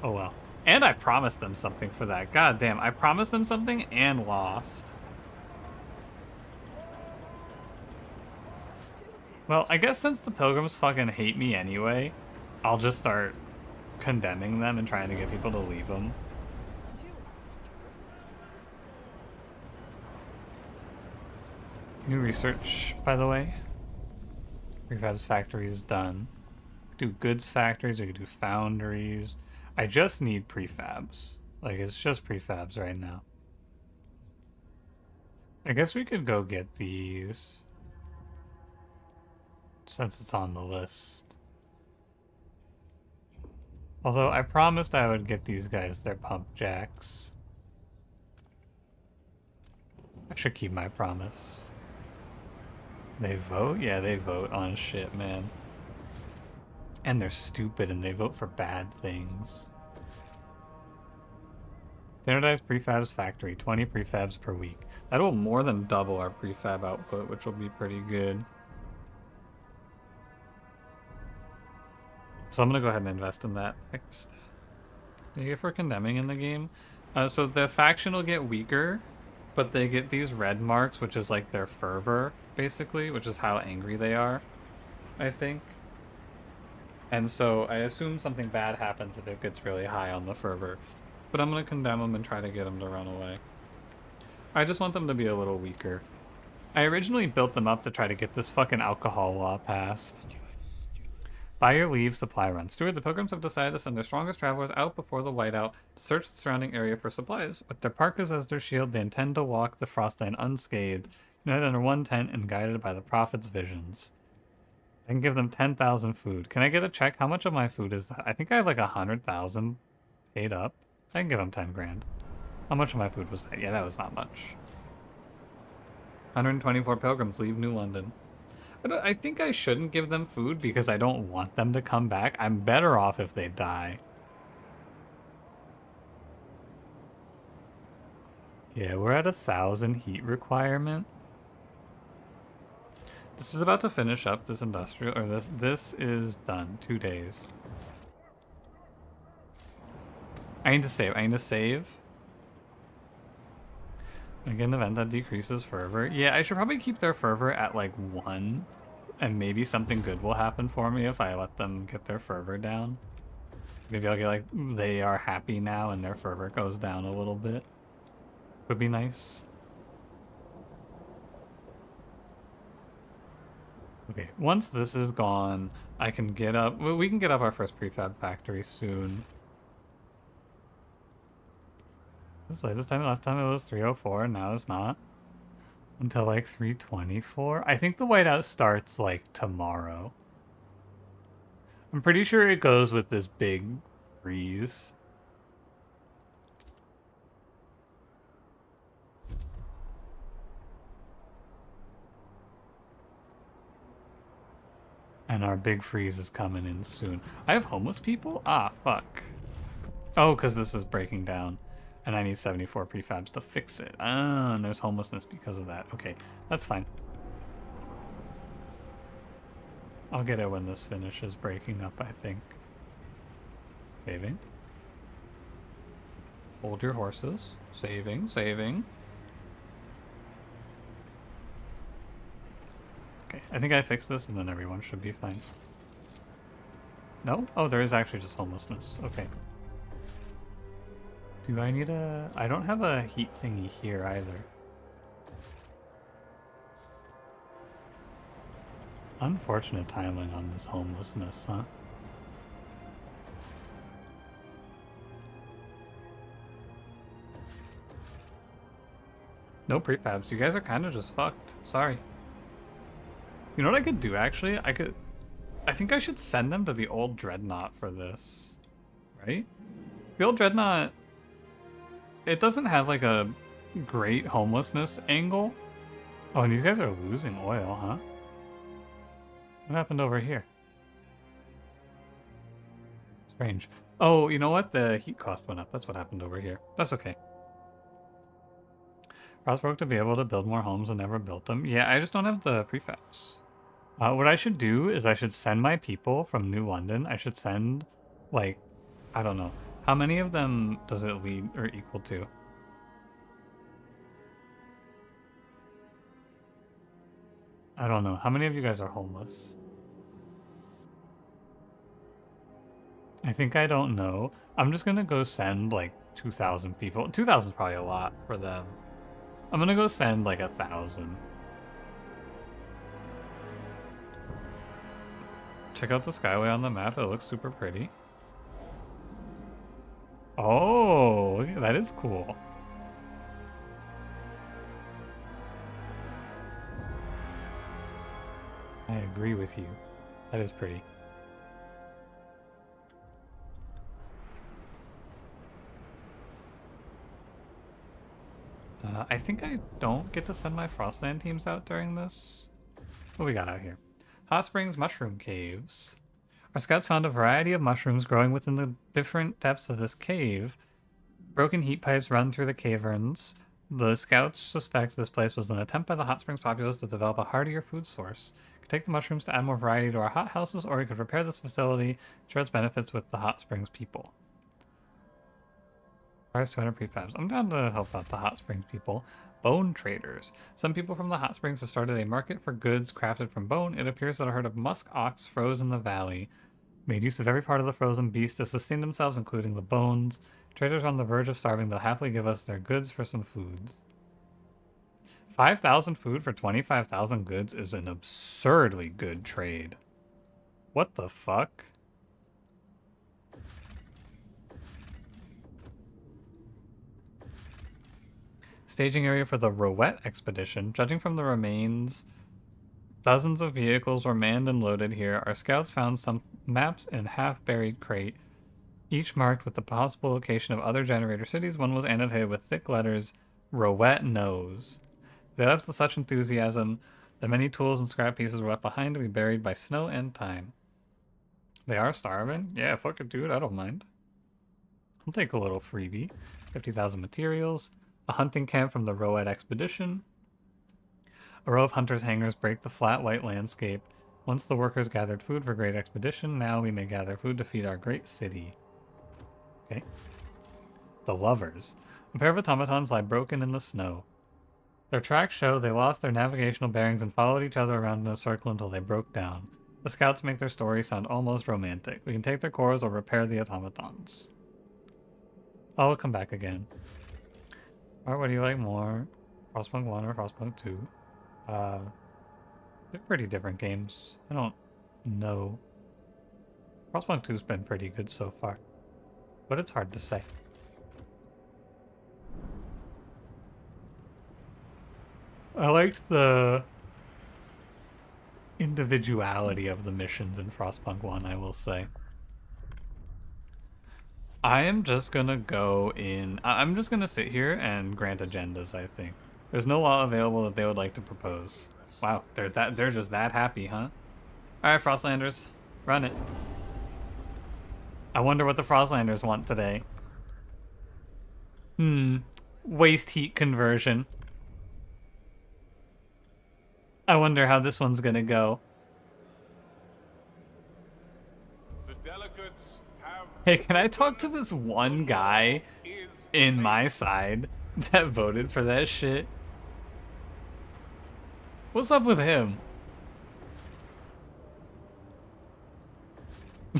Oh well. And I promised them something for that. God damn, I promised them something and lost. Well, I guess since the pilgrims fucking hate me anyway, I'll just start condemning them and trying to get people to leave them. New research, by the way. Prefabs factories done. Do goods factories, we could do foundries. I just need prefabs. Like, it's just prefabs right now. I guess we could go get these. Since it's on the list. Although I promised I would get these guys their pump jacks. I should keep my promise. They vote? Yeah, they vote on shit, man. And they're stupid and they vote for bad things. Standardized prefabs factory, 20 prefabs per week. That will more than double our prefab output, which will be pretty good. So I'm gonna go ahead and invest in that next. Maybe if we're condemning in the game. So the faction will get weaker, but they get these red marks, which is like their fervor, basically, which is how angry they are, I think. And so I assume something bad happens if it gets really high on the fervor. But I'm gonna condemn them and try to get them to run away. I just want them to be a little weaker. I originally built them up to try to get this fucking alcohol law passed. Buy your leave supply run. Steward, the pilgrims have decided to send their strongest travelers out before the whiteout to search the surrounding area for supplies. With their parkas as their shield, they intend to walk the frostland unscathed, united under one tent and guided by the prophet's visions. I can give them 10,000 food. Can I get a check? How much of my food is that? I think I have like 100,000 paid up. I can give them 10 grand. How much of my food was that? Yeah, that was not much. 124 pilgrims leave New London. I think I shouldn't give them food because I don't want them to come back. I'm better off if they die. Yeah, we're at 1,000 heat requirement. This is about to finish up this industrial, or this is done. 2 days. I need to save. I get an event that decreases fervor. Yeah, I should probably keep their fervor at like 1. And maybe something good will happen for me if I let them get their fervor down. Maybe I'll get like, they are happy now and their fervor goes down a little bit. Would be nice. Okay, once this is gone, I can get up, we can get up our first prefab factory soon. Last time it was 304, and now it's not. Until like 324. I think the whiteout starts like tomorrow. I'm pretty sure it goes with this big freeze. And our big freeze is coming in soon. I have homeless people? Ah, fuck. Oh, because this is breaking down. And I need 74 prefabs to fix it. Ah, and there's homelessness because of that. Okay, that's fine. I'll get it when this finishes breaking up, I think. Saving. Hold your horses. Saving. Okay, I think I fixed this and then everyone should be fine. No? Oh, there is actually just homelessness. Okay. Do I need a... I don't have a heat thingy here either. Unfortunate timeline on this homelessness, huh? No prefabs. You guys are kind of just fucked. Sorry. You know what I could do, actually? I think I should send them to the old dreadnought for this. Right? The old dreadnought... It doesn't have like a great homelessness angle. Oh, and these guys are losing oil, huh? What happened over here? Strange. Oh, you know what? The heat cost went up. That's what happened over here. That's okay. Frostpunk to be able to build more homes and never built them. Yeah, I just don't have the prefabs. What I should do is I should send my people from New London. I should send, like, I don't know. How many of them does it lead or equal to? I don't know. How many of you guys are homeless? I think I don't know. I'm just gonna go send like 2,000 people. 2,000 is probably a lot for them. I'm gonna go send like 1,000. Check out the skyway on the map. It looks super pretty. Oh, that is cool. I agree with you. That is pretty. I think I don't get to send my Frostland teams out during this. What we got out here? Hot Springs Mushroom Caves. Our scouts found a variety of mushrooms growing within the different depths of this cave. Broken heat pipes run through the caverns. The scouts suspect this place was an attempt by the Hot Springs populace to develop a heartier food source. We could take the mushrooms to add more variety to our hot houses, or we could repair this facility, share its benefits with the Hot Springs people. Requires 200 prefabs. I'm down to help out the Hot Springs people. Bone traders. Some people from the Hot Springs have started a market for goods crafted from bone. It appears that a herd of musk ox froze in the valley, made use of every part of the frozen beast to sustain themselves, including the bones. Traders on the verge of starving, they'll happily give us their goods for some foods. 5,000 food for 25,000 goods is an absurdly good trade. What the fuck? Staging area for the Rowette expedition. Judging from the remains, dozens of vehicles were manned and loaded here. Our scouts found some maps in half-buried crate, each marked with the possible location of other generator cities. One was annotated with thick letters, Rowette knows. They left with such enthusiasm that many tools and scrap pieces were left behind to be buried by snow and time. They are starving? Yeah, fuck it, dude. I don't mind. I'll take a little freebie. 50,000 materials. A hunting camp from the Rowette expedition. A row of hunters' hangars break the flat white landscape. Once the workers gathered food for great expedition, now we may gather food to feed our great city. Okay. The lovers. A pair of automatons lie broken in the snow. Their tracks show they lost their navigational bearings and followed each other around in a circle until they broke down. The scouts make their story sound almost romantic. We can take their cores or repair the automatons. I'll come back again. Alright, what do you like more? Frostpunk 1 or Frostpunk 2? They're pretty different games. I don't know. Frostpunk 2's been pretty good so far, but it's hard to say. I liked the individuality of the missions in Frostpunk 1, I will say. I am just gonna go in... I'm just gonna sit here and grant agendas, I think. There's no law available that they would like to propose. Wow, they're just that happy, huh? Alright, Frostlanders, run it. I wonder what the Frostlanders want today. Waste heat conversion. I wonder how this one's gonna go. The delegates have... Hey, can I talk to this one guy in my side that voted for that shit? What's up with him?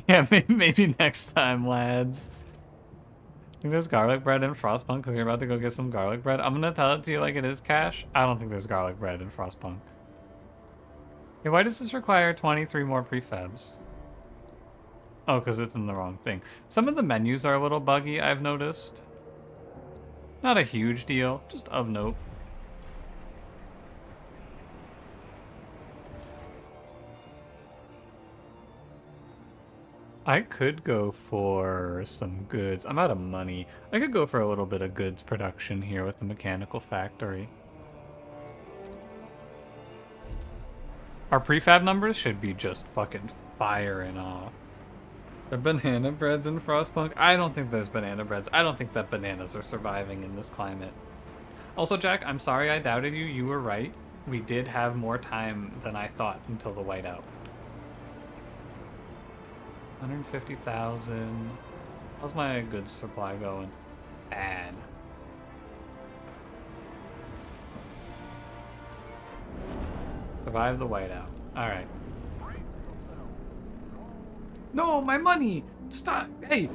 Yeah, maybe next time, lads. I think there's garlic bread in Frostpunk because you're about to go get some garlic bread. I'm gonna tell it to you like it is, Cash. I don't think there's garlic bread in Frostpunk. Hey, why does this require 23 more prefabs? Oh, because it's in the wrong thing. Some of the menus are a little buggy, I've noticed. Not a huge deal, just of note. I could go for some goods. I'm out of money. I could go for a little bit of goods production here with the mechanical factory. Our prefab numbers should be just fucking firing off. The banana breads in Frostpunk? I don't think there's banana breads. I don't think that bananas are surviving in this climate. Also, Jack, I'm sorry I doubted you. You were right. We did have more time than I thought until the whiteout. 150,000. How's my goods supply going? Bad. Survive the whiteout. Alright. No, my money! Stop! Hey!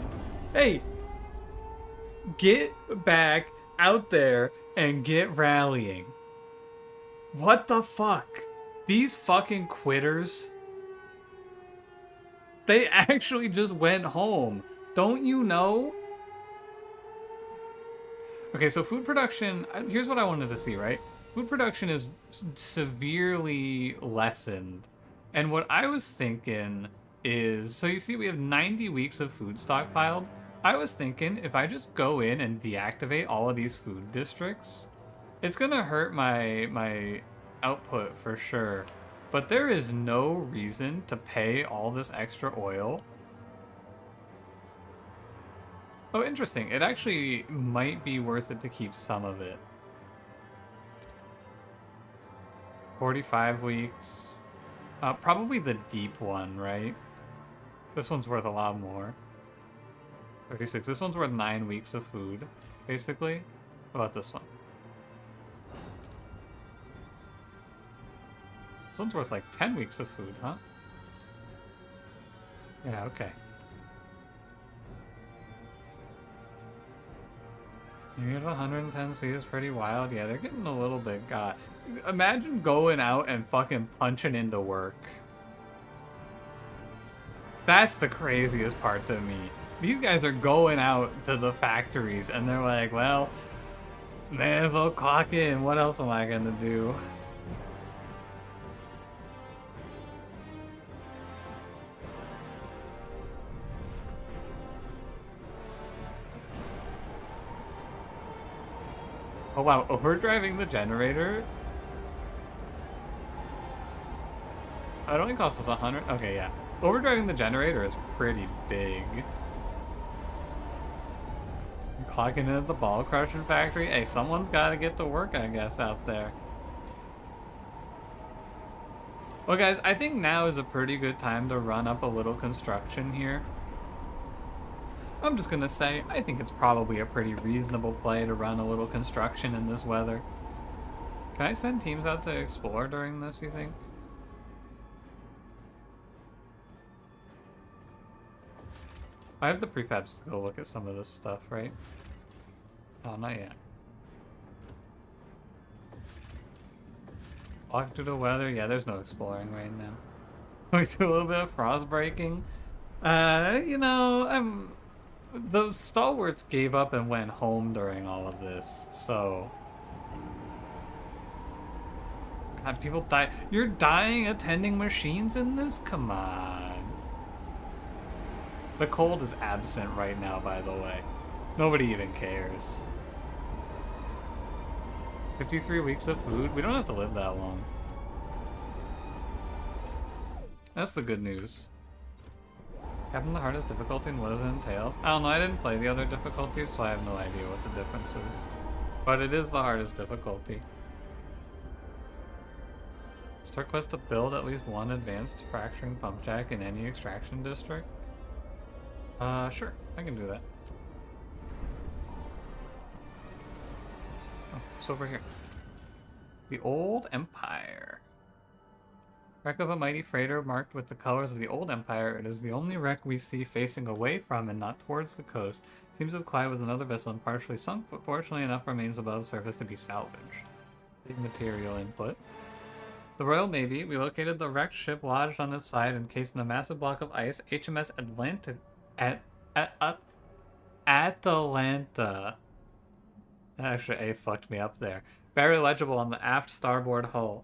Hey! Get back out there and get rallying. What the fuck? These fucking quitters. They actually just went home. Don't you know? Okay, so food production, here's what I wanted to see, right? Food production is severely lessened. And what I was thinking is, so you see we have 90 weeks of food stockpiled. I was thinking if I just go in and deactivate all of these food districts, it's gonna hurt my output for sure. But there is no reason to pay all this extra oil. Oh, interesting. It actually might be worth it to keep some of it. 45 weeks. Probably the deep one, right? This one's worth a lot more. 36. This one's worth 9 weeks of food, basically. What about this one? This one's worth like 10 weeks of food, huh? Yeah, okay. You get 110 C is pretty wild. Yeah, they're getting a little bit got. Imagine going out and fucking punching into work. That's the craziest part to me. These guys are going out to the factories and they're like, well, may as well clock in. What else am I gonna do? Oh wow, overdriving the generator? Oh, it only costs us 100? Okay, yeah. Overdriving the generator is pretty big. Clocking in at the ball crushing factory? Hey, someone's gotta get to work, I guess, out there. Well, guys, I think now is a pretty good time to run up a little construction here. I'm just gonna say, I think it's probably a pretty reasonable play to run a little construction in this weather. Can I send teams out to explore during this, you think? I have the prefabs to go look at some of this stuff, right? Oh, not yet. Walk through the weather? Yeah, there's no exploring right now. We do a little bit of frost breaking. You know, the Stalwarts gave up and went home during all of this, so... God, people die. You're dying attending machines in this? Come on. The cold is absent right now, by the way. Nobody even cares. 53 weeks of food? We don't have to live that long. That's the good news. Having the hardest difficulty and what does it entail? I don't know, I didn't play the other difficulties, so I have no idea what the difference is. But it is the hardest difficulty. Start quest to build at least one advanced fracturing pump jack in any extraction district. Sure, I can do that. Oh, it's over here. The Old Empire. Wreck of a mighty freighter marked with the colors of the Old Empire. It is the only wreck we see facing away from and not towards the coast. Seems to have collided with another vessel and partially sunk, but fortunately enough remains above surface to be salvaged. Big material input. The Royal Navy. We located the wrecked ship lodged on its side encased in a massive block of ice. HMS Atalanta. Actually, A fucked me up there. Barely legible on the aft starboard hull.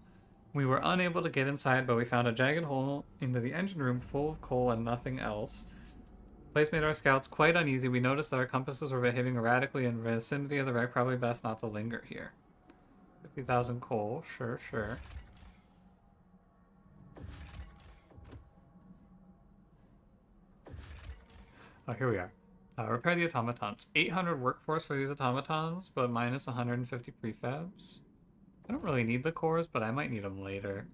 We were unable to get inside, but we found a jagged hole into the engine room full of coal and nothing else. The place made our scouts quite uneasy. We noticed that our compasses were behaving erratically in the vicinity of the wreck. Probably best not to linger here. 50,000 coal. Sure, sure. Oh, here we are. Repair the automatons. 800 workforce for these automatons, but minus 150 prefabs. I don't really need the cores, but I might need them later.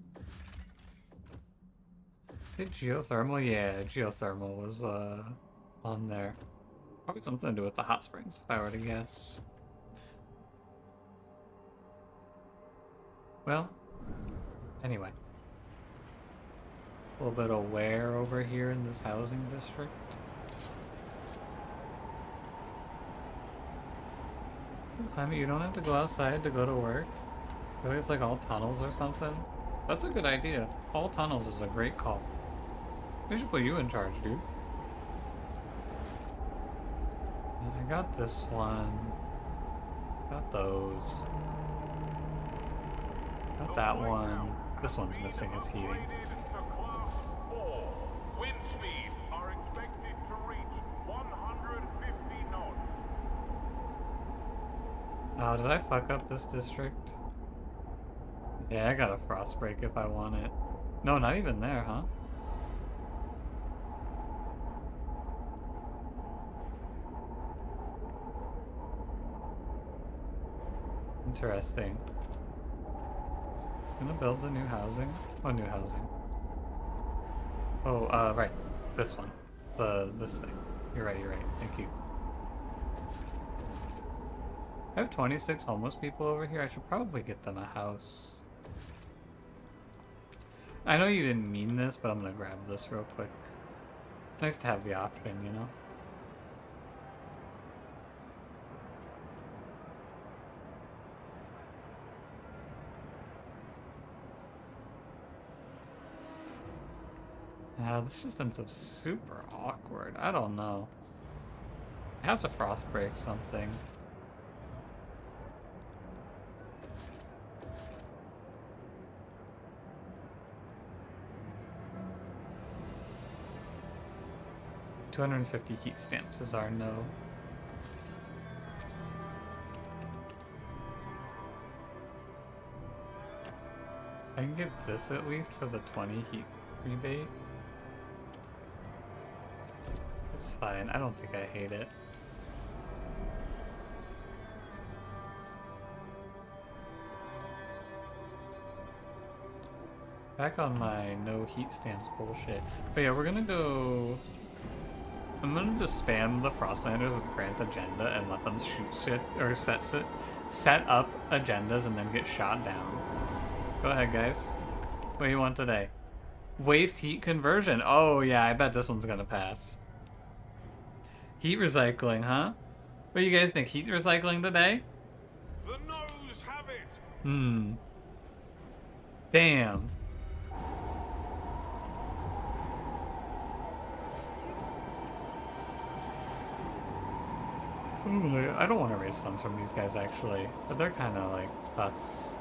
Is it geothermal? Yeah, geothermal was on there. Probably something to do with the hot springs, if I were to guess. Well, anyway. A little bit of wear over here in this housing district. Climate, you don't have to go outside to go to work. I feel like it's like all tunnels or something. That's a good idea. All tunnels is a great call. They should put you in charge, dude. I got this one. Got those. Got that one. This one's missing its heating. Wind speeds are expected to reach 150 knots. Oh, did I fuck up this district? Yeah, I got a frost break if I want it. No, not even there, huh? Interesting. Gonna build a new housing? Oh, new housing. Oh, right. This one. This thing. You're right, Thank you. I have 26 homeless people over here. I should probably get them a house. I know you didn't mean this, but I'm gonna grab this real quick. Nice to have the option, you know? Yeah, this just ends up super awkward. I don't know. I have to frost break something. $250 heat stamps is our no. I can get this at least for the 20 heat rebate. It's fine. I don't think I hate it. Back on my no heat stamps bullshit. But yeah, we're gonna go... I'm gonna just spam the Frostlanders with Grant Agenda and let them shoot shit, or set up agendas and then get shot down. Go ahead, guys. What do you want today? Waste heat conversion. Oh yeah, I bet this one's gonna pass. Heat recycling, huh? What do you guys think? Heat recycling today? The no's have it. Hmm. Damn. Ooh, I don't want to raise funds from these guys actually, but they're kind of like sus.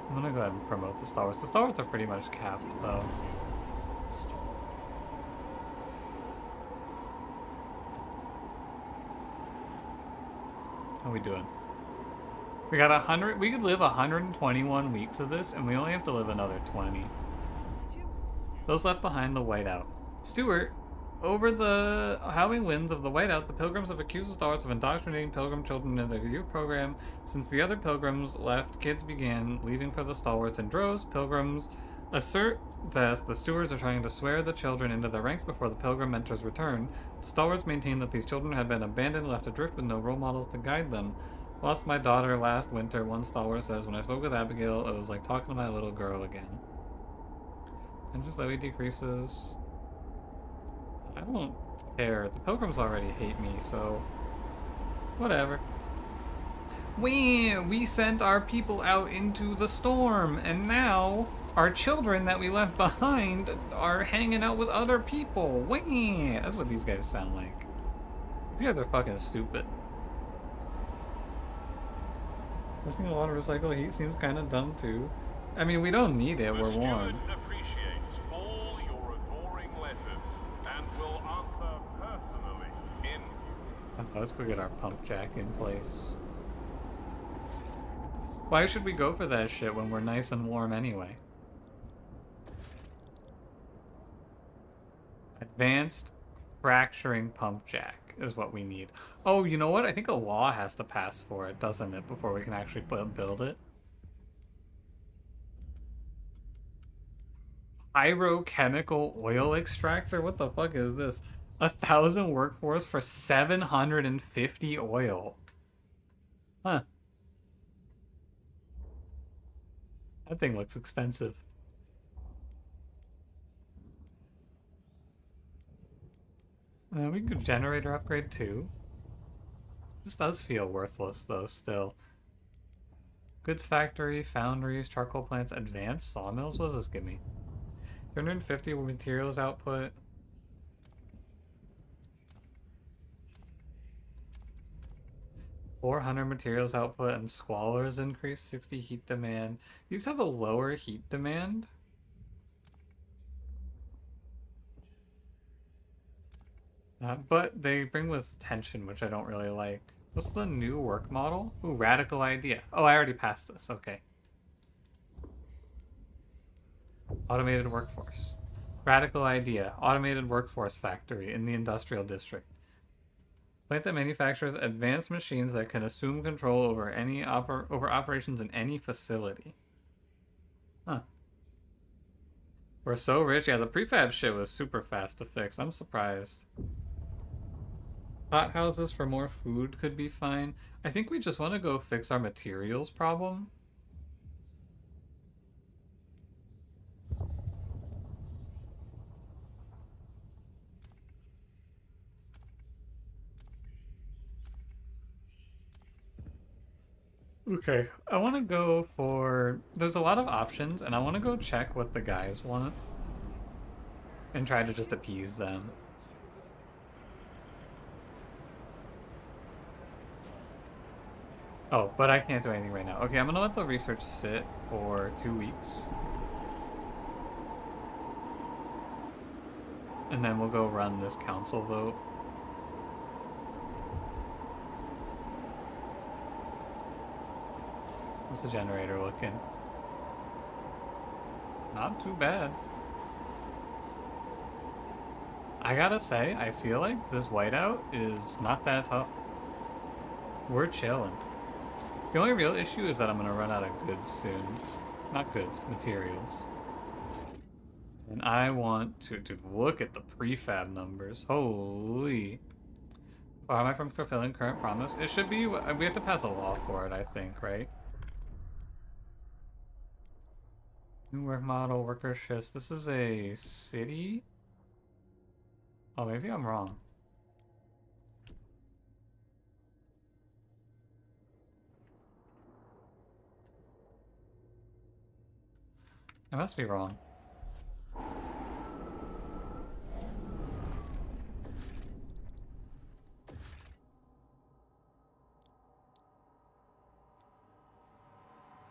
I'm gonna go ahead and promote the Stalwarts. The Stalwarts are pretty much capped though. How we doing? We got 100. We could live 121 weeks of this, and we only have to live another 20. Those left behind the whiteout. Stewart, over the howling winds of the whiteout, the pilgrims have accused the Stalwarts of indoctrinating pilgrim children in their youth program. Since the other pilgrims left, kids began leaving for the Stalwarts in droves. Pilgrims assert that the stewards are trying to swear the children into their ranks before the pilgrim mentors return. The Stalwarts maintain that these children had been abandoned and left adrift with no role models to guide them. Lost my daughter last winter, one Stalwart says. When I spoke with Abigail, it was like talking to my little girl again. Interest levy decreases. I don't care. The pilgrims already hate me, so whatever. We sent our people out into the storm, and now our children that we left behind are hanging out with other people. Wee! That's what these guys sound like. These guys are fucking stupid. Pushing a lot of recycled heat seems kind of dumb too. I mean, we don't need it. We're warm. Let's go get our pump jack in place. Why should we go for that shit when we're nice and warm anyway? Advanced fracturing pump jack is what we need. Oh, you know what? I think a law has to pass for it, doesn't it, before we can actually build it? Pyrochemical oil extractor? What the fuck is this? 1,000 workforce for 750 oil. Huh. That thing looks expensive. We could generator upgrade too. This does feel worthless though still. Goods factory, foundries, charcoal plants, advanced sawmills. What does this give me? 350 materials output. $400 materials output and squalors increase 60 heat demand. These have a lower heat demand. But they bring with tension, which I don't really like. What's the new work model? Ooh, radical idea. Oh, I already passed this. Okay. Automated workforce. Radical idea. Automated workforce factory in the industrial district. Plant that manufactures advanced machines that can assume control over any over operations in any facility. Huh. We're so rich. Yeah, the prefab shit was super fast to fix. I'm surprised. Hot houses for more food could be fine. I think we just want to go fix our materials problem. Okay, I want to go for... There's a lot of options, and I want to go check what the guys want. And try to just appease them. Oh, but I can't do anything right now. Okay, I'm gonna let the research sit for 2 weeks. And then we'll go run this council vote. What's the generator looking? Not too bad. I gotta say, I feel like this whiteout is not that tough. We're chilling. The only real issue is that I'm gonna run out of goods soon. Not goods, materials. And I want to look at the prefab numbers. Holy. Far am I from fulfilling current promise? It should be, we have to pass a law for it, I think, right? New work model, worker shifts. This is a city? Oh, maybe I'm wrong. I must be wrong.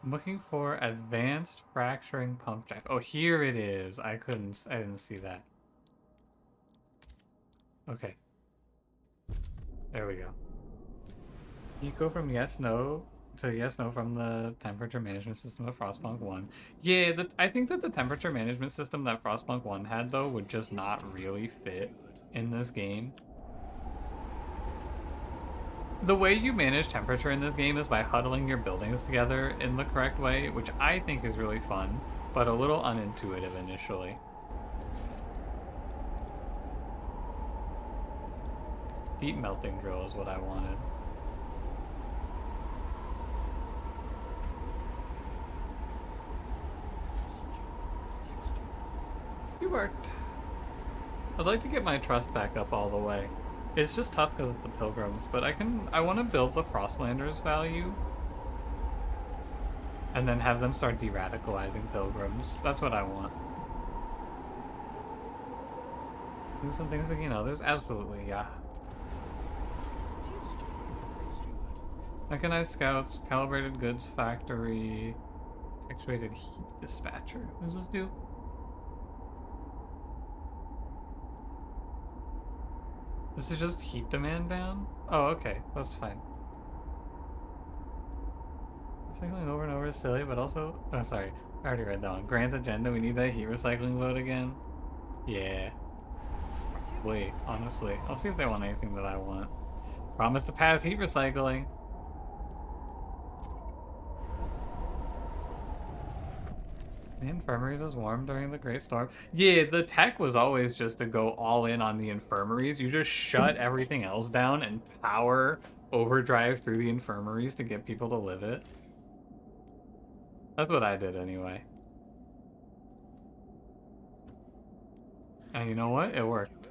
I'm looking for advanced fracturing pump jack. Oh, here it is. I didn't see that. Okay. There we go. You go from yes, no to yes, no from the temperature management system of Frostpunk 1. Yeah, I think that the temperature management system that Frostpunk 1 had, though, would just not really fit in this game. The way you manage temperature in this game is by huddling your buildings together in the correct way, which I think is really fun, but a little unintuitive initially. Deep melting drill is what I wanted. You worked. I'd like to get my trust back up all the way. It's just tough because of the pilgrims, but I want to build the Frostlanders value and then have them start de-radicalizing pilgrims. That's what I want. Do some things against others? Absolutely, yeah. Mechanized scouts, calibrated goods factory, actuated heat dispatcher. What does this do? This is just heat demand down? Oh, okay. That's fine. Recycling over and over is silly, but also... Oh, sorry. I already read that one. Grant agenda. We need that heat recycling vote again. Yeah. Wait, honestly. I'll see if they want anything that I want. Promise to pass heat recycling. The infirmaries is warm during the Great Storm. Yeah, the tech was always just to go all in on the infirmaries. You just shut everything else down and power overdrive through the infirmaries to get people to live it. That's what I did anyway. And you know what? It worked.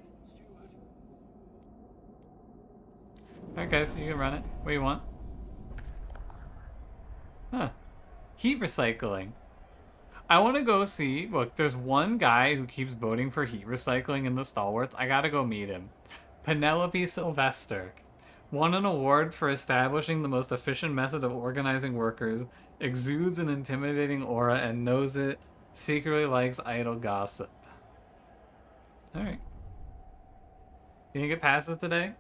Alright guys, you can run it. What do you want? Huh. Heat recycling. I want to go see. Look, there's one guy who keeps voting for heat recycling in the Stalwarts. I gotta go meet him. Penelope Sylvester won an award for establishing the most efficient method of organizing workers, exudes an intimidating aura, and knows it, secretly likes idle gossip. Alright. You think it passes today?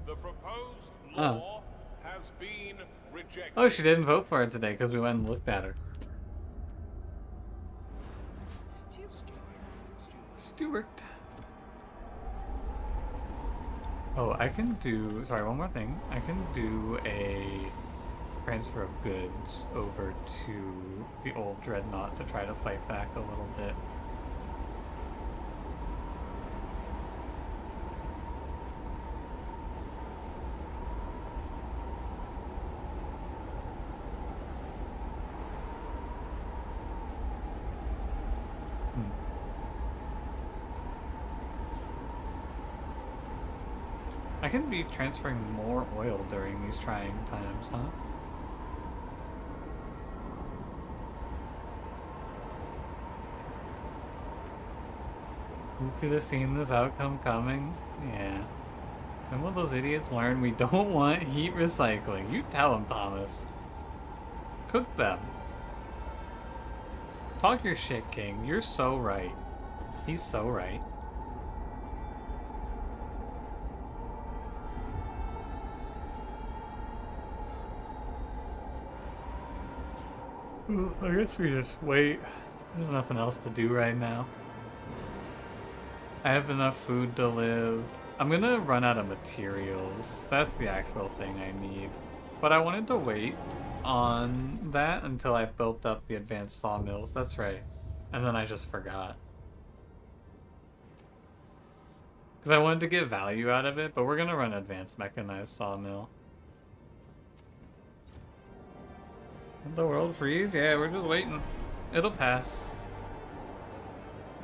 The proposed law has been rejected. Oh, she didn't vote for it today because we went and looked at her. Stewart. Oh, I can do... Sorry, one more thing. I can do a transfer of goods over to the old dreadnought to try to fight back a little bit. I can be transferring more oil during these trying times, huh? Who could have seen this outcome coming? Yeah. And will those idiots learn we don't want heat recycling? You tell them, Thomas. Cook them. Talk your shit, King. You're so right. He's so right. I guess we just wait. There's nothing else to do right now. I have enough food to live. I'm gonna run out of materials. That's the actual thing I need. But I wanted to wait on that until I built up the advanced sawmills. That's right. And then I just forgot. Because I wanted to get value out of it, but we're gonna run advanced mechanized sawmill. The world freeze? Yeah, we're just waiting. It'll pass.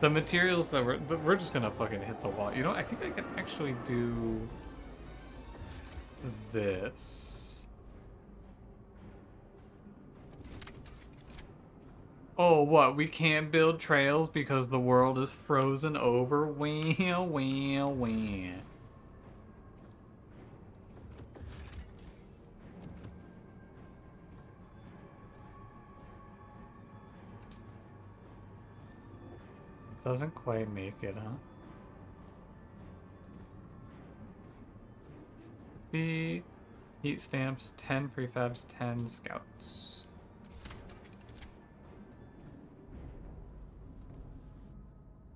The materials that we're just gonna fucking hit the wall. You know, I think I can actually do this. Oh, what? We can't build trails because the world is frozen over? Well, well, well. Doesn't quite make it, huh? The heat stamps, 10 prefabs, 10 scouts.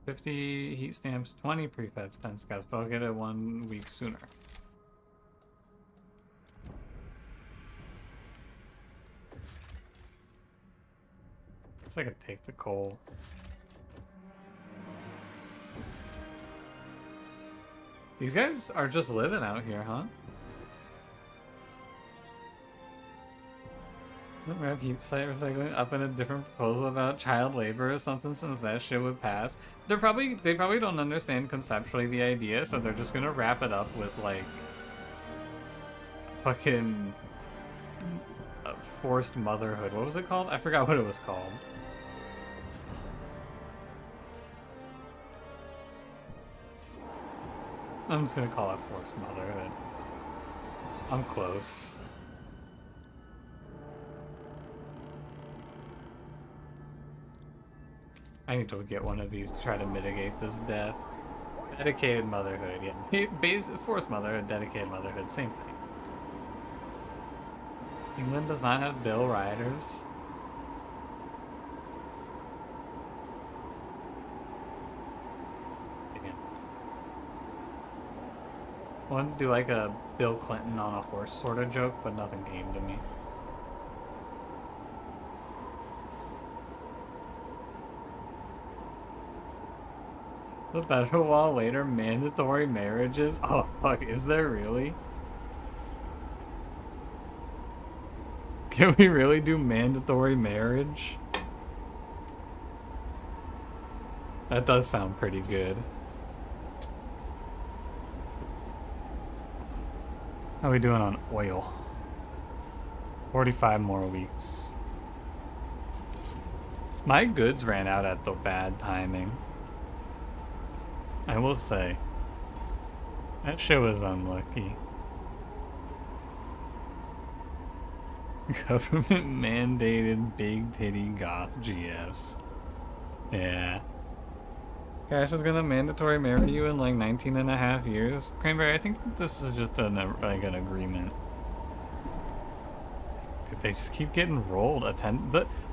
$50 heat stamps, 20 prefabs, 10 scouts, but I'll get it 1 week sooner. Guess I could take the coal. These guys are just living out here, huh? Rep heat site recycling up in a different proposal about child labor or something, since that shit would pass. They probably don't understand conceptually the idea, so they're just gonna wrap it up with like fucking forced motherhood. What was it called? I forgot what it was called. I'm just gonna call it forced motherhood. I'm close. I need to get one of these to try to mitigate this death. Dedicated motherhood, yeah. Forced motherhood, dedicated motherhood, same thing. England does not have bill riders. I wanted to do like a Bill Clinton on a horse sort of joke, but nothing came to me. So better while later, mandatory marriages? Oh fuck, is there really? Can we really do mandatory marriage? That does sound pretty good. How are we doing on oil? 45 more weeks. My goods ran out at the bad timing. I will say. That shit was unlucky. Government mandated big titty goth GFs. Yeah. Cash is gonna mandatory marry you in like 19 and a half years. Cranberry, I think that this is just an agreement. Dude, they just keep getting rolled.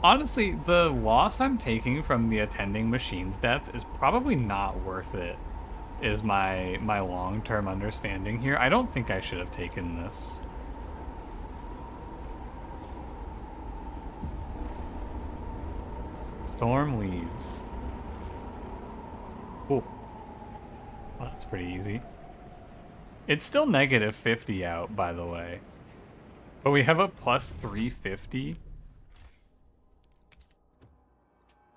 Honestly, the loss I'm taking from the attending machines deaths is probably not worth it, is my long-term understanding here. I don't think I should have taken this. Storm leaves. Cool. Well, that's pretty easy. It's still negative 50 out, by the way. But we have a plus 350.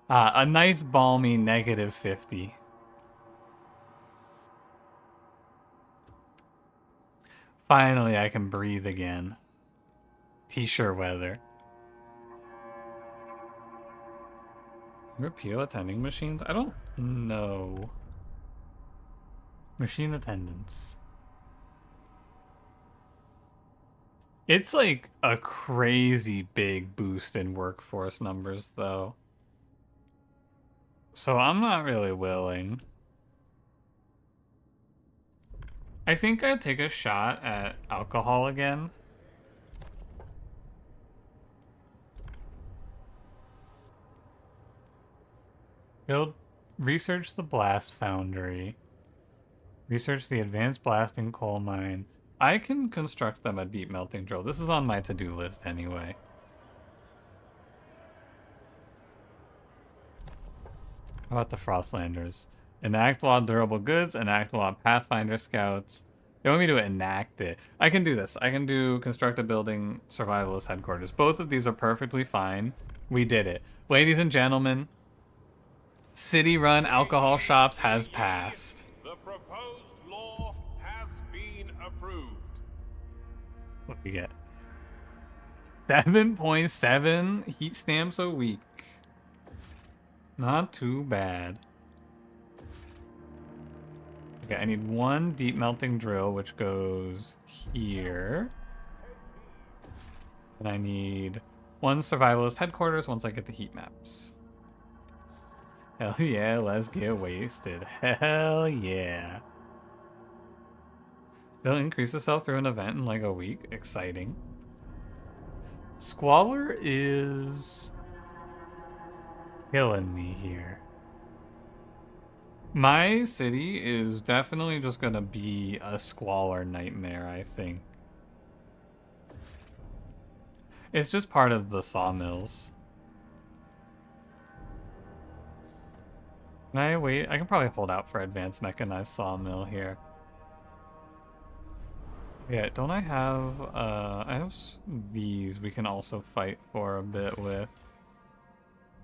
A nice balmy negative 50. Finally, I can breathe again. T-shirt weather. Repeal attending machines? I don't know. Machine attendance. It's like a crazy big boost in workforce numbers, though. So I'm not really willing. I think I'd take a shot at alcohol again. Research the blast foundry. Research the advanced blasting coal mine. I can construct them a deep melting drill. This is on my to-do list anyway. How about the Frostlanders? Enact law durable goods, enact law Pathfinder scouts. They want me to enact it. I can do this. I can do construct a building, survivalist headquarters. Both of these are perfectly fine. We did it. Ladies and gentlemen, city-run alcohol shops has passed. The proposed law has been approved. What we get? 7.7 heat stamps a week. Not too bad. Okay, I need one deep melting drill, which goes here. And I need one survivalist headquarters once I get the heat maps. Hell yeah, let's get wasted. Hell yeah. They'll increase itself through an event in like a week. Exciting. Squalor is killing me here. My city is definitely just gonna be a squalor nightmare, I think. It's just part of the sawmills. Can I wait? I can probably hold out for advanced mechanized sawmill here. Yeah, don't I have these we can also fight for a bit with.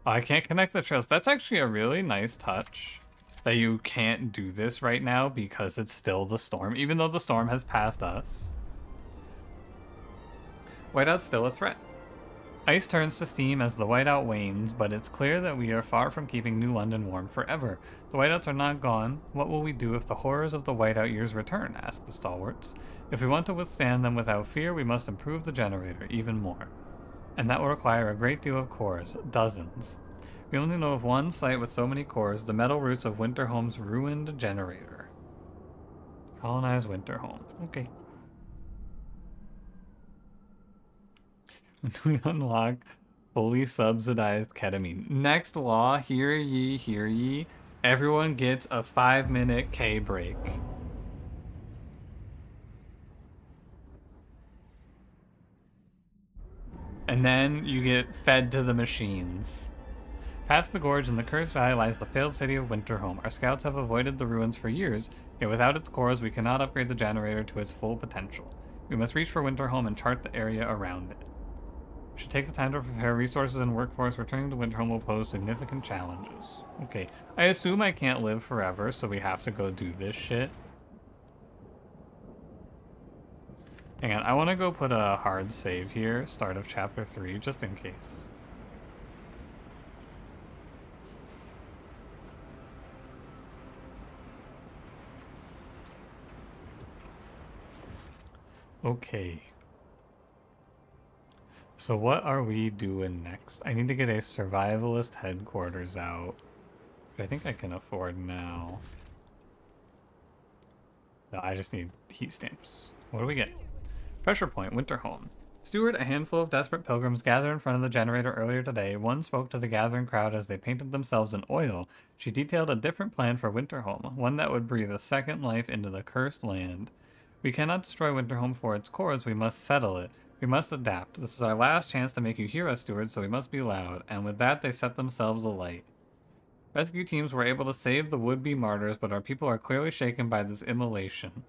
Oh, I can't connect the trails. That's actually a really nice touch. That you can't do this right now because it's still the storm, even though the storm has passed us. Whiteout's still a threat. Ice turns to steam as the whiteout wanes, but it's clear that we are far from keeping New London warm forever. The whiteouts are not gone. What will we do if the horrors of the whiteout years return? Asked the stalwarts. If we want to withstand them without fear, we must improve the generator even more. And that will require a great deal of cores, dozens. We only know of one site with so many cores, the metal roots of Winterhome's ruined generator. Colonize Winterhome. Okay. We unlock fully subsidized ketamine. Next law, hear ye, hear ye. Everyone gets a 5-minute K break. And then you get fed to the machines. Past the gorge in the Cursed Valley lies the failed city of Winterhome. Our scouts have avoided the ruins for years, yet without its cores we cannot upgrade the generator to its full potential. We must reach for Winterhome and chart the area around it. Should take the time to prepare resources and workforce. Returning to Winterhome will pose significant challenges. Okay. I assume I can't live forever, so we have to go do this shit. Hang on, I want to go put a hard save here, start of chapter 3, just in case. Okay. So what are we doing next? I need to get a survivalist headquarters out, which I think I can afford now. No, I just need heat stamps. What do we get? Pressure point, Winterhome. Stewart, a handful of desperate pilgrims gathered in front of the generator earlier today. One spoke to the gathering crowd as they painted themselves in oil. She detailed a different plan for Winterhome, one that would breathe a second life into the cursed land. We cannot destroy Winterhome for its cores, we must settle it. We must adapt. This is our last chance to make you hear us, Steward, so we must be loud. And with that, they set themselves alight. Rescue teams were able to save the would-be martyrs, but our people are clearly shaken by this immolation.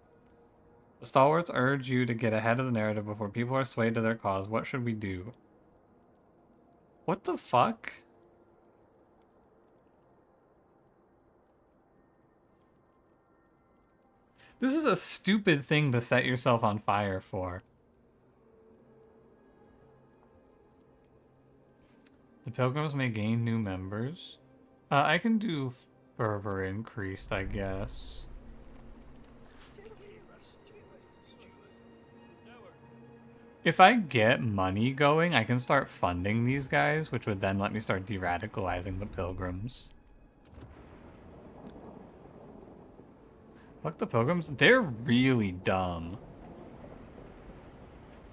The Stalwarts urge you to get ahead of the narrative before people are swayed to their cause. What should we do? What the fuck? This is a stupid thing to set yourself on fire for. The pilgrims may gain new members. I can do fervor increased, I guess. If I get money going, I can start funding these guys, which would then let me start de-radicalizing the pilgrims. Fuck the pilgrims. They're really dumb.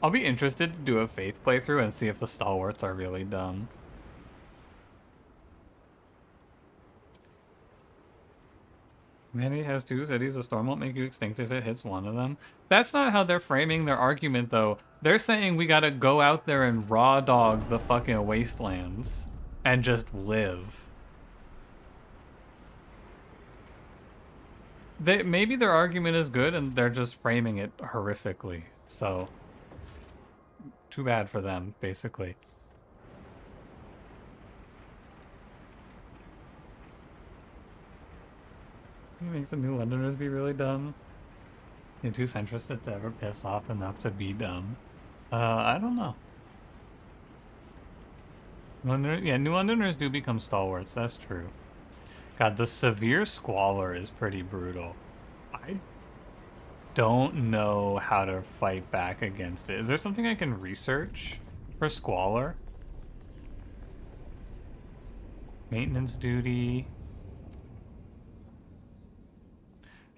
I'll be interested to do a faith playthrough and see if the stalwarts are really dumb. Humanity has two cities. A storm won't make you extinct if it hits one of them. That's not how they're framing their argument, though. They're saying we gotta go out there and raw dog the fucking wastelands and just live. Maybe their argument is good and they're just framing it horrifically. So, too bad for them, basically. You make the New Londoners be really dumb. You're too centrist to ever piss off enough to be dumb. I don't know. Yeah, New Londoners do become stalwarts, that's true. God, the severe squalor is pretty brutal. I don't know how to fight back against it. Is there something I can research for squalor? Maintenance duty.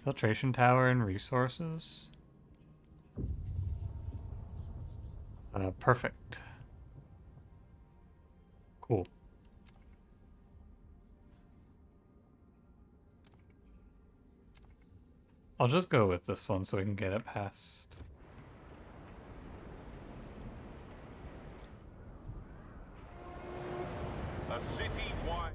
Filtration tower and resources. Perfect. Cool. I'll just go with this one so we can get it past. A city-wide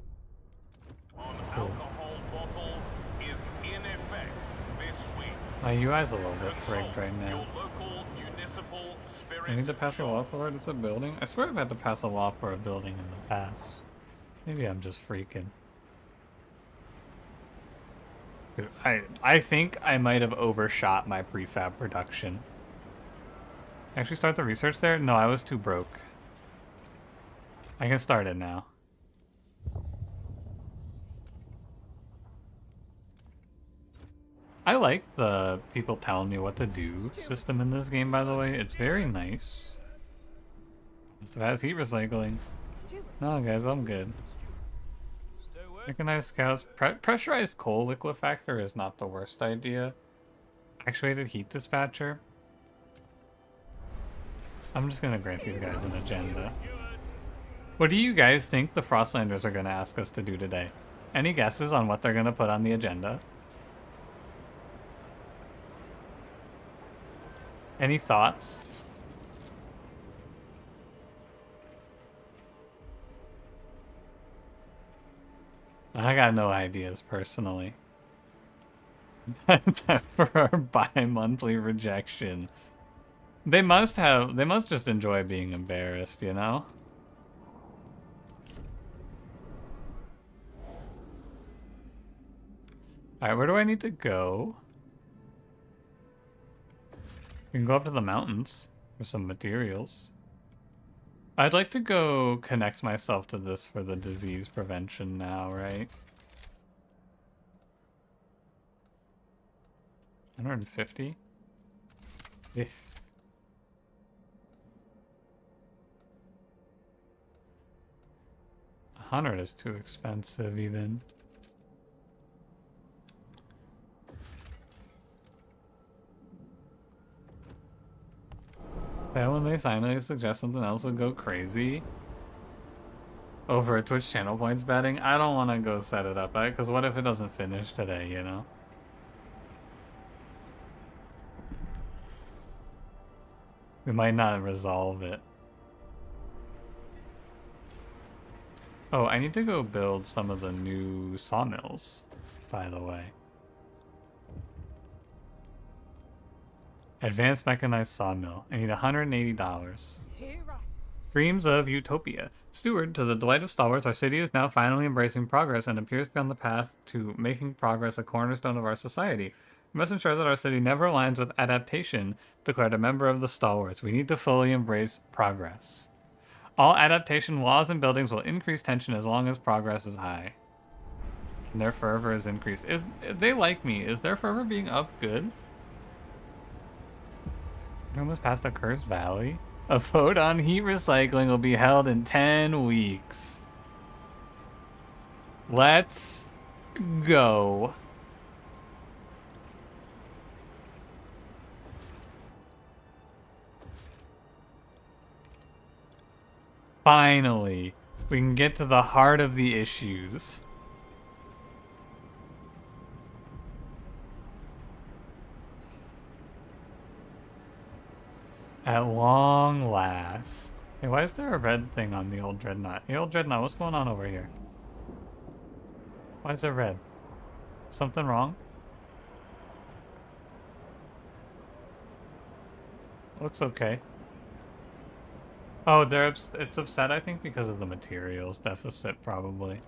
on alcohol bottles is in effect this week. My UI's a little bit frigged right now. Your local municipal spirit I need to pass a law for it? It's a building? I swear I've had to pass a law for a building in the past. Maybe I'm just freaking. I think I might have overshot my prefab production. Actually start the research there? No, I was too broke. I can start it now. I like the people telling me what to do system in this game, by the way. It's very nice. Just has heat recycling. No, guys, I'm good. Mechanized scouts. Pressurized coal liquefactor is not the worst idea. Actuated heat dispatcher. I'm just gonna grant these guys an agenda. What do you guys think the Frostlanders are gonna ask us to do today? Any guesses on what they're gonna put on the agenda? Any thoughts? I got no ideas personally. Time for our bi-monthly rejection. They must just enjoy being embarrassed, you know? Alright, where do I need to go? We can go up to the mountains for some materials. I'd like to go connect myself to this for the disease prevention now, right? 150? If. $100 is too expensive even. Then when they finally suggest something else would go crazy over a Twitch channel points betting, I don't want to go set it up, right? Because what if it doesn't finish today, you know? We might not resolve it. Oh, I need to go build some of the new sawmills, by the way. Advanced mechanized sawmill. I need $180. Dreams of Utopia. Steward, to the delight of Stalwarts, our city is now finally embracing progress and appears to be on the path to making progress a cornerstone of our society. We must ensure that our city never aligns with adaptation, declared a member of the Stalwarts. We need to fully embrace progress. All adaptation laws and buildings will increase tension as long as progress is high. And their fervor is increased. They like me. Is their fervor being up good? We're almost past a cursed valley. A vote on heat recycling will be held in 10 weeks. Let's go. Finally, we can get to the heart of the issues. At long last. Hey, why is there a red thing on the old dreadnought? Hey, old dreadnought, what's going on over here? Why is it red? Something wrong? Looks okay. Oh, it's upset, I think, because of the materials deficit, probably.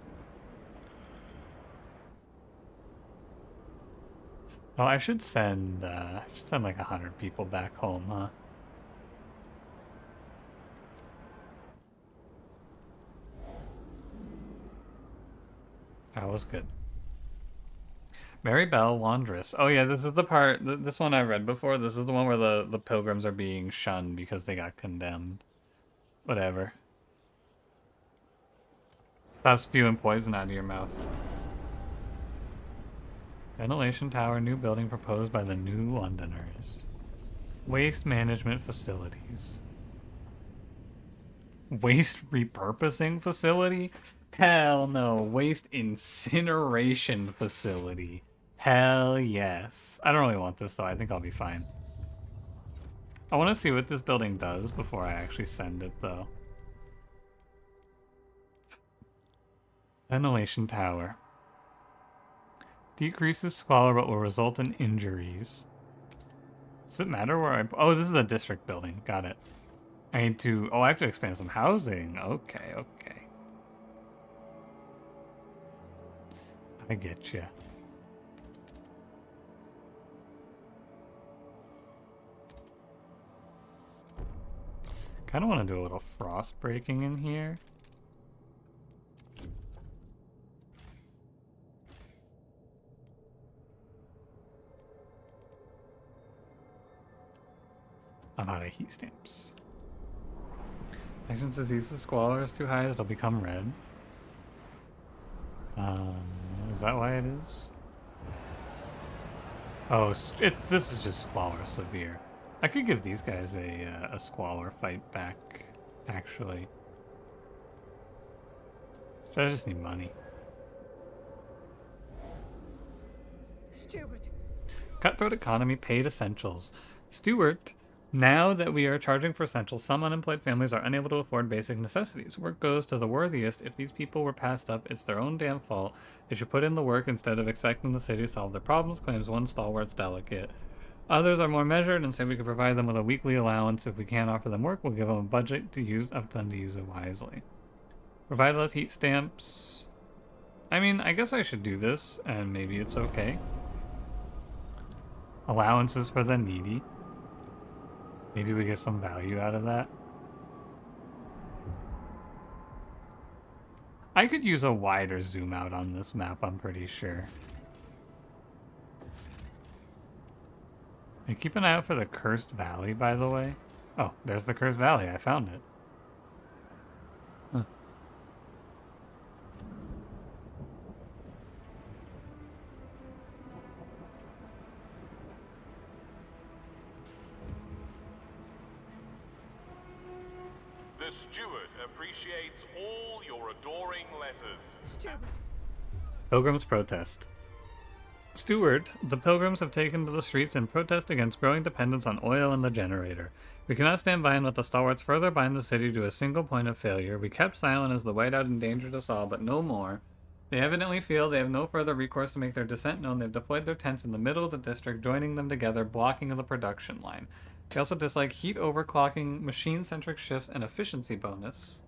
Oh, I should send like 100 people back home, huh? That was good. Mary Bell Laundress. Oh yeah, this is the part, this one I read before. This is the one where the pilgrims are being shunned because they got condemned. Whatever. Stop spewing poison out of your mouth. Ventilation tower, new building proposed by the New Londoners. Waste management facilities. Waste repurposing facility? Hell no. Waste incineration facility. Hell yes. I don't really want this though. I think I'll be fine. I want to see what this building does before I actually send it though. Ventilation tower. Decreases squalor but will result in injuries. Does it matter where I... Oh, this is the district building. Got it. I need to... Oh, I have to expand some housing. Okay, okay. I get you. Kind of want to do a little frost breaking in here. I'm out of heat stamps. Actions disease the squalor is too high, it'll become red. Is that why it is? Oh, this is just squalor severe. I could give these guys a squalor fight back, actually. I just need money. Steward. Cutthroat economy, paid essentials. Steward, now that we are charging for essentials, some unemployed families are unable to afford basic necessities. Work goes to the worthiest. If these people were passed up, it's their own damn fault. They should put in the work instead of expecting the city to solve their problems, claims one Stalwart's delegate. Others are more measured and say we could provide them with a weekly allowance. If we can't offer them work, we'll give them a budget to use, up to them to use it wisely. Provide less heat stamps. I mean, I guess I should do this, and maybe it's okay. Allowances for the needy. Maybe we get some value out of that. I could use a wider zoom out on this map, I'm pretty sure. And keep an eye out for the Cursed Valley, by the way. Oh, there's the Cursed Valley. I found it. Huh. The steward appreciates all your adoring letters. Steward. Pilgrims protest. Steward, the pilgrims have taken to the streets in protest against growing dependence on oil and the generator. We cannot stand by and let the Stalwarts further bind the city to a single point of failure. We kept silent as the whiteout endangered us all, but no more. They evidently feel they have no further recourse to make their dissent known. They've deployed their tents in the middle of the district, joining them together, blocking the production line. They also dislike heat overclocking, machine-centric shifts, and efficiency bonus.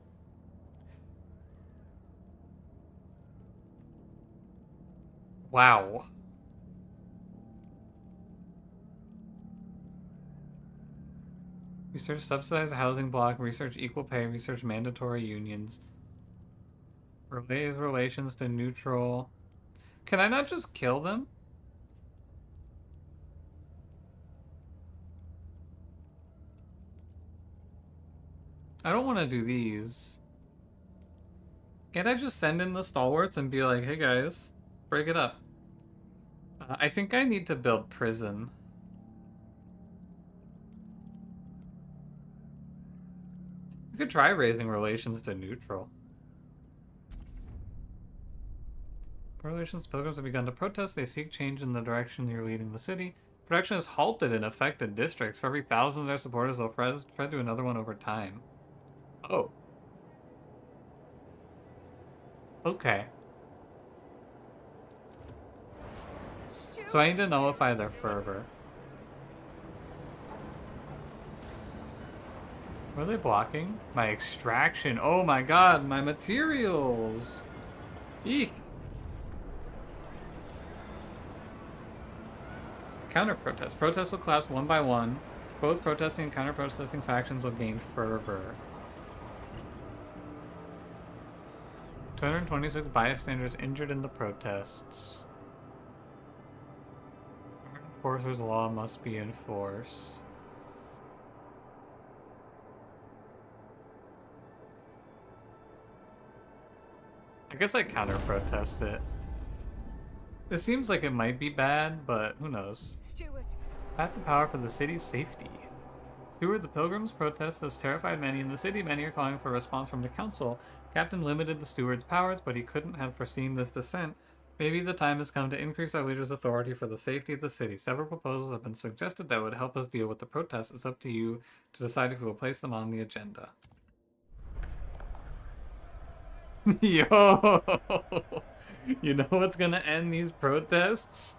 Wow. Research subsidized housing block, research equal pay, research mandatory unions. Relays relations to neutral. Can I not just kill them? I don't want to do these. Can't I just send in the Stalwarts and be like, hey guys, break it up? I think I need to build prison. I could try raising relations to neutral. Relations pilgrims have begun to protest. They seek change in the direction you're leading the city. Production is halted in affected districts. For every thousand of their supporters, they'll spread to another one over time. Oh. Okay. So I need to nullify their fervor. What are they blocking? My extraction. Oh my god, my materials. Eek. Counter-protest. Protests will collapse one by one. Both protesting and counter-protesting factions will gain fervor. 226 bystanders injured in the protests. Enforcer's law must be enforced. I guess I counter-protest it. It seems like it might be bad, but who knows. Steward. Path to power for the city's safety. Steward, the pilgrims' protest has terrified many in the city. Many are calling for a response from the council. Captain limited the steward's powers, but he couldn't have foreseen this dissent. Maybe the time has come to increase our leader's authority for the safety of the city. Several proposals have been suggested that would help us deal with the protests. It's up to you to decide if you will place them on the agenda. Yo! You know what's gonna end these protests?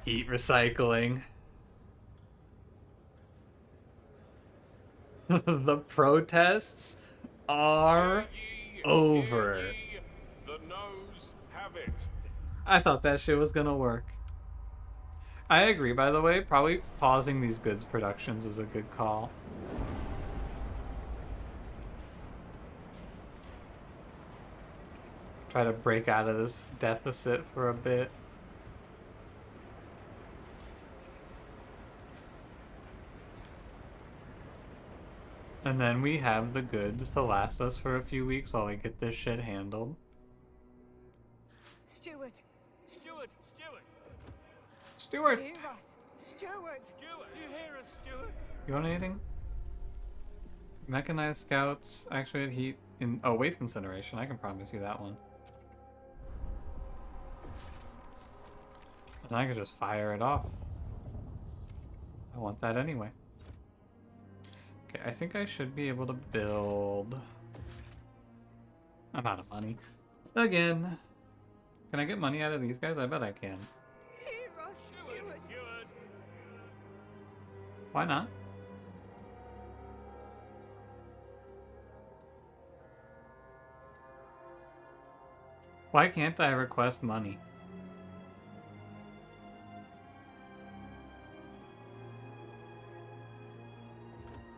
Heat recycling. The protests are over. The noes have it. I thought that shit was gonna work. I agree, by the way. Probably pausing these goods productions is a good call. Try to break out of this deficit for a bit. And then we have the goods to last us for a few weeks while we get this shit handled. Steward. Steward, steward, Steward! Hear us. Steward. steward. Do you hear us, steward? You want anything? Mechanized scouts, actuated heat in waste incineration. I can promise you that one. And I can just fire it off. I want that anyway. Okay, I think I should be able to build. I'm out of money. Again. Can I get money out of these guys? I bet I can. Hear us. Steward. Steward. Why not? Why can't I request money?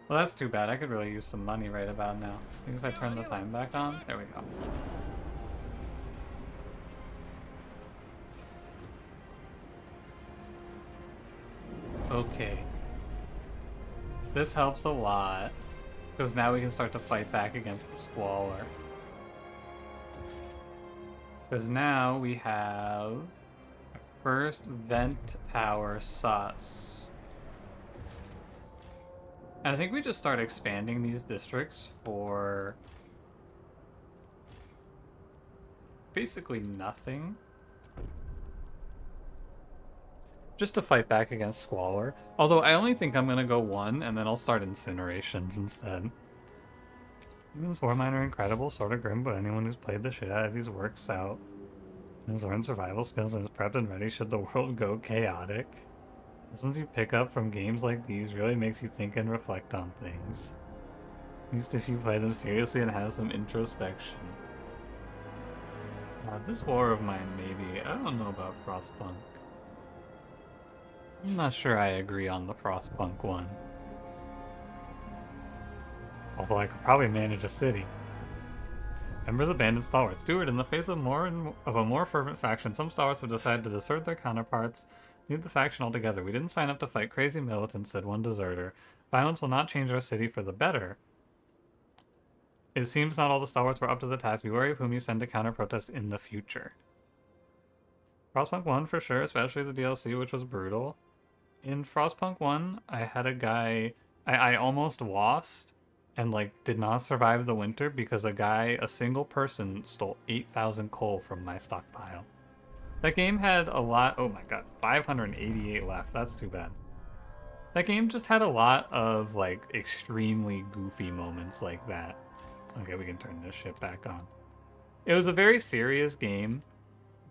Well, that's too bad. I could really use some money right about now. Maybe if I turn the time back on. There we go. Okay. This helps a lot. Because now we can start to fight back against the squalor. Because now we have first vent tower sus. And I think we just start expanding these districts for basically nothing. Just to fight back against Squalor. Although I only think I'm going to go one, and then I'll start incinerations instead. This War Miner incredible, sort of grim, but anyone who's played the shit out of these works out. And has learned survival skills and is prepped and ready should the world go chaotic. Lessons you pick up from games like these really makes you think and reflect on things. At least if you play them seriously and have some introspection. This war of mine, maybe. I don't know about Frostpunk. I'm not sure I agree on the Frostpunk one. Although I could probably manage a city. Members abandoned Stalwart. Steward, in the face of a more fervent faction, some Stalwarts have decided to desert their counterparts. Leave the faction altogether. We didn't sign up to fight crazy militants, said one deserter. Violence will not change our city for the better. It seems not all the Stalwarts were up to the task. Be wary of whom you send to counter-protest in the future. Frostpunk 1 for sure, especially the DLC, which was brutal. In Frostpunk 1, I had a guy... I almost lost and, like, did not survive the winter because a single person stole 8,000 coal from my stockpile. That game had a lot... Oh my god, 588 left. That's too bad. That game just had a lot of, like, extremely goofy moments like that. Okay, we can turn this shit back on. It was a very serious game,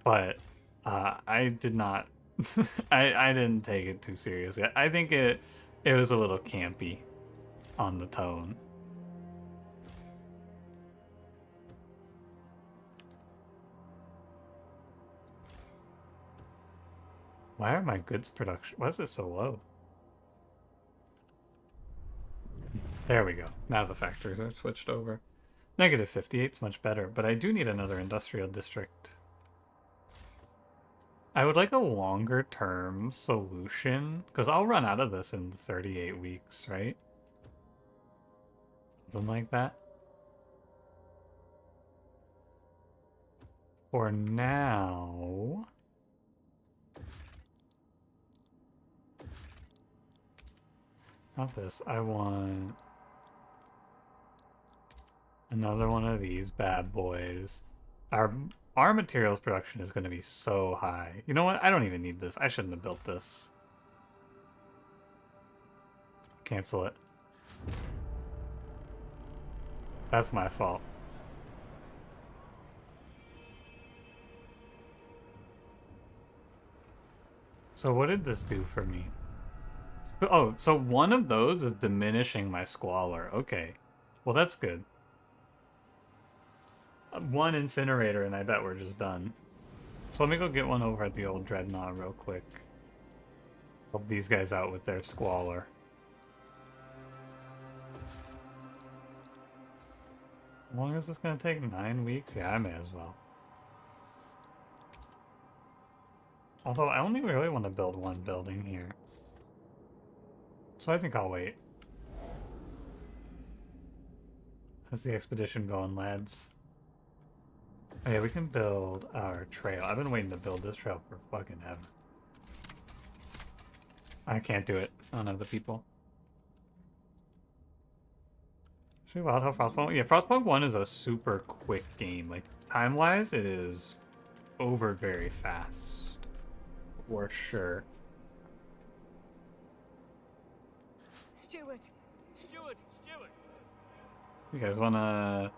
but I did not... I didn't take it too seriously. I think it was a little campy on the tone. Why are my goods production... Why is it so low? There we go. Now the factories are switched over. Negative 58's much better, but I do need another industrial district. I would like a longer term solution, because I'll run out of this in 38 weeks, right? Something like that. For now... Not this. I want another one of these bad boys. Our materials production is going to be so high. You know what? I don't even need this. I shouldn't have built this. Cancel it. That's my fault. So what did this do for me? So one of those is diminishing my squalor. Okay. Well, that's good. One incinerator and I bet we're just done. So let me go get one over at the old Dreadnought real quick. Help these guys out with their squalor. How long is this going to take? 9 weeks? Yeah, I may as well. Although I only really want to build one building here. So I think I'll wait. How's the expedition going, lads? Oh yeah, we can build our trail. I've been waiting to build this trail for fucking ever. I can't do it. I don't have the people. Should we wild how Frostpunk? Yeah, Frostpunk 1 is a super quick game. Like, time-wise, it is over very fast. For sure. Steward. You guys wanna...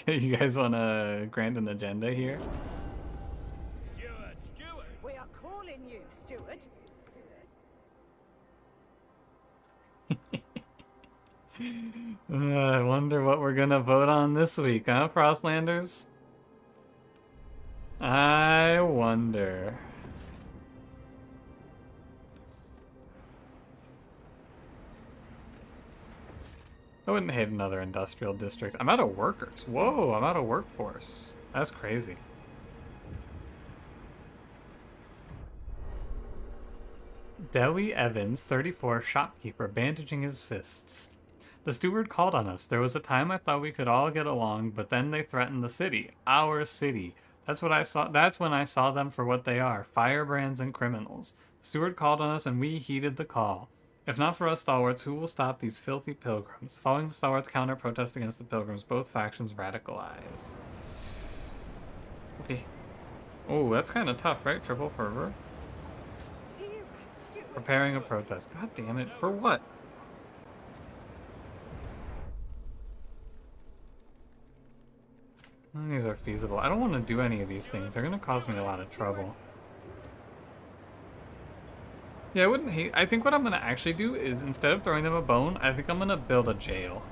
you guys wanna grant an agenda here? We are calling you, Steward. I wonder what we're gonna vote on this week, huh, Frostlanders? I wonder. I wouldn't hate another industrial district. I'm out of workers. Whoa, I'm out of workforce. That's crazy. Deli Evans, 34, shopkeeper, bandaging his fists. The steward called on us. There was a time I thought we could all get along, but then they threatened the city. Our city. That's what I saw. That's when I saw them for what they are, firebrands and criminals. The steward called on us and we heeded the call. If not for us stalwarts, who will stop these filthy pilgrims? Following the stalwarts' counter-protest against the pilgrims, both factions radicalize. Okay. Oh, that's kind of tough, right? Triple fervor? Here, Steward. Preparing a protest. God damn it. For what? None of these are feasible. I don't want to do any of these things. They're going to cause me a lot of trouble. Yeah, I wouldn't hate... I think what I'm going to actually do is, instead of throwing them a bone, I think I'm going to build a jail.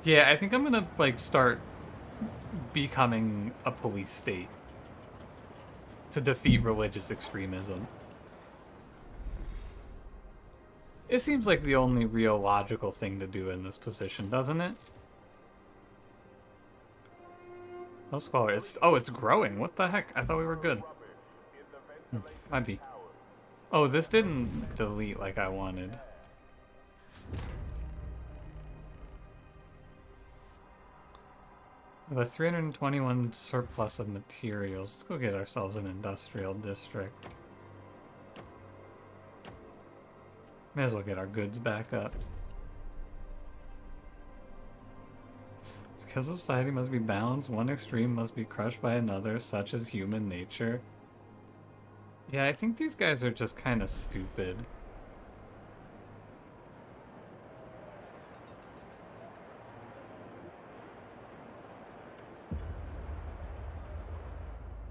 Yeah, I think I'm going to, like, start becoming a police state to defeat religious extremism. It seems like the only real logical thing to do in this position, doesn't it? Oh, Squalor. It's growing. What the heck? I thought we were good. Might be. Oh, this didn't delete like I wanted. We have a 321 surplus of materials. Let's go get ourselves an industrial district. May as well get our goods back up. Because society must be balanced, one extreme must be crushed by another, such is human nature. Yeah, I think these guys are just kind of stupid.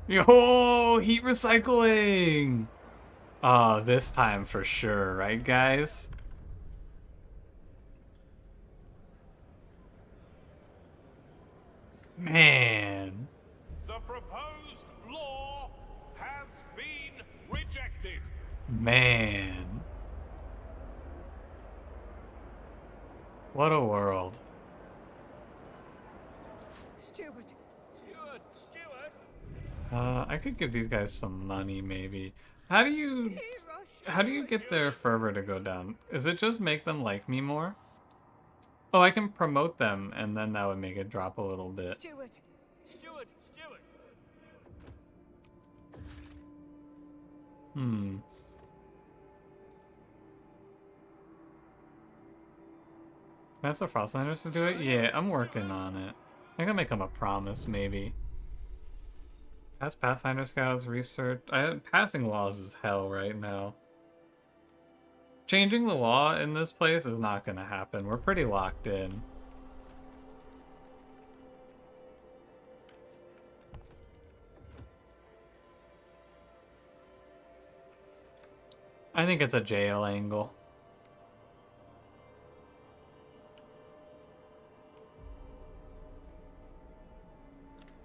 Yo, heat recycling! Oh, this time for sure, right, guys? Man. The proposed law has been rejected. Man. What a world. Steward. I could give these guys some money, maybe. How do you get their fervor to go down? Is it just make them like me more? Oh, I can promote them, and then that would make it drop a little bit. Steward. Hmm. That's the Frostlanders to do it? Yeah, I'm working on it. I can make them a promise, maybe. Pass Pathfinder Scouts, research... passing laws is hell right now. Changing the law in this place is not gonna happen. We're pretty locked in. I think it's a jail angle.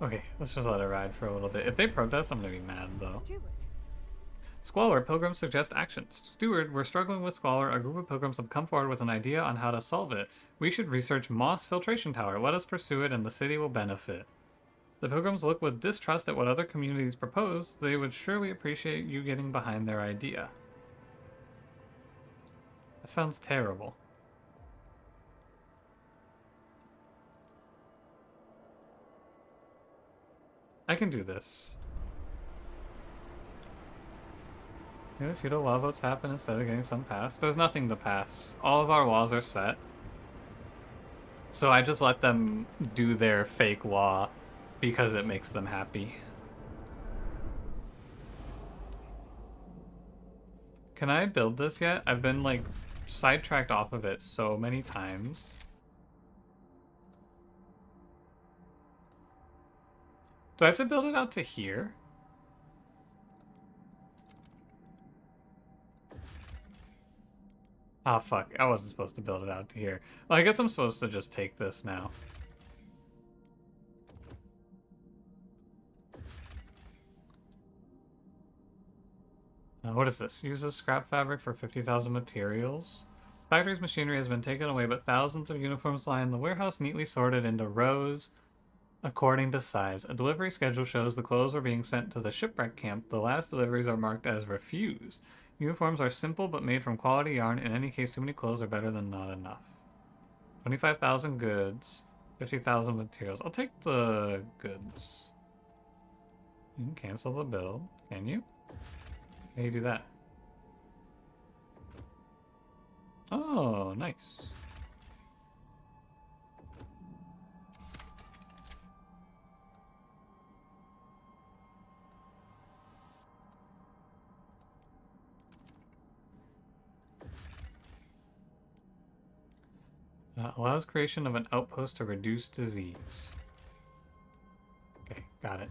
Okay, let's just let it ride for a little bit. If they protest, I'm gonna be mad, though. Steward. Squalor, pilgrims suggest action. Steward, we're struggling with Squalor. A group of pilgrims have come forward with an idea on how to solve it. We should research Moss Filtration Tower. Let us pursue it and the city will benefit. The pilgrims look with distrust at what other communities propose. They would surely appreciate you getting behind their idea. That sounds terrible. I can do this. Yeah, feudal law votes happen instead of getting some passed. There's nothing to pass. All of our laws are set. So I just let them do their fake law because it makes them happy. Can I build this yet? I've been like sidetracked off of it so many times. Do I have to build it out to here? Ah, fuck. I wasn't supposed to build it out to here. Well, I guess I'm supposed to just take this now. What is this? Uses scrap fabric for 50,000 materials. Factory's machinery has been taken away, but thousands of uniforms lie in the warehouse, neatly sorted into rows according to size. A delivery schedule shows the clothes are being sent to the shipwreck camp. The last deliveries are marked as refused. Uniforms are simple but made from quality yarn. In any case, too many clothes are better than not enough. 25,000 goods, 50,000 materials. I'll take the goods. You can cancel the build. Can you? How do you do that? Oh, nice. Allows creation of an outpost to reduce disease. Okay, got it.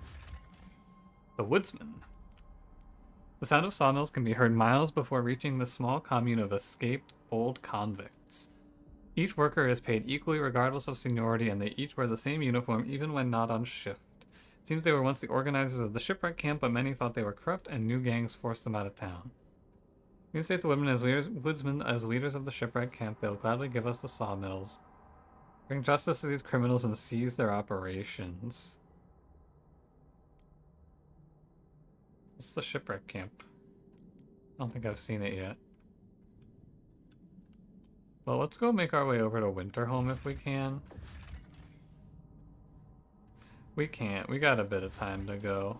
The Woodsman. The sound of sawmills can be heard miles before reaching the small commune of escaped old convicts. Each worker is paid equally regardless of seniority, and they each wear the same uniform even when not on shift. It seems they were once the organizers of the shipwreck camp, but many thought they were corrupt and new gangs forced them out of town. We state the women as leaders, woodsmen as leaders of the shipwreck camp. They'll gladly give us the sawmills. Bring justice to these criminals and seize their operations. What's the shipwreck camp? I don't think I've seen it yet. Well, let's go make our way over to Winterhome if we can. We can't. We got a bit of time to go.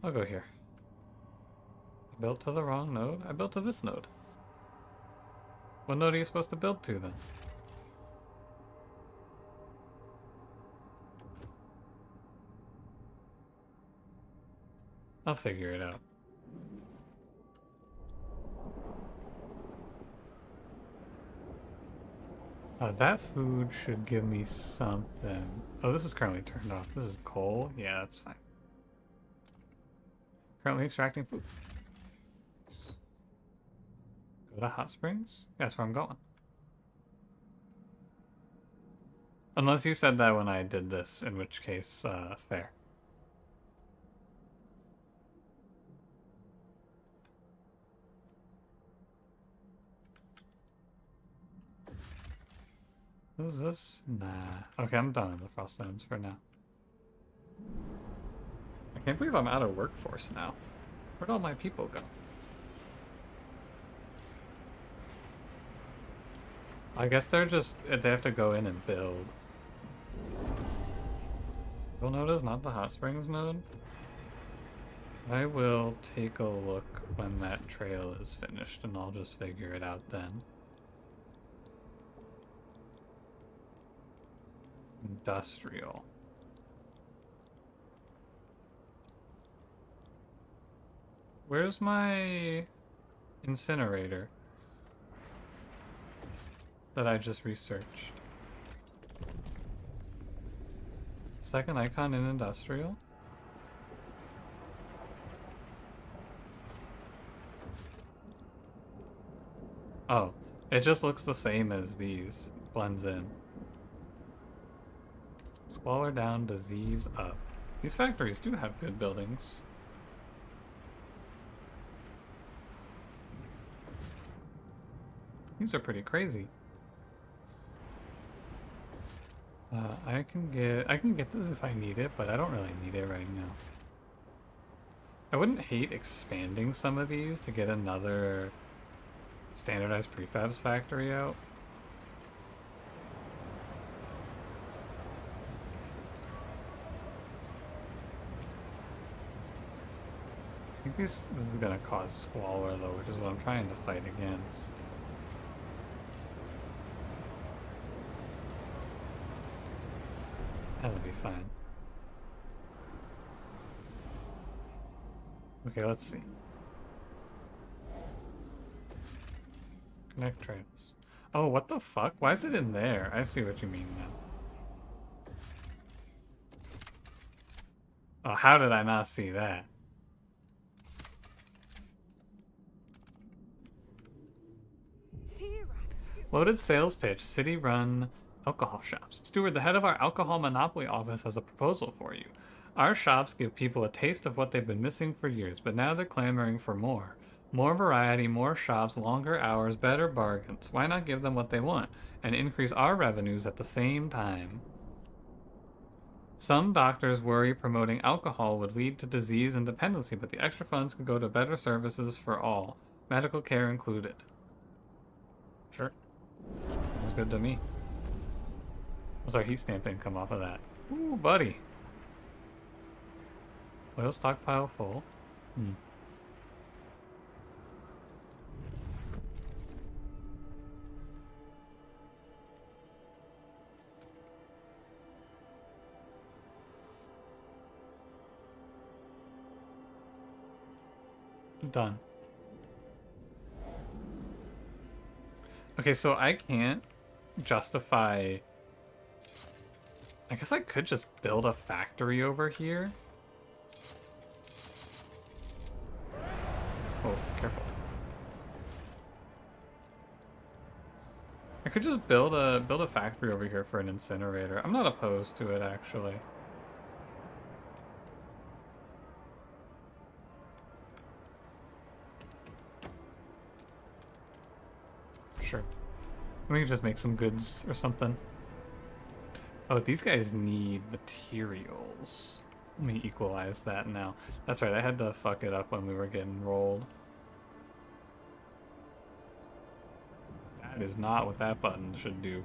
I'll go here. I built to the wrong node. I built to this node. What node are you supposed to build to then? I'll figure it out. That food should give me something. Oh, this is currently turned off. This is coal? Yeah, that's fine. Currently extracting food. Go to hot springs? Yeah, that's where I'm going. Unless you said that when I did this, in which case, fair. What is this? Nah. Okay, I'm done in the Frostlands for now. I can't believe I'm out of workforce now. Where'd all my people go? I guess they're just, they have to go in and build. You'll notice not the hot springs node. I will take a look when that trail is finished and I'll just figure it out then. Industrial. Where's my incinerator that I just researched? Second icon in industrial? Oh, it just looks the same as these. Blends in. Squalor down, disease up. These factories do have good buildings. These are pretty crazy. I can get this if I need it, but I don't really need it right now. I wouldn't hate expanding some of these to get another standardized prefabs factory out. I think this is gonna cause squalor though, which is what I'm trying to fight against. That'll be fine. Okay, let's see. Connect trails. Oh, what the fuck? Why is it in there? I see what you mean now. Oh, how did I not see that? Here I stood. Loaded sales pitch. City-run alcohol shops. Steward, the head of our alcohol monopoly office has a proposal for you. Our shops give people a taste of what they've been missing for years, but now they're clamoring for more. More variety, more shops, longer hours, better bargains. Why not give them what they want and increase our revenues at the same time? Some doctors worry promoting alcohol would lead to disease and dependency, but the extra funds could go to better services for all, medical care included. Sure. Sounds good to me. What's our heat stamp income off of that? Ooh, buddy. Oil stockpile full. Done. Okay, so I can't justify... I guess I could just build a factory over here. Oh, careful. I could just build a factory over here for an incinerator. I'm not opposed to it, actually. Sure. We can just make some goods or something. Oh, these guys need materials. Let me equalize that now. That's right, I had to fuck it up when we were getting rolled. That is not what that button should do.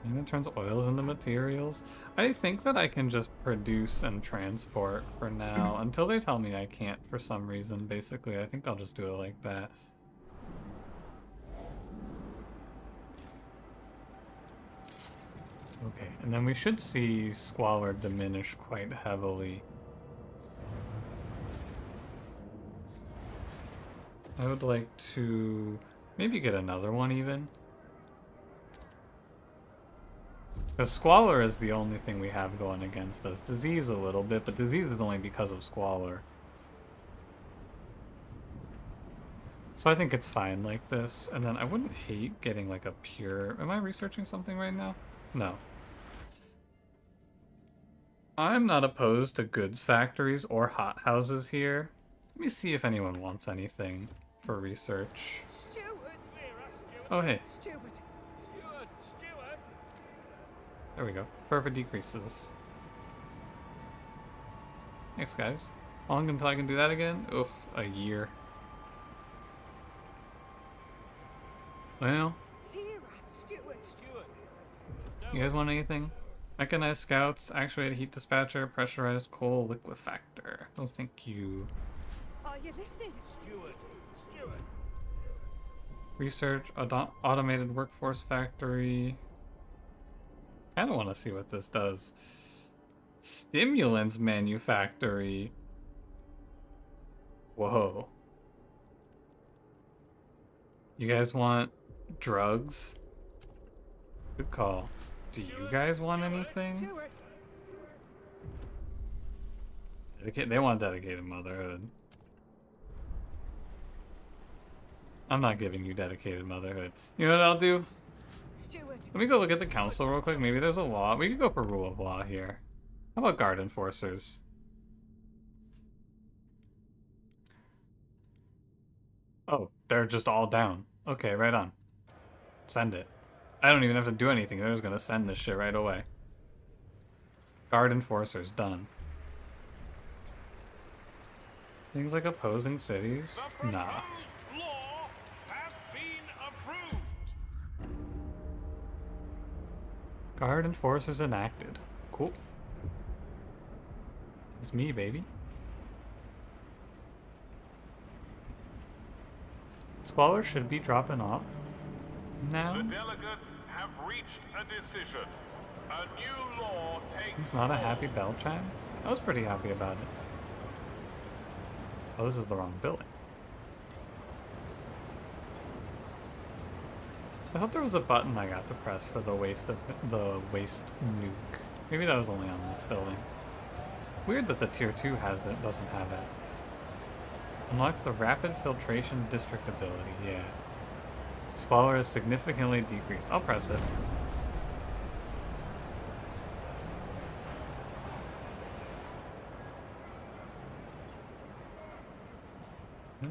And it turns oils into materials. I think that I can just produce and transport for now until they tell me I can't for some reason. Basically, I think I'll just do it like that. Okay, and then we should see squalor diminish quite heavily. I would like to maybe get another one even. Because squalor is the only thing we have going against us. Disease a little bit, but disease is only because of squalor. So I think it's fine like this. And then I wouldn't hate getting like a pure... Am I researching something right now? No. I'm not opposed to goods factories or hothouses here. Let me see if anyone wants anything for research. Steward. Oh, hey. Steward. There we go. Fervor decreases. Thanks, guys. How long until I can do that again? Ugh, a year. Well, Here I steward. you guys want anything? Mechanized scouts, actuated heat dispatcher, pressurized coal liquefactor. Oh, thank you. Are you listening? Research, automated workforce factory. I don't want to see what this does. Stimulants manufactory. Whoa. You guys want drugs? Good call. Do you guys want anything? Steward. They want dedicated motherhood. I'm not giving you dedicated motherhood. You know what I'll do? Steward. Let me go look at the council real quick. Maybe there's a law. We could go for rule of law here. How about guard enforcers? Oh, they're just all down. Okay, right on. Send it. I don't even have to do anything. They're just gonna send this shit right away. Guard enforcers, done. Things like opposing cities? Nah. Law has been approved. Guard enforcers enacted. Cool. It's me, baby. Squalor should be dropping off. now. The delegates have reached a decision. A new law takes It's not a hold. happy bell chime. I was pretty happy about it. Oh, this is the wrong building. I thought there was a button I got to press for the waste nuke. Maybe that was only on this building. Weird that the tier 2 doesn't have it. Unlocks the rapid filtration district ability, yeah. Squalor is significantly decreased. I'll press it.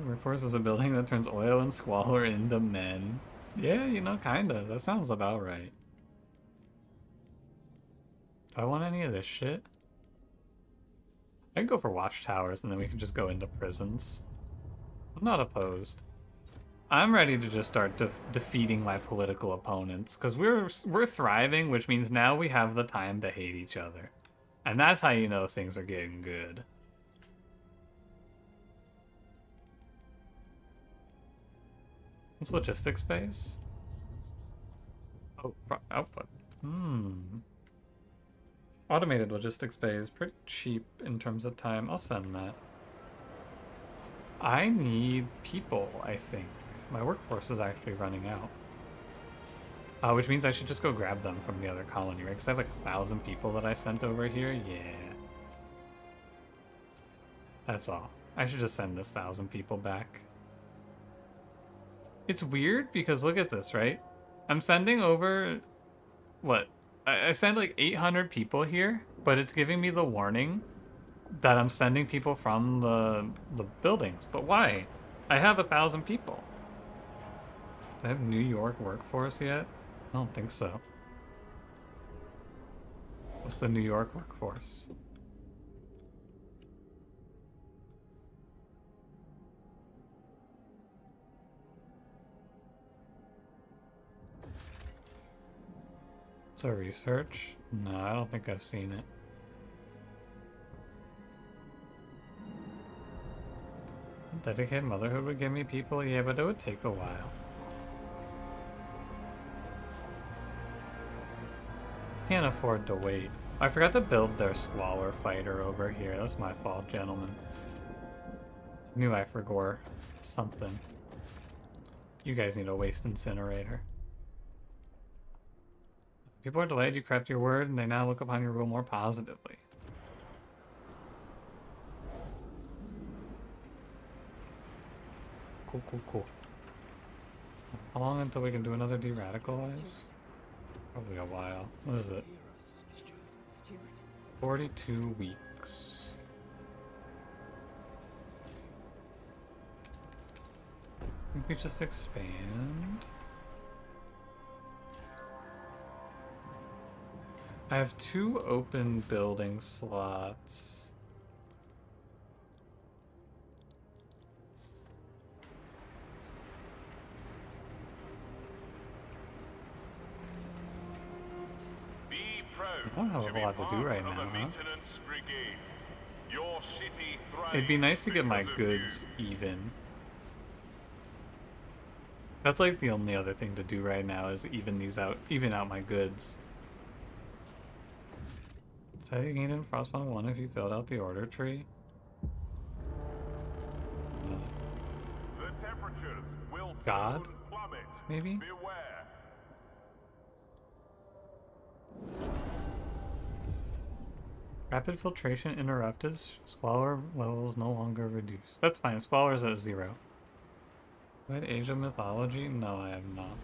Workforce is a building that turns oil and squalor into men. Yeah, you know, kinda. That sounds about right. Do I want any of this shit? I can go for watchtowers and then we can just go into prisons. I'm not opposed. I'm ready to just start defeating my political opponents because we're thriving, which means now we have the time to hate each other. And that's how you know things are getting good. What's logistics space? Oh, output. Automated logistics bay is pretty cheap in terms of time. I'll send that. I need people, I think. My workforce is actually running out. Which means I should just go grab them from the other colony, right? Because I have like 1,000 people that I sent over here. Yeah. That's all. I should just send this 1,000 people back. It's weird because look at this, right? I'm sending over... What? I send like 800 people here, but it's giving me the warning that I'm sending people from the buildings. But why? I have 1,000 people. Do I have New York workforce yet? I don't think so. What's the New York workforce? Is there research? No, I don't think I've seen it. Dedicated motherhood would give me people? Yeah, but it would take a while. Can't afford to wait. I forgot to build their squalor fighter over here. That's my fault, gentlemen. Knew I forgot something. You guys need a waste incinerator. People are delayed, you crept your word, and they now look upon your rule more positively. Cool, cool, cool. How long until we can do another de-radicalize? Probably a while. What is it? Stewart. 42 weeks. I think we just expand. I have 2 open building slots. I don't have a lot to do right now, huh? It'd be nice to get my goods even. That's like the only other thing to do right now is even out my goods. So you gained in Frostpunk 1 if you filled out the order tree. The temperatures will God? soon plummet. Maybe? Beware. Rapid filtration interrupted. Squalor levels no longer reduced. That's fine. Squalor is at 0. You had Asia mythology? No, I have not.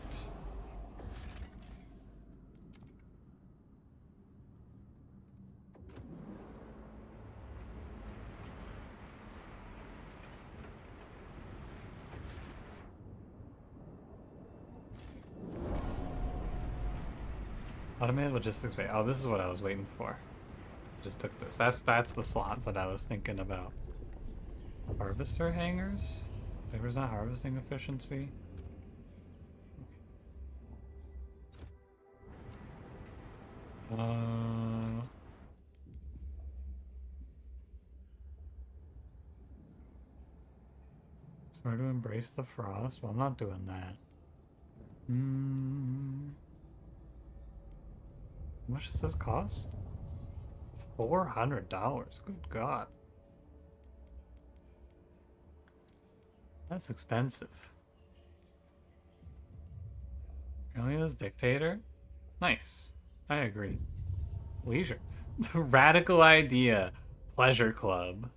Automated logistics bay. Oh, this is what I was waiting for. Just took this. That's the slot that I was thinking about. Harvester hangers? There's not harvesting efficiency. Smart to embrace the frost. Well, I'm not doing that. How much does this cost? $400. Good God. That's expensive. Alia's dictator? Nice. I agree. Leisure. Radical idea. Pleasure club.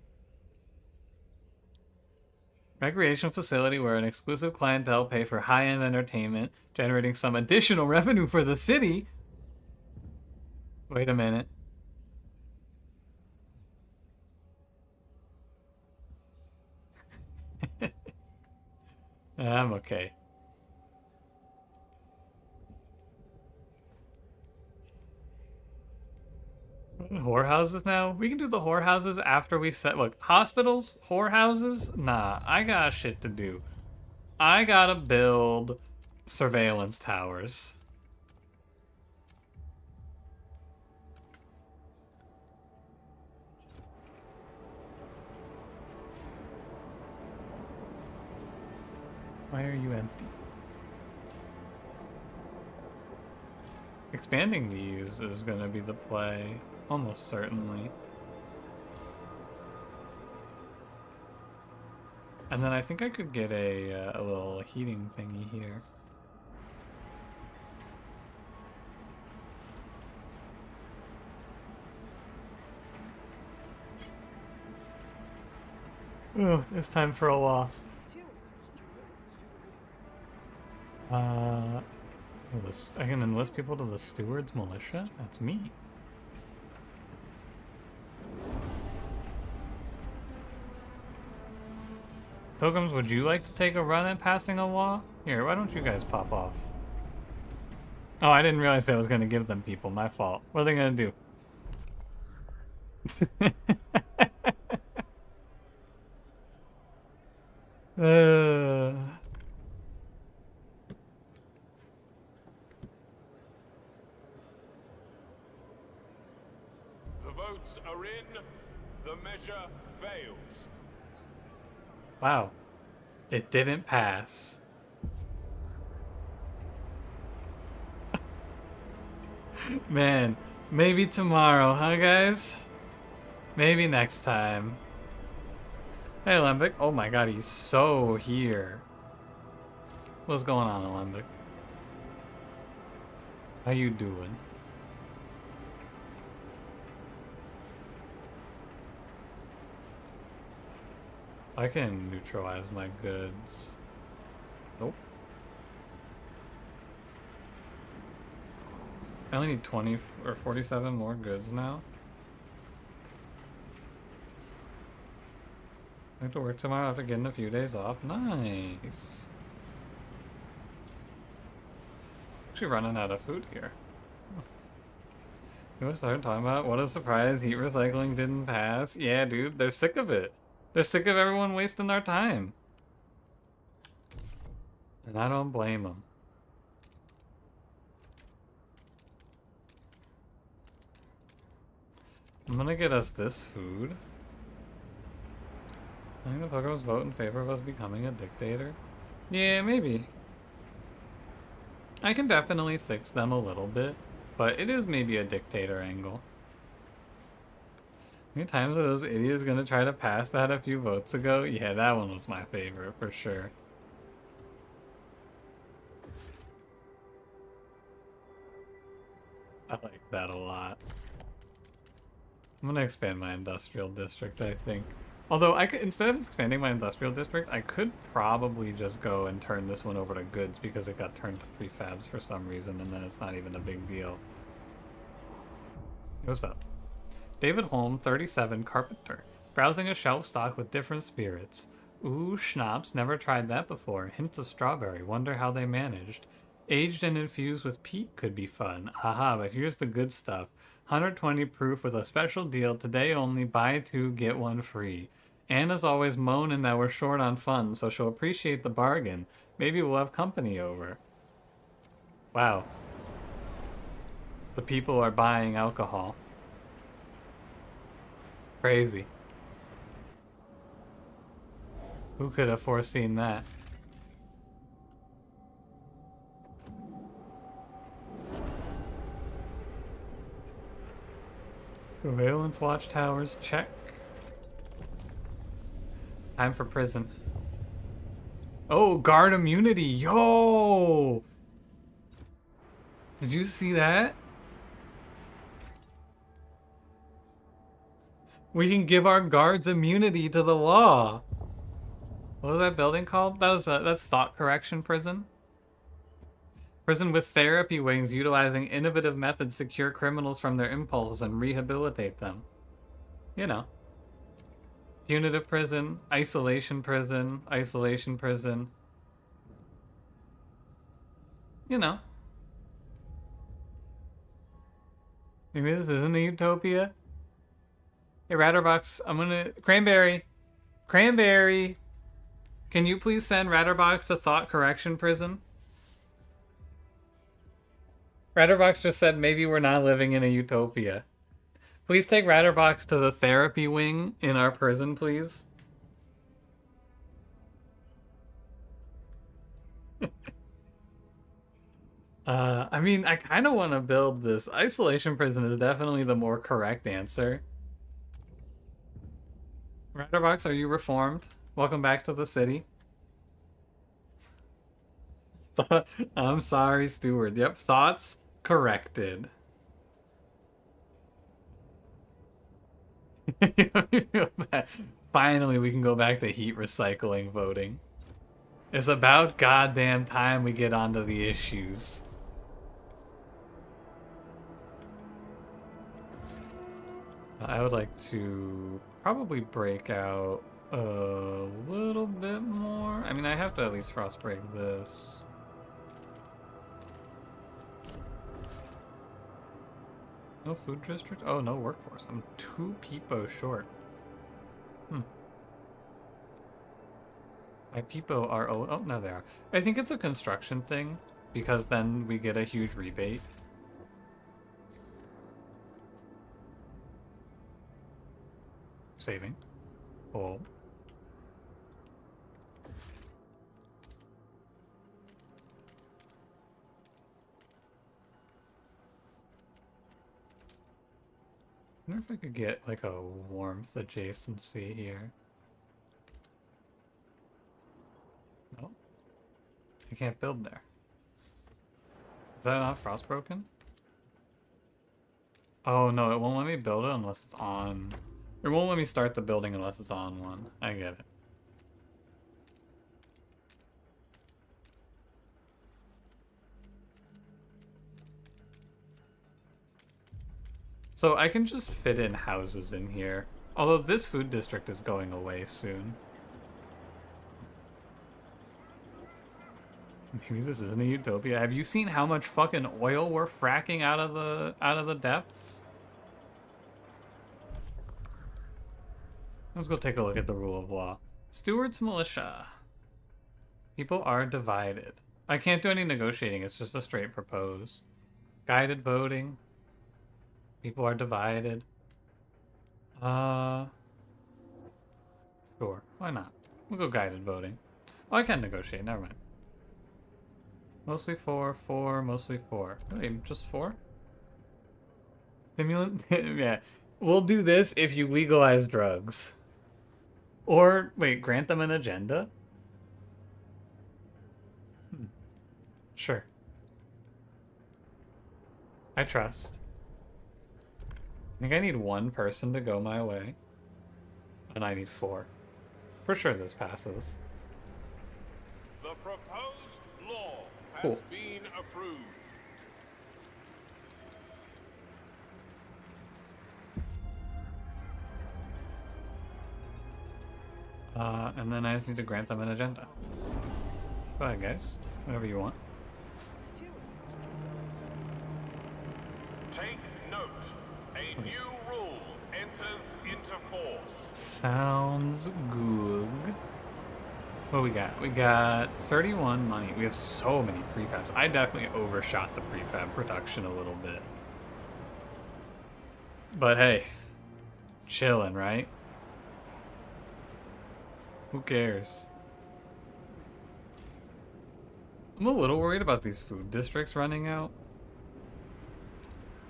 Recreation facility where an exclusive clientele pay for high-end entertainment, generating some additional revenue for the city. Wait a minute. I'm okay. Whorehouses now? We can do the whorehouses after we set. Look, hospitals, whorehouses? Nah, I got shit to do. I gotta build surveillance towers. Why are you empty? Expanding these is gonna be the play, almost certainly. And then I think I could get a little heating thingy here. Oh, it's time for a walk. I can enlist people to the steward's militia? That's me. Pilgrims, would you like to take a run at passing a law? Here, why don't you guys pop off? Oh, I didn't realize I was going to give them people. My fault. What are they going to do? The votes are in. The measure fails. Wow. It didn't pass. Man, maybe tomorrow, huh guys? Maybe next time. Hey, Alembic. Oh my god, he's so here. What's going on, Alembic? How you doing? I can neutralize my goods. Nope. I only need 20 or 47 more goods now. I have to work tomorrow after getting a few days off. Nice. Actually running out of food here. You want to start talking about what a surprise heat recycling didn't pass? Yeah, dude, they're sick of it. They're sick of everyone wasting their time. And I don't blame them. I'm gonna get us this food. I think the Pokemon's vote in favor of us becoming a dictator. Yeah, maybe. I can definitely fix them a little bit, but it is maybe a dictator angle. How many times are those idiots gonna try to pass that a few votes ago? Yeah, that one was my favorite for sure. I like that a lot. I'm gonna expand my industrial district, I think. Although I could, instead of expanding my industrial district, I could probably just go and turn this one over to goods because it got turned to prefabs for some reason, and then it's not even a big deal. What's up? David Holm, 37, carpenter. Browsing a shelf stocked with different spirits. Ooh, schnapps, never tried that before. Hints of strawberry, wonder how they managed. Aged and infused with peat could be fun. Haha, but here's the good stuff. 120 proof with a special deal today only, buy two, get one free. Anna's always moaning that we're short on funds, so she'll appreciate the bargain. Maybe we'll have company over. Wow. The people are buying alcohol. Crazy. Who could have foreseen that? Surveillance watchtowers, check. Time for prison. Oh, guard immunity. Yo! Did you see that? We can give our guards immunity to the law. What was that building called? That's thought correction prison. Prison with therapy wings utilizing innovative methods to cure criminals from their impulses and rehabilitate them. You know. Punitive prison, isolation prison, isolation prison. You know. Maybe this isn't a utopia. Hey, Ratterbox, I'm gonna... Cranberry! Cranberry! Can you please send Ratterbox to thought correction prison? Ratterbox just said maybe we're not living in a utopia. Please take Ratterbox to the therapy wing in our prison, please. I mean, I kind of want to build this. Isolation prison is definitely the more correct answer. Ratterbox, are you reformed? Welcome back to the city. I'm sorry, Stewart. Yep, thoughts corrected. Finally, we can go back to heat recycling voting. It's about goddamn time we get onto the issues. I would like to probably break out a little bit more. I mean, I have to at least frost break this. No food district? Oh, no workforce. I'm 2 peepo short. My peepo are... Oh, no, they are. I think it's a construction thing, because then we get a huge rebate. Saving. Oh. I wonder if I could get like a warmth adjacency here. No. I can't build there. Is that not frostbroken? Oh no, it won't let me build it unless it's on... It won't let me start the building unless it's on one. I get it. So I can just fit in houses in here. Although this food district is going away soon. Maybe this isn't a utopia. Have you seen how much fucking oil we're fracking out of the depths? Let's go take a look at the rule of law. Stewart's militia. People are divided. I can't do any negotiating, it's just a straight propose. Guided voting. People are divided. Sure. Why not? We'll go guided voting. Oh, I can negotiate. Never mind. Mostly 4, 4, mostly 4. Really, just 4? Stimulant? Yeah. We'll do this if you legalize drugs. Or, wait, grant them an agenda? Sure. I trust. I think I need 1 person to go my way. And I need 4. For sure this passes. The proposed law has Cool. been approved. And then I just need to grant them an agenda. Go ahead, guys. Whatever you want. Stewart. Take note. A new rule enters into force. Sounds good. What we got? We got 31 money. We have so many prefabs. I definitely overshot the prefab production a little bit. But hey, chilling, right? Who cares? I'm a little worried about these food districts running out.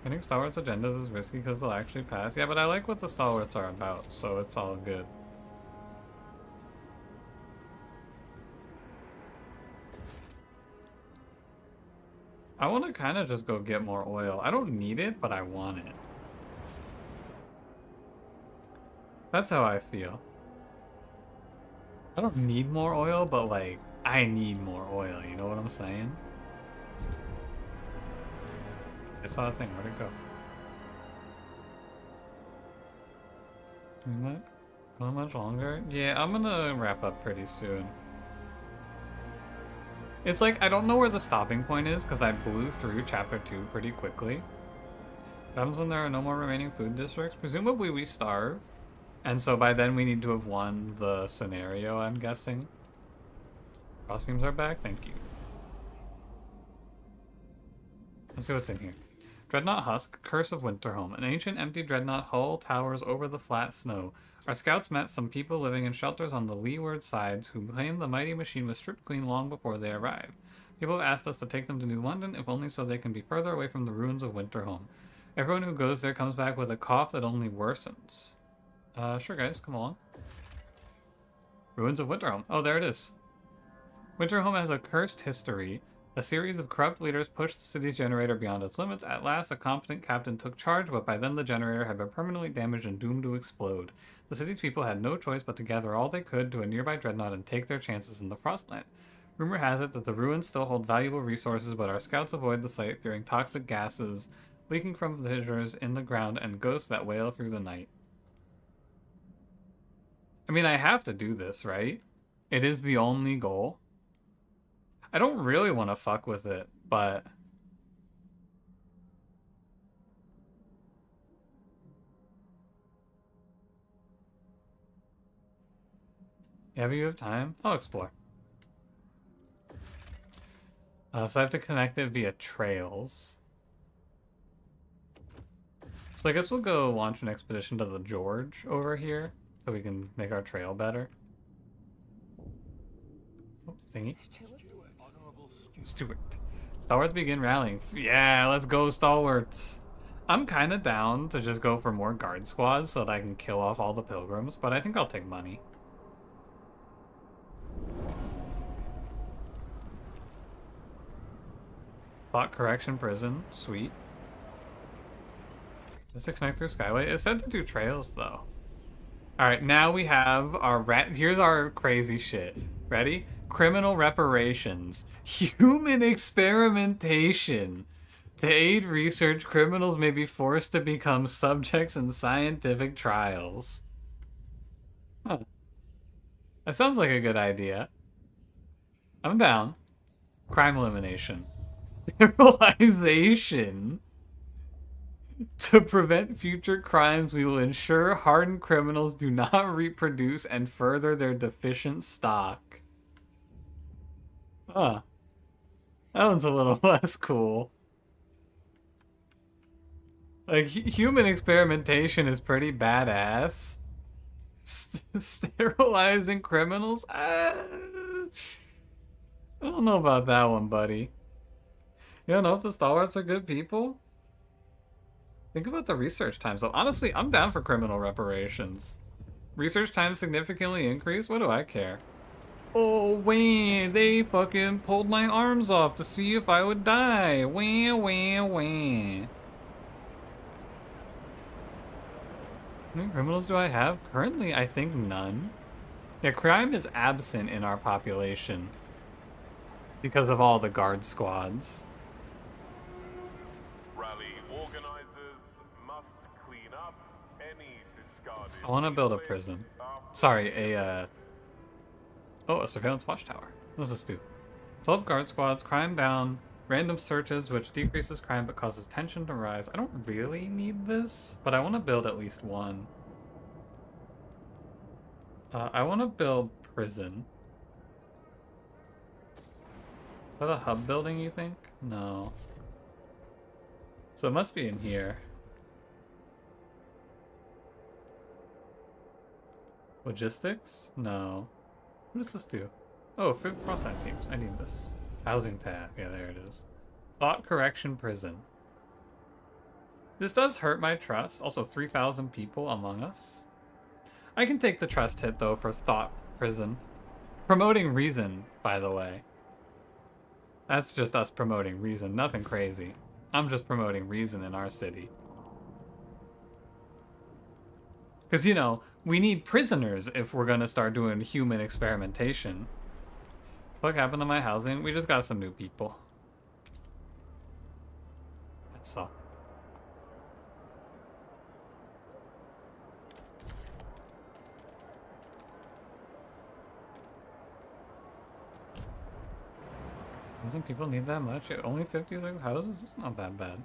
Getting Stalwart's agendas is risky because they'll actually pass. Yeah, but I like what the Stalwarts are about, so it's all good. I want to kind of just go get more oil. I don't need it, but I want it. That's how I feel. I don't need more oil, but like, I need more oil, you know what I'm saying? I saw a thing, where'd it go? How much longer? Yeah, I'm gonna wrap up pretty soon. It's like, I don't know where the stopping point is, because I blew through chapter 2 pretty quickly. What happens when there are no more remaining food districts? Presumably we starve. And so by then we need to have won the scenario, I'm guessing. Costumes are back, thank you. Let's see what's in here. Dreadnought Husk, Curse of Winterhome. An ancient empty dreadnought hull towers over the flat snow. Our scouts met some people living in shelters on the leeward sides who claimed the mighty machine was stripped clean long before they arrived. People have asked us to take them to New London, if only so they can be further away from the ruins of Winterhome. Everyone who goes there comes back with a cough that only worsens. Sure guys, come along. Ruins of Winterhome. Oh, there it is. Winterhome has a cursed history. A series of corrupt leaders pushed the city's generator beyond its limits. At last, a competent captain took charge, but by then the generator had been permanently damaged and doomed to explode. The city's people had no choice but to gather all they could to a nearby dreadnought and take their chances in the Frostland. Rumor has it that the ruins still hold valuable resources, but our scouts avoid the site, fearing toxic gases leaking from fissures in the ground and ghosts that wail through the night. I mean, I have to do this, right? It is the only goal. I don't really want to fuck with it, but... Yeah, but you have time? I'll explore. So I have to connect it via trails. So I guess we'll go launch an expedition to the George over here, so we can make our trail better. Oh, thingy. Stewart. Stalwarts begin rallying. Yeah, let's go, Stalwarts. I'm kind of down to just go for more guard squads so that I can kill off all the pilgrims, but I think I'll take money. Thought Correction Prison. Sweet. Does it connect through Skyway? It said to do trails, though. Alright, now we have our here's our crazy shit. Ready? Criminal reparations. Human experimentation. To aid research, criminals may be forced to become subjects in scientific trials. Huh. That sounds like a good idea. I'm down. Crime elimination. Sterilization. To prevent future crimes, we will ensure hardened criminals do not reproduce and further their deficient stock. Huh. That one's a little less cool. Like, human experimentation is pretty badass. Sterilizing criminals? I don't know about that one, buddy. You don't know if the Stalwarts are good people? Think about the research times. So honestly, I'm down for criminal reparations. Research time significantly increased? What do I care? Oh, wah, they fucking pulled my arms off to see if I would die. Wah, wah, wah. How many criminals do I have? Currently, I think none. Yeah, crime is absent in our population because of all the guard squads. I want to build a prison. Sorry, oh, a surveillance watchtower. What does this do? 12 guard squads, crime down, random searches, which decreases crime but causes tension to rise. I don't really need this, but I want to build at least one. I want to build prison. Is that a hub building, you think? No. So it must be in here. Logistics? No. What does this do? Oh, for Frostpunk teams. I need this. Housing tab. Yeah, there it is. Thought Correction Prison. This does hurt my trust. Also, 3,000 people among us. I can take the trust hit, though, for thought prison. Promoting reason, by the way. That's just us promoting reason. Nothing crazy. I'm just promoting reason in our city. Because, you know, we need prisoners if we're going to start doing human experimentation. What happened to my housing? We just got some new people. That's all. Doesn't people need that much? Only 56 houses? It's not that bad.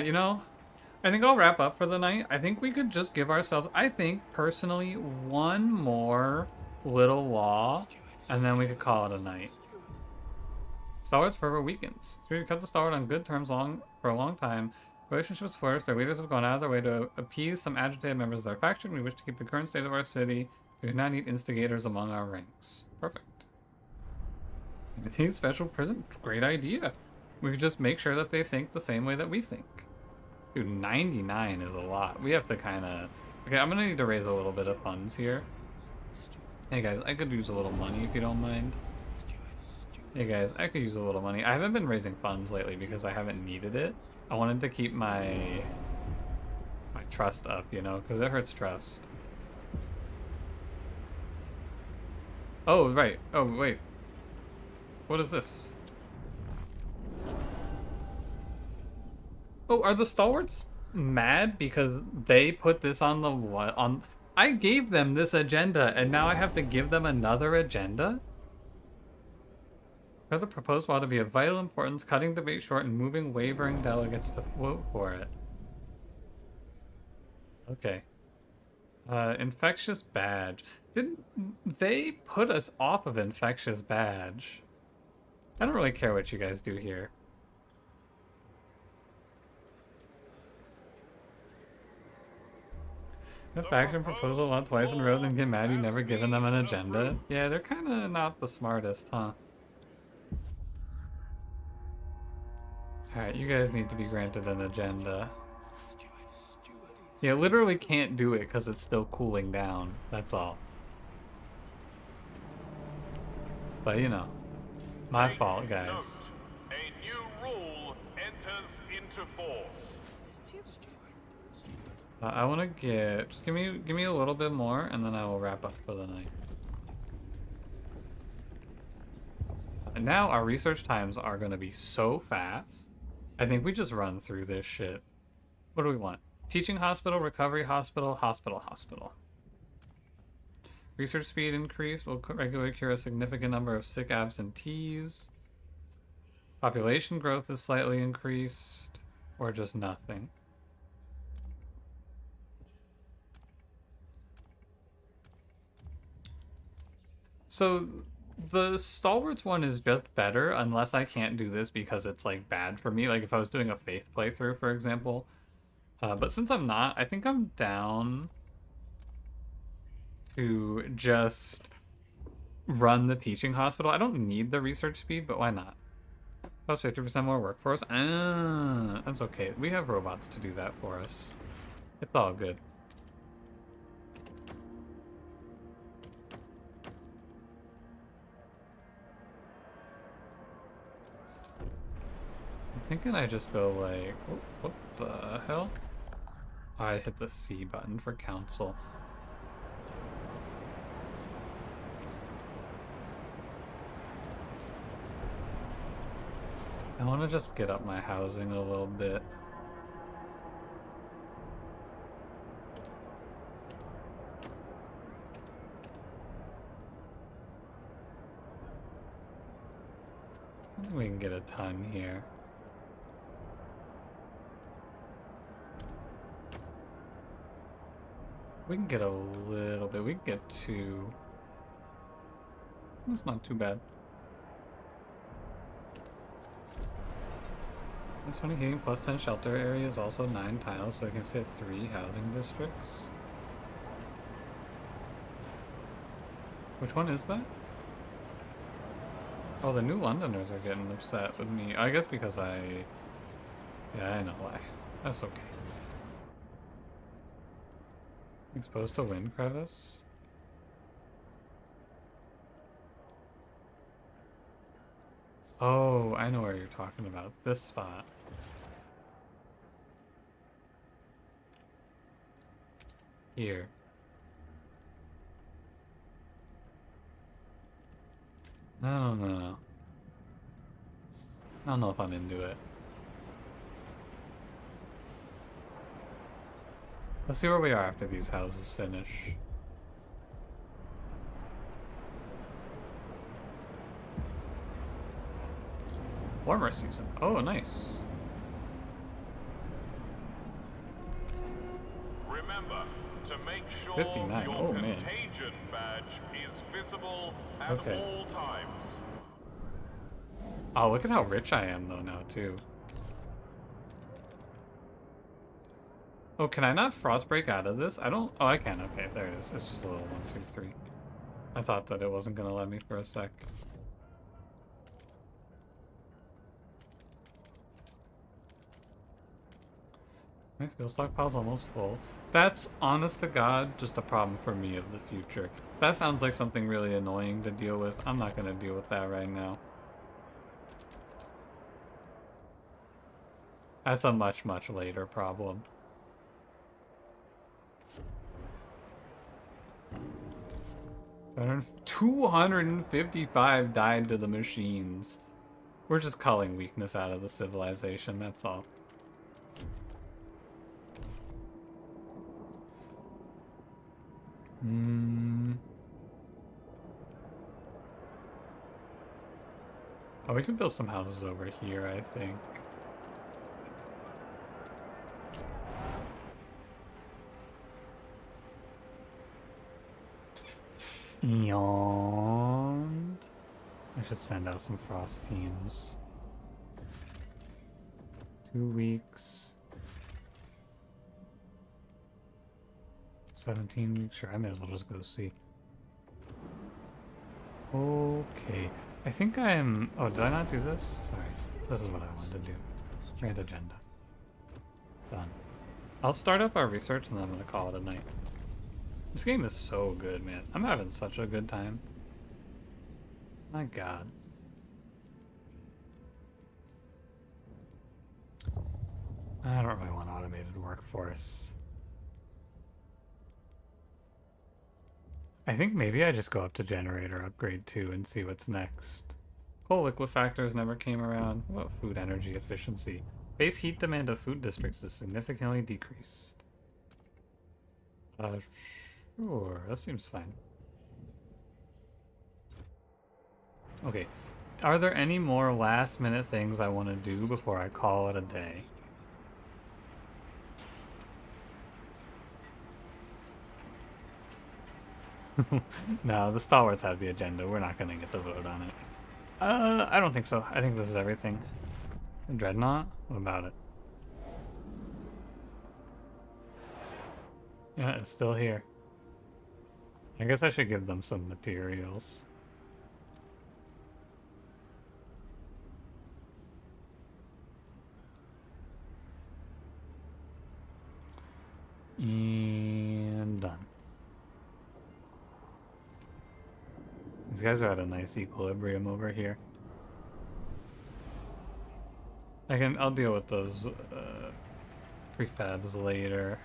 You know, I think I'll wrap up for the night. I think we could just give ourselves, I think, personally, one more little wall, and then we could call it a night. Stalwart's forever weakens. We kept the Stalwart on good terms for a long time. Relationships flourish. Their leaders have gone out of their way to appease some agitated members of their faction. We wish to keep the current state of our city. We do not need instigators among our ranks. Perfect. Anything special prison? Great idea. We could just make sure that they think the same way that we think. Dude, 99 is a lot. We have to kind of... Okay, I'm going to need to raise a little bit of funds here. Hey guys, I could use a little money if you don't mind. Hey guys, I could use a little money. I haven't been raising funds lately because I haven't needed it. I wanted to keep my trust up, you know, because it hurts trust. Oh, right. Oh, wait. What is this? Oh, are the Stalwarts mad because they put this on the what? On I gave them this agenda and now I have to give them another agenda? For the proposed law to be of vital importance, cutting debate short and moving wavering delegates to vote for it. Okay. Infectious badge. Didn't they put us off of infectious badge? I don't really care what you guys do here. The faction proposal lot twice in a row and get mad you never given them an agenda. Yeah, they're kind of not the smartest, huh? Alright, you guys need to be granted an agenda. Yeah, literally can't do it because it's still cooling down. That's all. But you know, my fault, guys. A new rule enters into force. Stupid. I want to get... Just give me a little bit more, and then I will wrap up for the night. And now our research times are going to be so fast. I think we just run through this shit. What do we want? Teaching hospital, recovery hospital, hospital. Research speed increase will regularly cure a significant number of sick absentees. Population growth is slightly increased, or just nothing. So the Stalwarts one is just better unless I can't do this because it's like bad for me. Like if I was doing a faith playthrough, for example. But since I'm not, I think I'm down to just run the teaching hospital. I don't need the research speed, but why not? Plus 50% more workforce. Ah, that's okay. We have robots to do that for us. It's all good. I'm thinking I just go like, what the hell? I hit the C button for council. I want to just get up my housing a little bit. I think we can get a ton here. We can get a little bit. We can get 2. That's not too bad. This 20 heating plus 10 shelter areas, also 9 tiles, so it can fit 3 housing districts. Which one is that? Oh, the New Londoners are getting upset with me. I guess because I Yeah, I know why. That's okay. Exposed to wind crevice? Oh, I know where you're talking about. This spot. Here. I don't know. I don't know if I'm into it. Let's see where we are after these houses finish. Warmer season. Oh, nice. Remember to make sure 59. your Oh, man. contagion badge is visible at Okay. all times. Oh, look at how rich I am, though, now, too. Oh, can I not frost break out of this? I don't... Oh, I can. Okay, there it is. It's just a little 1, 2, 3. I thought that it wasn't going to let me for a sec. My fuel stockpile's almost full. That's, honest to God, just a problem for me of the future. That sounds like something really annoying to deal with. I'm not going to deal with that right now. That's a much, much later problem. $255 died to the machines. We're just culling weakness out of the civilization, that's all. Oh, we can build some houses over here, I think. And I should send out some frost teams. 2 weeks. 17 weeks. Sure, I may as well just go see. Okay. I think I am... Oh, did I not do this? Sorry. This is what I wanted to do. Grant agenda. Done. I'll start up our research and then I'm going to call it a night. This game is so good, man. I'm having such a good time. My god. I don't really want automated workforce. I think maybe I just go up to generator upgrade 2 and see what's next. Coal liquefactors never came around. What about food energy efficiency? Base heat demand of food districts is significantly decreased. Sure, that seems fine. Okay, are there any more last minute things I want to do before I call it a day? No, the Stalwarts have the agenda. We're not gonna get the vote on it. I don't think so. I think this is everything. Dreadnought? What about it? Yeah, it's still here. I guess I should give them some materials. And done. These guys are at a nice equilibrium over here. I'll deal with those prefabs later.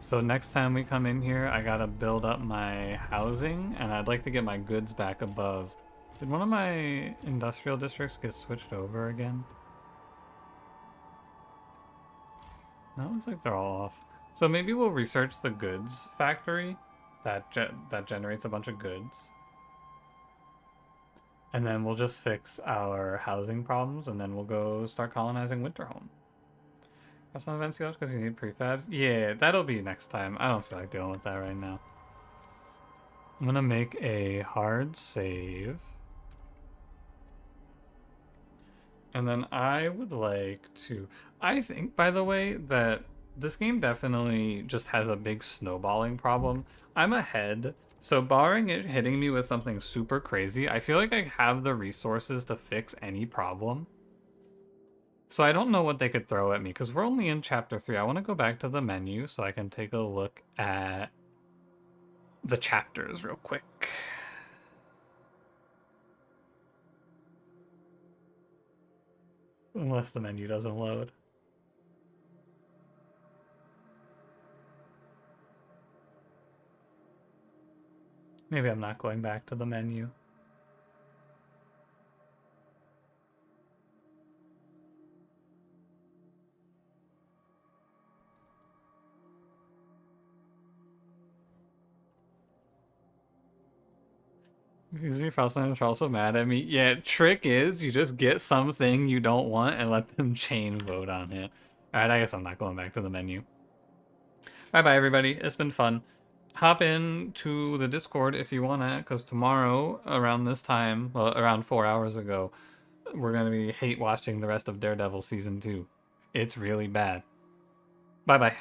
So next time we come in here, I gotta build up my housing, and I'd like to get my goods back above. Did one of my industrial districts get switched over again? No, it looks like they're all off. So maybe we'll research the goods factory that generates a bunch of goods. And then we'll just fix our housing problems, and then we'll go start colonizing Winterhome. Got some events because you need prefabs? Yeah, that'll be next time. I don't feel like dealing with that right now. I'm gonna make a hard save. And then I would like to... I think, by the way, that this game definitely just has a big snowballing problem. I'm ahead, so barring it hitting me with something super crazy, I feel like I have the resources to fix any problem. So I don't know what they could throw at me because we're only in chapter 3. I want to go back to the menu so I can take a look at the chapters real quick. Unless the menu doesn't load. Maybe I'm not going back to the menu. Usually Frostlands are also mad at me. Yeah, trick is you just get something you don't want and let them chain vote on it. Alright, I guess I'm not going back to the menu. Bye-bye, everybody. It's been fun. Hop in to the Discord if you want to, because tomorrow, around this time, well, around 4 hours ago, we're going to be hate watching the rest of Daredevil Season 2. It's really bad. Bye-bye.